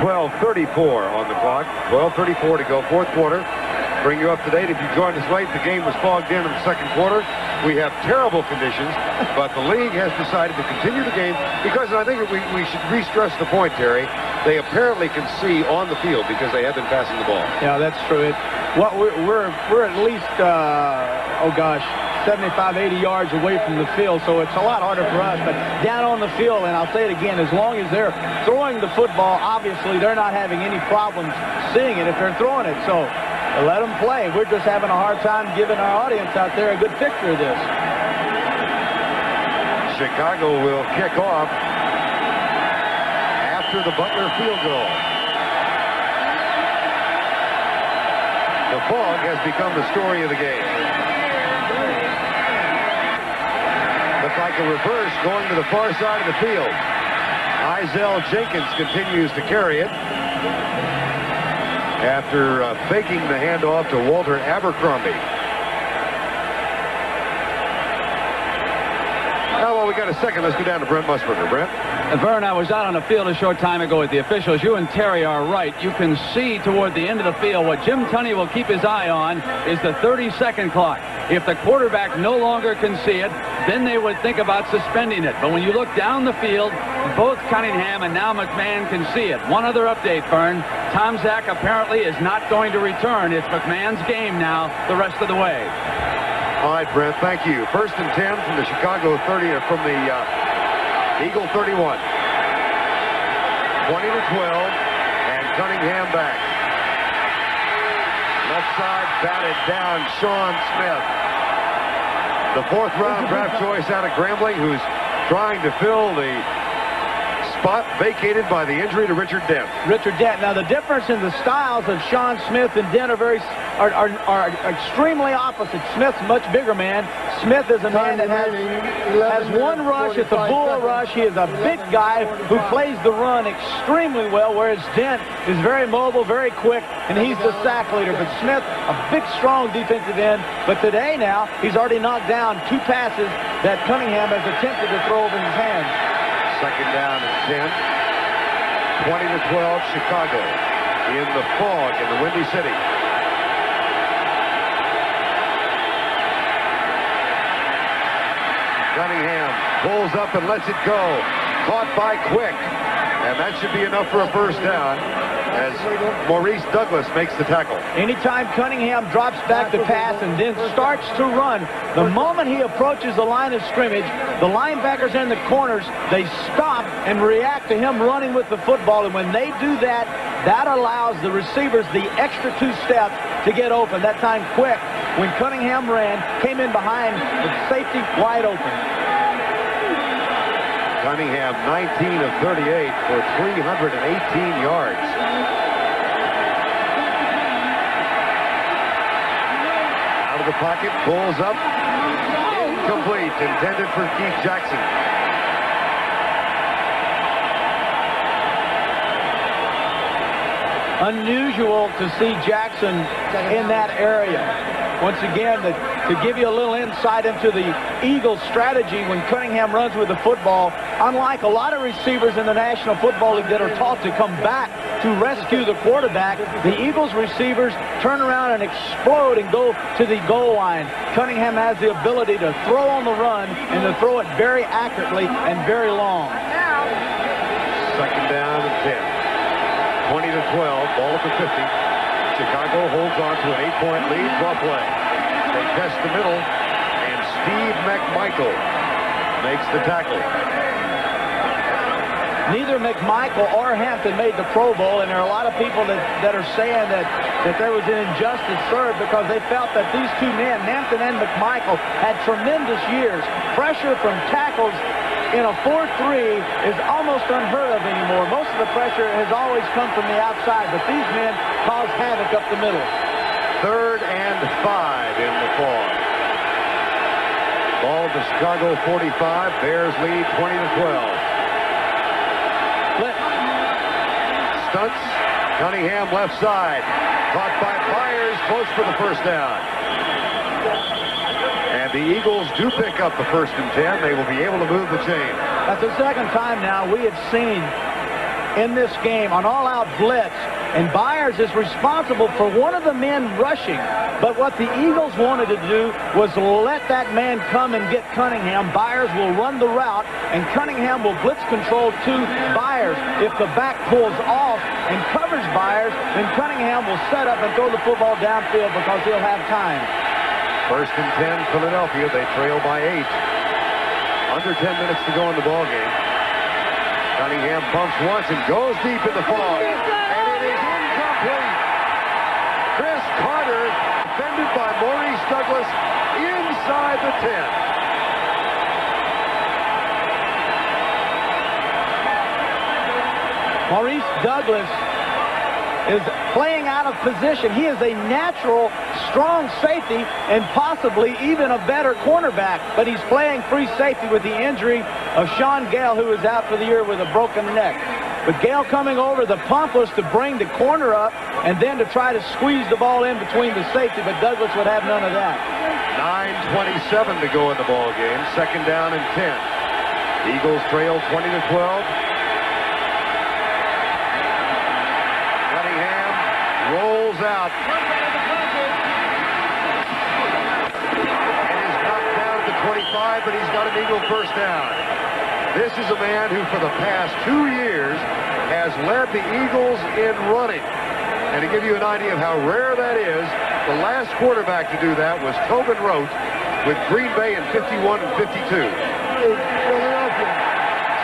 12:34 on the clock. 12:34 to go, fourth quarter. Bring you up to date. If you joined us late, the game was fogged in the second quarter. We have terrible conditions, but the league has decided to continue the game because, and I think we should re-stress the point, Terry, they apparently can see on the field because they have been passing the ball. Yeah, that's true. We're at least, 75, 80 yards away from the field, so it's a lot harder for us. But down on the field, and I'll say it again, as long as they're throwing the football, obviously they're not having any problems seeing it if they're throwing it. So let them play. We're just having a hard time giving our audience out there a good picture of this. Chicago will kick off after the Butler field goal. The fog has become the story of the game. Looks like a reverse going to the far side of the field. Izell Jenkins continues to carry it after faking the handoff to Walter Abercrombie. Now, while we got a second, let's go down to Brent Musburger. Brent? Vern, I was out on the field a short time ago with the officials. You and Terry are right. You can see toward the end of the field what Jim Tunney will keep his eye on is the 30-second clock. If the quarterback no longer can see it, then they would think about suspending it. But when you look down the field, both Cunningham and now McMahon can see it. One other update, Vern. Tom Zach apparently is not going to return. It's McMahon's game now the rest of the way. All right, Brent, thank you. First and 10 from the Chicago 30, or from the Eagle 31. 20-12, and Cunningham back. Left side, batted down, Sean Smith. the fourth-round draft choice out of Grambling, who's trying to fill the spot vacated by the injury to Richard Dent. Richard Dent. Now, the difference in the styles of Sean Smith and Dent are extremely opposite. Smith's a much bigger man. Smith is a man that has one rush. It's a bull rush. He is a big guy who plays the run extremely well, whereas Dent is very mobile, very quick, and he's the sack leader. But Smith, a big, strong defensive end. But today now, he's already knocked down 2 passes that Cunningham has attempted to throw over his hands. Second down and 10. 20-12, Chicago in the fog in the Windy City. Cunningham pulls up and lets it go. Caught by Quick. And that should be enough for a first down as Maurice Douglas makes the tackle. Anytime Cunningham drops back to pass and then starts to run, the moment he approaches the line of scrimmage, the linebackers in the corners, they stop and react to him running with the football. And when they do that, that allows the receivers the extra 2 steps to get open. That time Quick, when Cunningham ran, came in behind with safety wide open. Cunningham 19 of 38 for 318 yards. Out of the pocket, pulls up. Incomplete, intended for Keith Jackson. Unusual to see Jackson in that area. Once again, to give you a little insight into the Eagles' strategy when Cunningham runs with the football, unlike a lot of receivers in the National Football League that are taught to come back to rescue the quarterback, the Eagles receivers turn around and explode and go to the goal line. Cunningham has the ability to throw on the run and to throw it very accurately and very long. Second down and 10. 20-12, ball at the 50. Chicago holds on to an 8-point lead. Draw play. They test the middle, and Steve McMichael makes the tackle. Neither McMichael or Hampton made the Pro Bowl, and there are a lot of people that are saying that there was an injustice served because they felt that these 2 men, Hampton and McMichael, had tremendous years. Pressure from tackles in a 4-3 is almost unheard of anymore. Most of the pressure has always come from the outside, but these men caused havoc up the middle. 3rd and 5 in the fog. Ball to Chicago 45. Bears lead 20-12. Stunts. Cunningham left side. Caught by Byers. Close for the first down. And the Eagles do pick up the 1st and 10. They will be able to move the chain. That's the second time now we have seen in this game an all-out blitz, and Byers is responsible for one of the men rushing. But what the Eagles wanted to do was let that man come and get Cunningham. Byers will run the route, and Cunningham will blitz control to Byers. If the back pulls off and covers Byers, then Cunningham will set up and throw the football downfield because he'll have time. 1st and 10, Philadelphia. They trail by 8. Under 10 minutes to go in the ballgame. Cunningham bumps once and goes deep in the fog. And it is incomplete. Chris Carter, defended by Maurice Douglas, inside the 10. Maurice Douglas is playing out of position. He is a natural, strong safety and possibly even a better cornerback, but he's playing free safety with the injury of Sean Gale, who is out for the year with a broken neck. But Gale coming over, the pump was to bring the corner up and then to try to squeeze the ball in between the safety, but Douglas would have none of that. 9:27 to go in the ball game. 2nd down and 10. Eagles trail 20-12. Rolls out and is knocked down to 25, but he's got an Eagle first down. This is a man who for the past 2 years has led the Eagles in running. And to give you an idea of how rare that is, the last quarterback to do that was Tobin Rote with Green Bay in 51 and 52.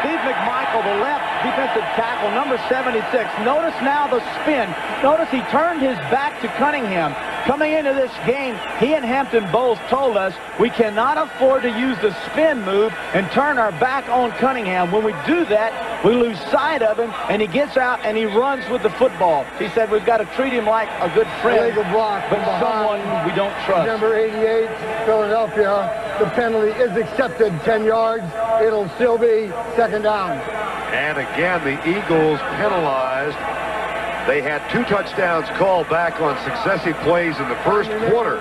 Steve McMichael, the left defensive tackle, number 76. Notice now the spin. Notice he turned his back to Cunningham. coming into this game, he and Hampton both told us we cannot afford to use the spin move and turn our back on Cunningham. When we do that, we lose sight of him, and he gets out and he runs with the football. He said we've got to treat him like a good friend, illegal block but someone we don't trust. Number 88, Philadelphia. The penalty is accepted, 10 yards. It'll still be second down. And again, the Eagles penalized. They had 2 touchdowns called back on successive plays in the first quarter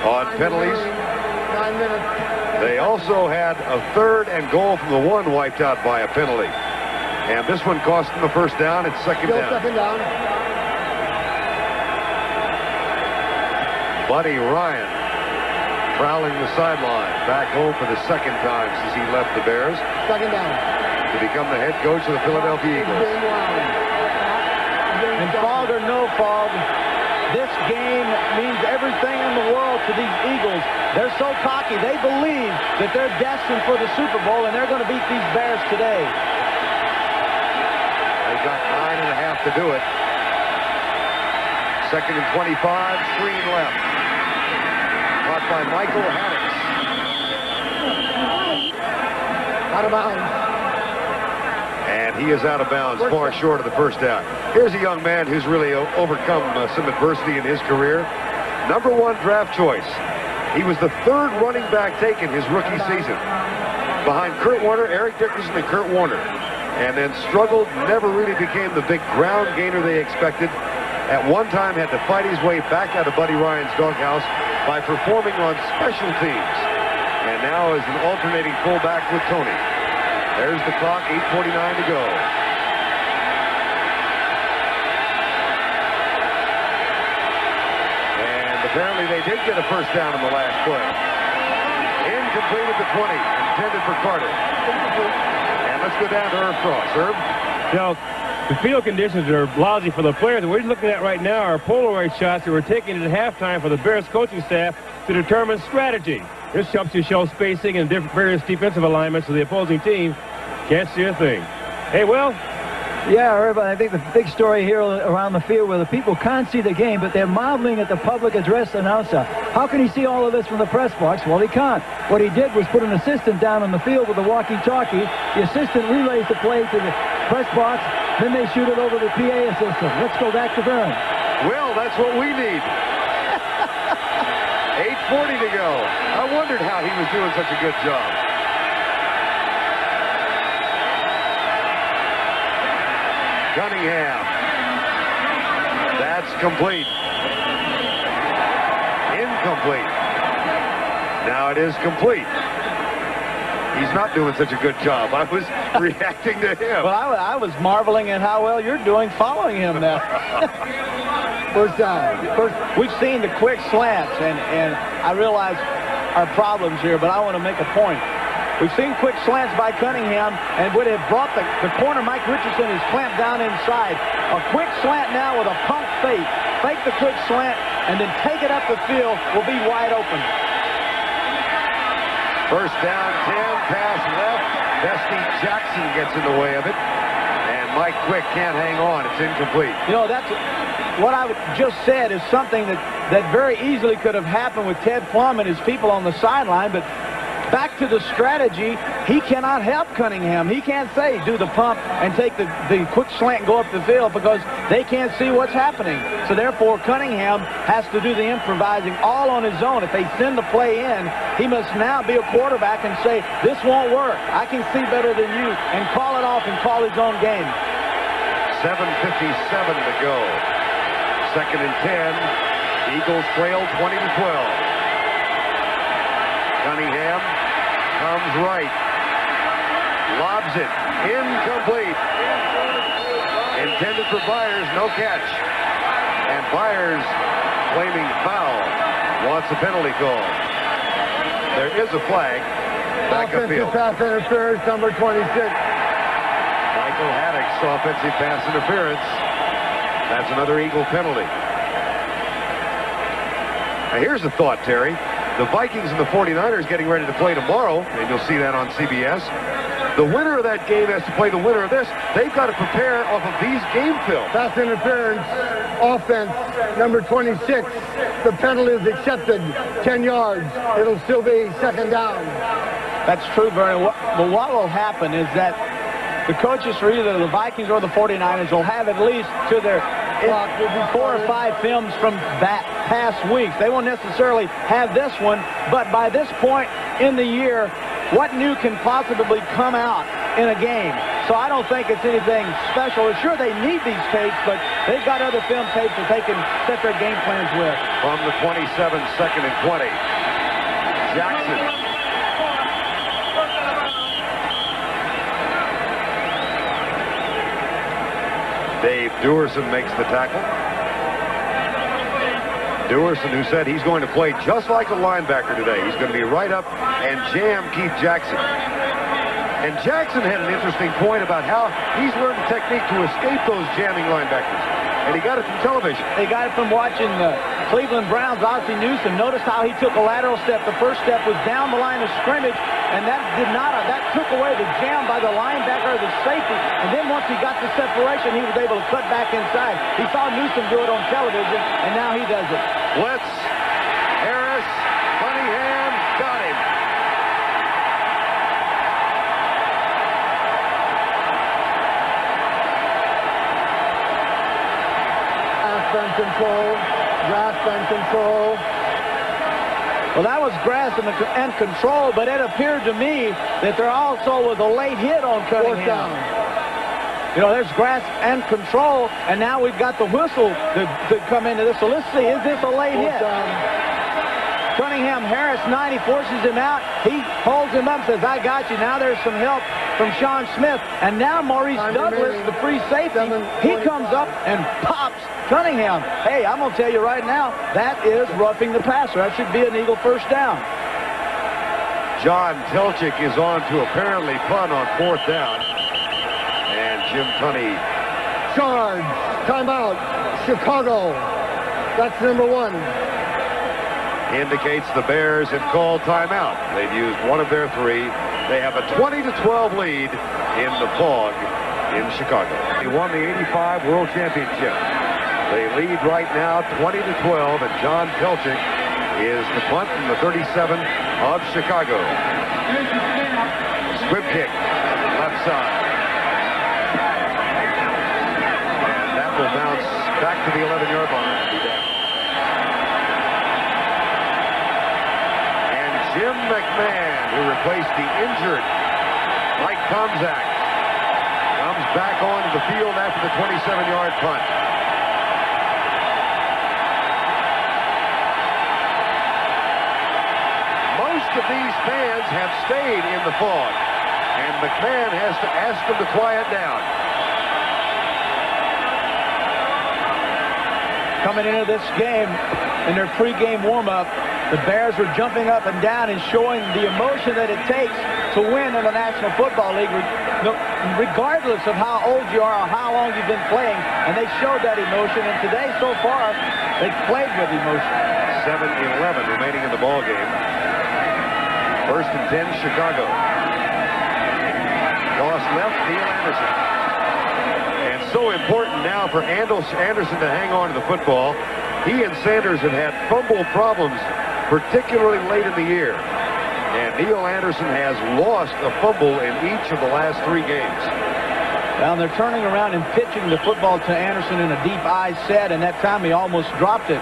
on penalties. 9 minutes. They also had a 3rd and goal from the 1 wiped out by a penalty. And this one cost them the first down. It's second Still down. second down. Buddy Ryan prowling the sideline, back home for the 2nd time since he left the Bears. Second down. To become the head coach of the Philadelphia Eagles. And fog or no fog, this game means everything in the world to these Eagles. They're so cocky. They believe that they're destined for the Super Bowl, and they're going to beat these Bears today. They've got 9.5 to do it. 2nd and 25, screen left. Caught by Michael Haddix. Out of bounds. And he is out of bounds, far short of the first down. Here's a young man who's really overcome some adversity in his career. Number 1 draft choice. He was the 3rd running back taken his rookie season, behind Kurt Warner, Eric Dickerson, and Kurt Warner. And then struggled, never really became the big ground gainer they expected. At one time had to fight his way back out of Buddy Ryan's doghouse by performing on special teams. And now is an alternating fullback with Tony. There's the clock, 8:49 to go. And apparently they did get a first down in the last play. Incomplete at the 20, intended for Carter. And let's go down to Irv Cross. Irv? Now, the field conditions are lousy for the players. What we're looking at right now are Polaroid shots that were taken at halftime for the Bears coaching staff to determine strategy. This helps you show spacing and various defensive alignments so the opposing team can't see a thing. Hey, Will? Yeah, Irv, I think the big story here around the field where the people can't see the game, but they're marveling at the public address announcer. How can he see all of this from the press box? Well, he can't. What he did was put an assistant down on the field with a walkie-talkie. The assistant relays the play to the press box. Then they shoot it over to the PA assistant. Let's go back to Vern. Well, that's what we need. 8:40 to go. I wondered how he was doing such a good job. Cunningham. That's complete. Incomplete. Now it is complete. He's not doing such a good job. I was reacting to him. Well, I was marveling at how well you're doing following him now. First down. We've seen the quick slants, and I realize our problems here, but I want to make a point. We've seen quick slants by Cunningham, and would have brought the corner. Mike Richardson is clamped down inside. A quick slant now with a pump fake. Fake the quick slant, and then take it up the field will be wide open. First down, 10, pass left. Bestie Jackson gets in the way of it. And Mike Quick can't hang on. It's incomplete. You know, that's what I just said is something that very easily could have happened with Ted Plum and his people on the sideline, but back to the strategy, he cannot help Cunningham. He can't say, do the pump and take the quick slant and go up the field because they can't see what's happening. So therefore, Cunningham has to do the improvising all on his own. If they send the play in, he must now be a quarterback and say, this won't work. I can see better than you, and call it off and call his own game. 7:57 to go. 2nd and 10. Eagles trail 20-12. Cunningham comes right. Lobs it. Incomplete. Intended for Byers. No catch. And Byers, claiming foul, wants a penalty call. There is a flag. Back upfield. Offensive pass interference, number 26. Michael Haddix, offensive pass interference. That's another Eagle penalty. Now here's a thought, Terry. The Vikings and the 49ers getting ready to play tomorrow, and you'll see that on CBS. The winner of that game has to play the winner of this. They've got to prepare off of these game films. Pass interference, offense, number 26. The penalty is accepted, 10 yards. It'll still be second down. That's true, Vernon. What will happen is that the coaches for either the Vikings or the 49ers will have at least to their 4 or 5 films from that past weeks. They won't necessarily have this one, but by this point in the year, what new can possibly come out in a game? So I don't think it's anything special. Sure, they need these tapes, but they've got other film tapes that they can set their game plans with. From the 27, second and 20. Jackson. Dave Duerson makes the tackle. Duerson, who said he's going to play just like a linebacker today. He's going to be right up and jam Keith Jackson. And Jackson had an interesting point about how he's learned the technique to escape those jamming linebackers. And he got it from television. He got it from watching the Cleveland Browns. Ozzie Newsome. Notice how he took a lateral step. The first step was down the line of scrimmage, and that took away the jam by the linebacker or the safety. And then once he got the separation, he was able to cut back inside. He saw Newsome do it on television, and now he does it. Blitz, Harris, Cunningham, got him. Grasp and control, grasp and control. Well, that was grasp and control, but it appeared to me that there also was a late hit on Cunningham. You know, there's grasp and control, and now we've got the whistle to come into this. So let's see, is this a late hit? Cunningham, Harris 90, forces him out. He holds him up, says, I got you. Now there's some help from Sean Smith. And now Maurice Douglas, the free safety, he comes up and pops Cunningham. Hey, I'm going to tell you right now, that is roughing the passer. That should be an Eagle first down. John Telchik is on to apparently punt on 4th down. And Jim Tunney. Charge. Timeout. Chicago. That's number 1. Indicates the Bears have called timeout. They've used one of their 3. They have a 20-12 lead in the fog in Chicago. They won the 85 World Championship. They lead right now 20-12, and John Telchik is the punt from the 37 of Chicago. Squib kick, left side. And that will bounce back to the 11-yard line. Jim McMahon, who replaced the injured Mike Tomczak, comes back onto the field after the 27-yard punt. Most of these fans have stayed in the fog, and McMahon has to ask them to quiet down. Coming into this game, in their pregame warm-up, the Bears were jumping up and down and showing the emotion that it takes to win in the National Football League, regardless of how old you are or how long you've been playing. And they showed that emotion, and today, so far, they've played with emotion. 7:11 remaining in the ball game. 1st and 10, Chicago. Toss left, Neil Anderson. And so important now for Anderson to hang on to the football. He and Sanders have had fumble problems, particularly late in the year. And Neil Anderson has lost a fumble in each of the last 3 games. Well, they're turning around and pitching the football to Anderson in a deep I set, and that time he almost dropped it.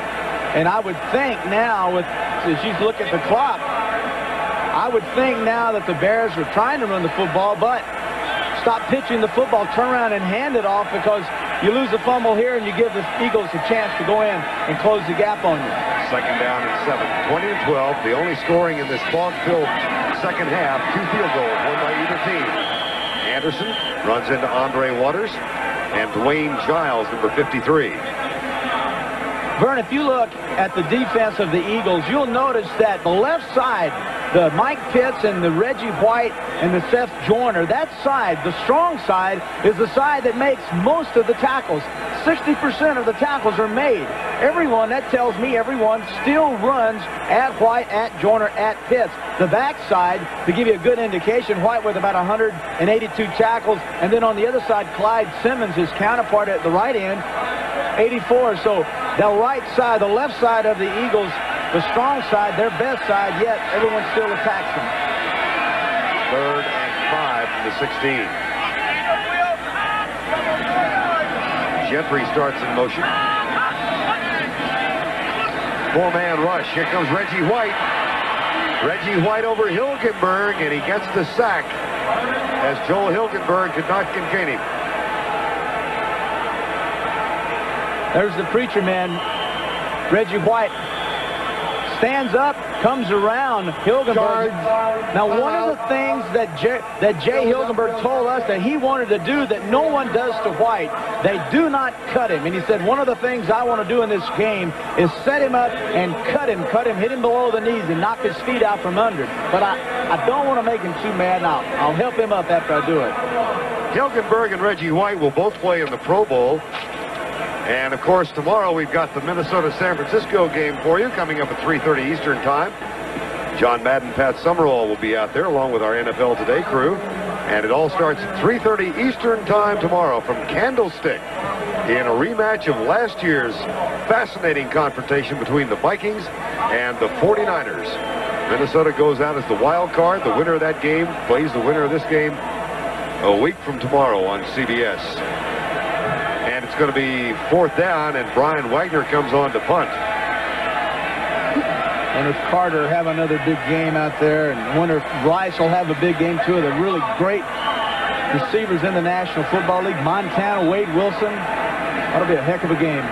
And I would think now, as you look at the clock, I would think now that the Bears are trying to run the football, but stop pitching the football, turn around and hand it off, because you lose a fumble here and you give the Eagles a chance to go in and close the gap on you. 2nd down and 7. 20-12. The only scoring in this fog-filled second half. 2 field goals, one by either team. Anderson runs into Andre Waters and Dwayne Giles, number 53. Vern, if you look at the defense of the Eagles, you'll notice that the left side, the Mike Pitts and the Reggie White and the Seth Joyner, that side, the strong side, is the side that makes most of the tackles. 60% of the tackles are made. Everyone, that tells me everyone still runs at White, at Joyner, at Pitts. The backside, to give you a good indication, White with about 182 tackles, and then on the other side, Clyde Simmons, his counterpart at the right end, 84. So the right side, the left side of the Eagles, the strong side, their best side, yet everyone still attacks them. 3rd and 5 from the 16. Gentry starts in motion. 4-man rush. Here comes Reggie White. Reggie White over Hilgenberg, and he gets the sack as Joel Hilgenberg could not contain him. There's the preacher man, Reggie White. Stands up, comes around Hilgenberg. Now, one of the things that Jay Hilgenberg told us that he wanted to do that no one does to White, they do not cut him. And he said, one of the things I want to do in this game is set him up and cut him, hit him below the knees, and knock his feet out from under. But I don't want to make him too mad. Now, I'll help him up after I do it. Hilgenberg and Reggie White will both play in the Pro Bowl. And, of course, tomorrow we've got the Minnesota-San Francisco game for you coming up at 3:30 Eastern Time. John Madden, Pat Summerall will be out there along with our NFL Today crew. And it all starts at 3:30 Eastern Time tomorrow from Candlestick in a rematch of last year's fascinating confrontation between the Vikings and the 49ers. Minnesota goes out as the wild card. The winner of that game plays the winner of this game a week from tomorrow on CBS. And it's going to be 4th down, and Brian Wagner comes on to punt. Wonder if Carter have another big game out there, and wonder if Rice will have a big game too. They're really great receivers in the National Football League. Montana, Wade Wilson. That'll be a heck of a game.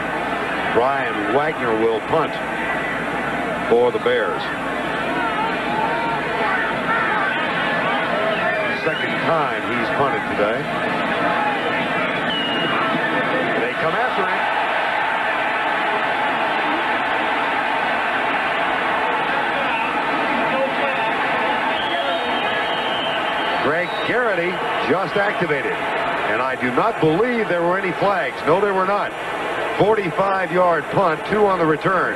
Brian Wagner will punt for the Bears. Second time he's punted today. Come after him. Greg Garrity just activated. And I do not believe there were any flags. No, there were not. 45-yard punt, 2 on the return.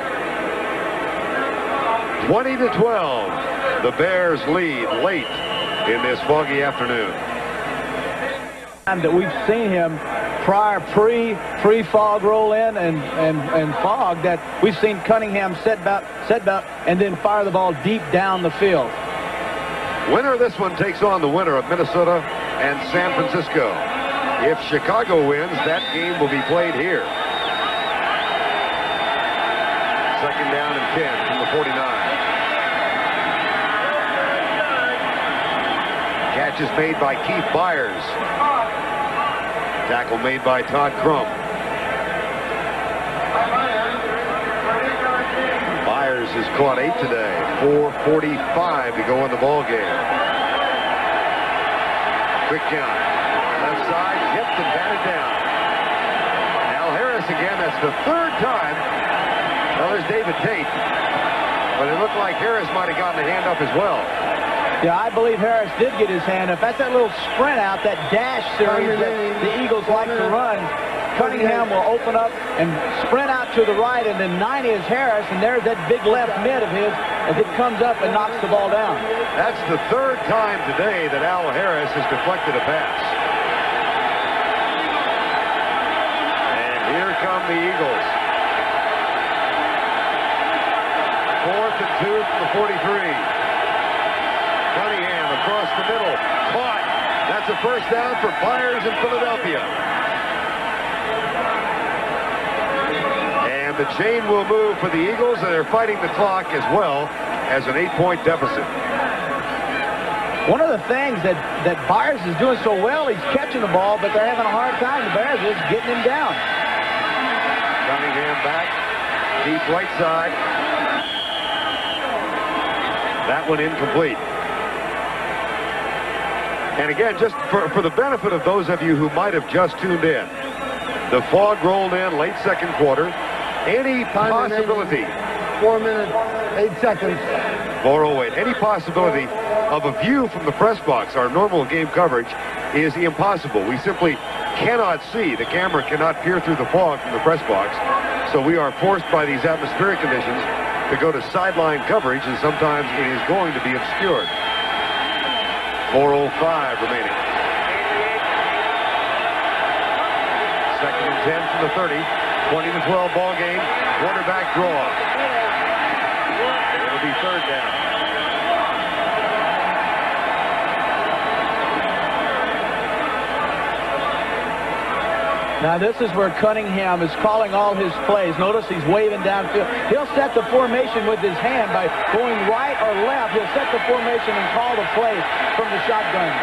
20-12. The Bears lead late in this foggy afternoon. That we've seen him prior pre-fog roll in and fog, that we've seen Cunningham set back and then fire the ball deep down the field. Winner of this one takes on the winner of Minnesota and San Francisco. If Chicago wins, that game will be played here. 2nd down and 10 from the 49. Catch is made by Keith Byers. Tackle made by Todd Crump. Byers has caught 8 today. 4:45 to go in the ball game. Quick count. Left side, hipped and batted down. Al Harris again. That's the 3rd time. Well, there's David Tate. But it looked like Harris might have gotten a hand up as well. Yeah, I believe Harris did get his hand up. That's that little sprint out, that dash series that the Eagles like to run. Cunningham will open up and sprint out to the right, and then 90 is Harris, and there's that big left mid of his as it comes up and knocks the ball down. That's the 3rd time today that Al Harris has deflected a pass. And here come the Eagles. 4th and 2 from the 43. Cunningham across the middle. Caught. That's a 1st down for Byers in Philadelphia. And the chain will move for the Eagles, and they're fighting the clock as well as an 8-point deficit. One of the things that Byers is doing so well, he's catching the ball, but they're having a hard time. The Bears is getting him down. Cunningham back. Deep right side. That one incomplete. And again, just for the benefit of those of you who might have just tuned in, the fog rolled in late 2nd quarter. Any possibility? 4 minutes, 8 seconds. 4:08. Any possibility of a view from the press box, our normal game coverage, is impossible. We simply cannot see. The camera cannot peer through the fog from the press box. So we are forced by these atmospheric conditions to go to sideline coverage, and sometimes it is going to be obscured. 4:05 remaining. 2nd and 10 from the 30. 20-12 ball game. Quarterback draw. It'll be 3rd down. Now this is where Cunningham is calling all his plays. Notice he's waving downfield. He'll set the formation with his hand by going right or left. He'll set the formation and call the play from the shotgun.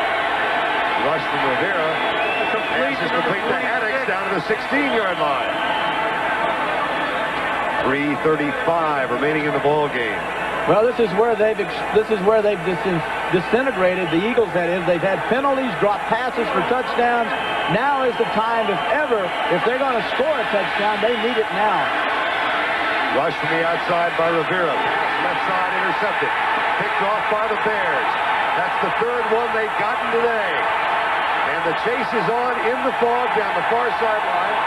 Rush from Rivera. Passes complete to Addix down to the 16-yard line. 3:35 remaining in the ball game. Well, this is where they've disintegrated the Eagles. That is, they've had penalties, dropped passes for touchdowns. Now is the time, if they're going to score a touchdown, they need it now. Rush from the outside by Rivera. Left side intercepted. Picked off by the Bears. That's the 3rd one they've gotten today. And the chase is on in the fog down the far sideline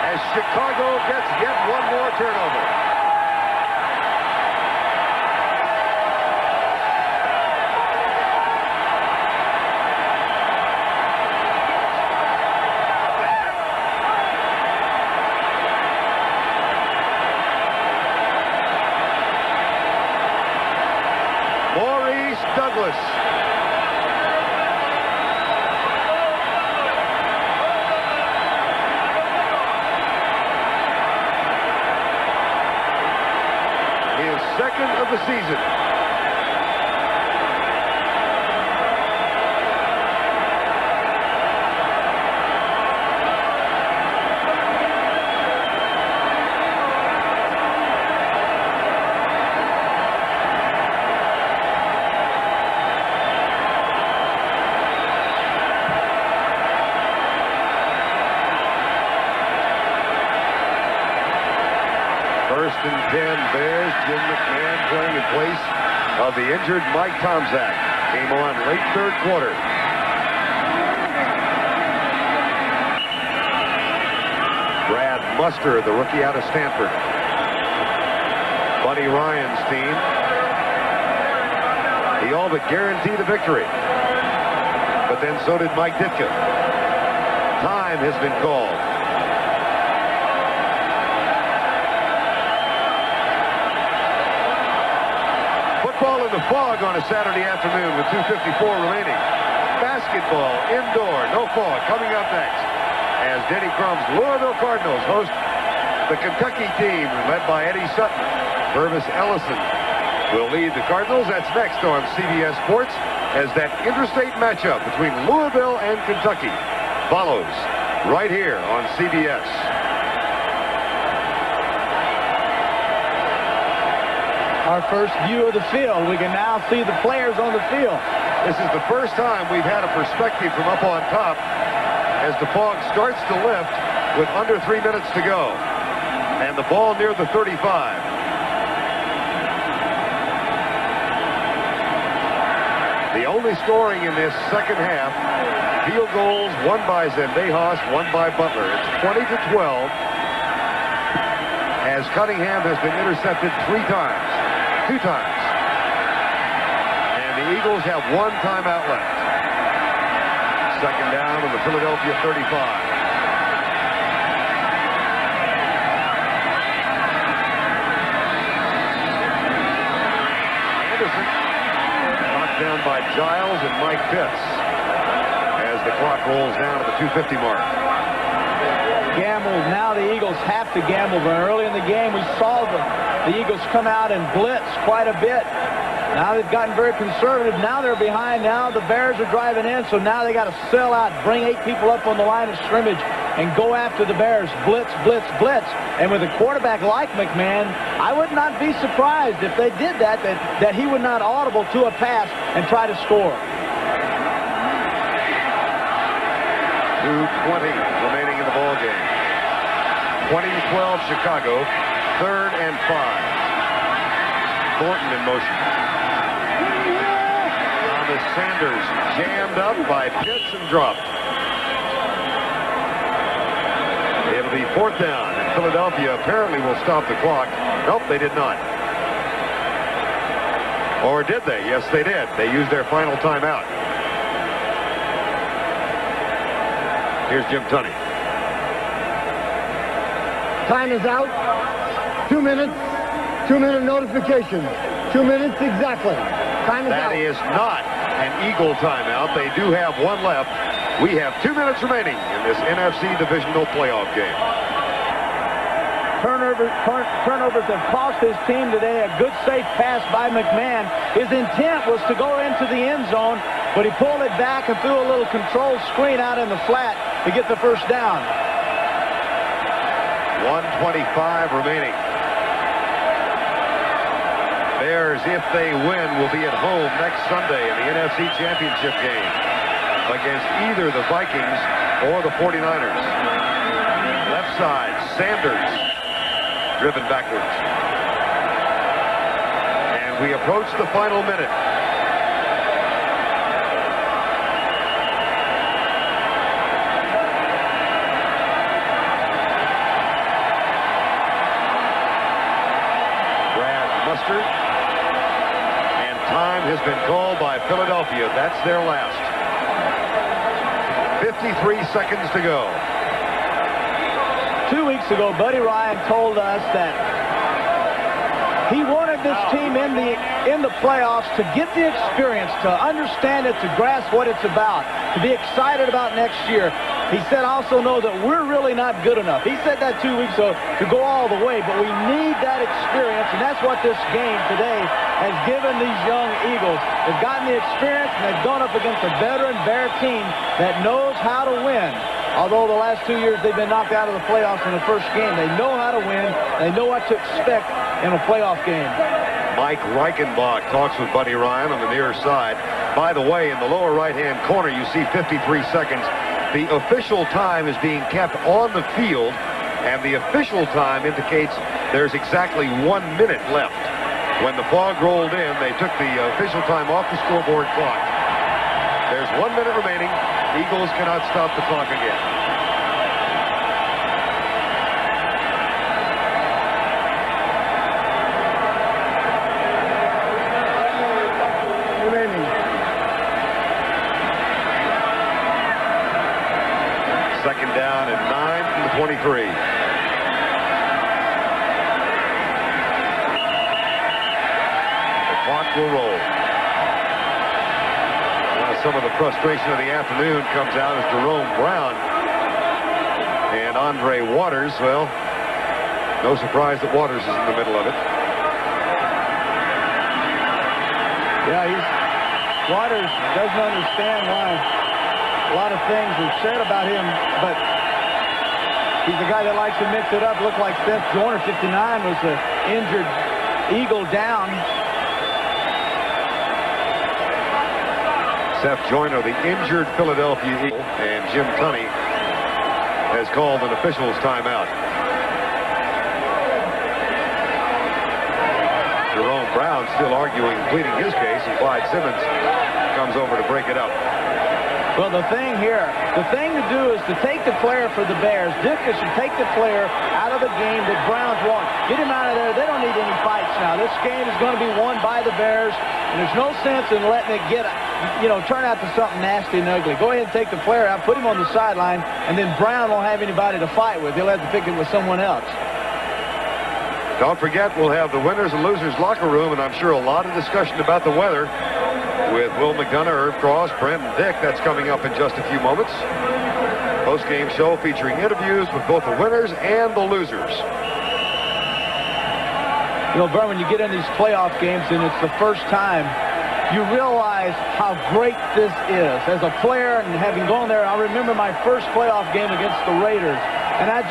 as Chicago gets yet one more turnover. Douglas. His 2nd of the season. First and 10 Bears. Jim McMahon playing in place of the injured Mike Tomczak. Came on late 3rd quarter. Brad Muster, the rookie out of Stanford. Buddy Ryan's team. He all but guaranteed a victory. But then so did Mike Ditka. Time has been called. Football in the fog on a Saturday afternoon with 2:54 remaining. Basketball indoor, no fog. Coming up next, as Denny Crum's Louisville Cardinals host the Kentucky team led by Eddie Sutton. Purvis Ellison will lead the Cardinals. That's next on CBS Sports as that interstate matchup between Louisville and Kentucky follows right here on CBS. Our first view of the field. We can now see the players on the field. This is the first time we've had a perspective from up on top as the fog starts to lift with under 3 minutes to go. And the ball near the 35. The only scoring in this second half, field goals, one by Zendejas, one by Butler. It's 20-12 as Cunningham has been intercepted 3 times. 2 times. And the Eagles have 1 timeout left. Second down on the Philadelphia 35. Anderson knocked down by Giles and Mike Pitts as the clock rolls down to the 2:50 mark. Gamble. Now the Eagles have to gamble. But early in the game, we saw the Eagles come out and blitz quite a bit. Now they've gotten very conservative. Now they're behind. Now the Bears are driving in, so now they got to sell out, bring 8 people up on the line of scrimmage, and go after the Bears. Blitz, blitz, blitz. And with a quarterback like McMahon, I would not be surprised if they did that he would not audible to a pass and try to score. 2:20 remaining in the ball game. 20-12 Chicago. 3rd and 5. Thornton in motion. Thomas Sanders jammed up by Pitts and dropped. to be 4th down. And Philadelphia apparently will stop the clock. Nope, they did not. Or did they? Yes, they did. They used their final timeout. Here's Jim Tunney. Time is out. 2 minutes. 2-minute notification. 2 minutes exactly. Time is out. That is not an Eagle timeout. They do have one left. We have 2 minutes remaining in this NFC divisional playoff game. Turnovers have cost his team today. A good safe pass by McMahon. His intent was to go into the end zone, but he pulled it back and threw a little control screen out in the flat to get the first down. 1:25 remaining. Bears, if they win, will be at home next Sunday in the NFC Championship game against either the Vikings or the 49ers. Left side, Sanders, driven backwards. And we approach the final minute. Mustard. And time has been called by Philadelphia. That's their last. 53 seconds to go. 2 weeks ago, Buddy Ryan told us that he wanted this team in the playoffs to get the experience, to understand it, to grasp what it's about, to be excited about next year. He said also know that we're really not good enough. He said that 2 weeks ago to go all the way, but we need that experience, and that's what this game today has given these young Eagles. They've gotten the experience, and they've gone up against a veteran Bear team that knows how to win. Although the last 2 years they've been knocked out of the playoffs in the first game, they know how to win. They know what to expect in a playoff game. Mike Reichenbach talks with Buddy Ryan on the near side. By the way, in the lower right-hand corner, you see 53 seconds. The official time is being kept on the field, and the official time indicates there's exactly 1 minute left. When the fog rolled in, they took the official time off the scoreboard clock. There's 1 minute remaining. Eagles cannot stop the clock again. Second down and 9 from the 23. The clock will roll. Now some of the frustration of the afternoon comes out as Jerome Brown and Andre Waters. Well, no surprise that Waters is in the middle of it. Yeah, Waters doesn't understand why a lot of things are said about him, but he's the guy that likes to mix it up. Looked like Seth Joyner, 59, was the injured Eagle down. Seth Joyner, the injured Philadelphia Eagle, and Jim Tunney has called an official's timeout. Jerome Brown still arguing, pleading his case, and Clyde Simmons comes over to break it up. Well, the thing to do is to take the player for the Bears. Ditka should take the player out of the game that Browns want. Get him out of there. They don't need any fights now. This game is going to be won by the Bears, and there's no sense in letting it turn out to something nasty and ugly. Go ahead and take the player out, put him on the sideline, and then Brown won't have anybody to fight with. He'll have to pick it with someone else. Don't forget, we'll have the winners and losers locker room, and I'm sure a lot of discussion about the weather with Will McDonough, Herb Cross, Brent, and Dick. That's coming up in just a few moments. Post-game show featuring interviews with both the winners and the losers. You know, Vern, when you get in these playoff games and it's the first time, you realize how great this is. As a player and having gone there, I remember my first playoff game against the Raiders. And it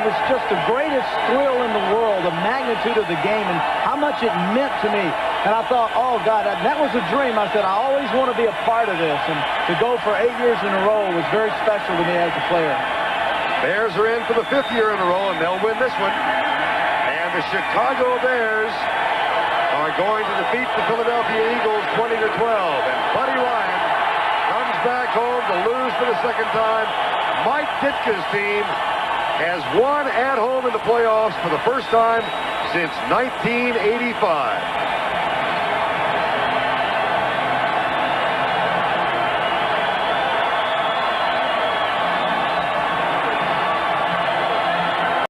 was just the greatest thrill in the world, the magnitude of the game and how much it meant to me. And I thought, oh, God, that was a dream. I said, I always want to be a part of this. And to go for 8 years in a row was very special to me as a player. Bears are in for the 5th year in a row, and they'll win this one. And the Chicago Bears are going to defeat the Philadelphia Eagles 20-12. And Buddy Ryan comes back home to lose for the second time. Mike Ditka's team has won at home in the playoffs for the first time since 1985.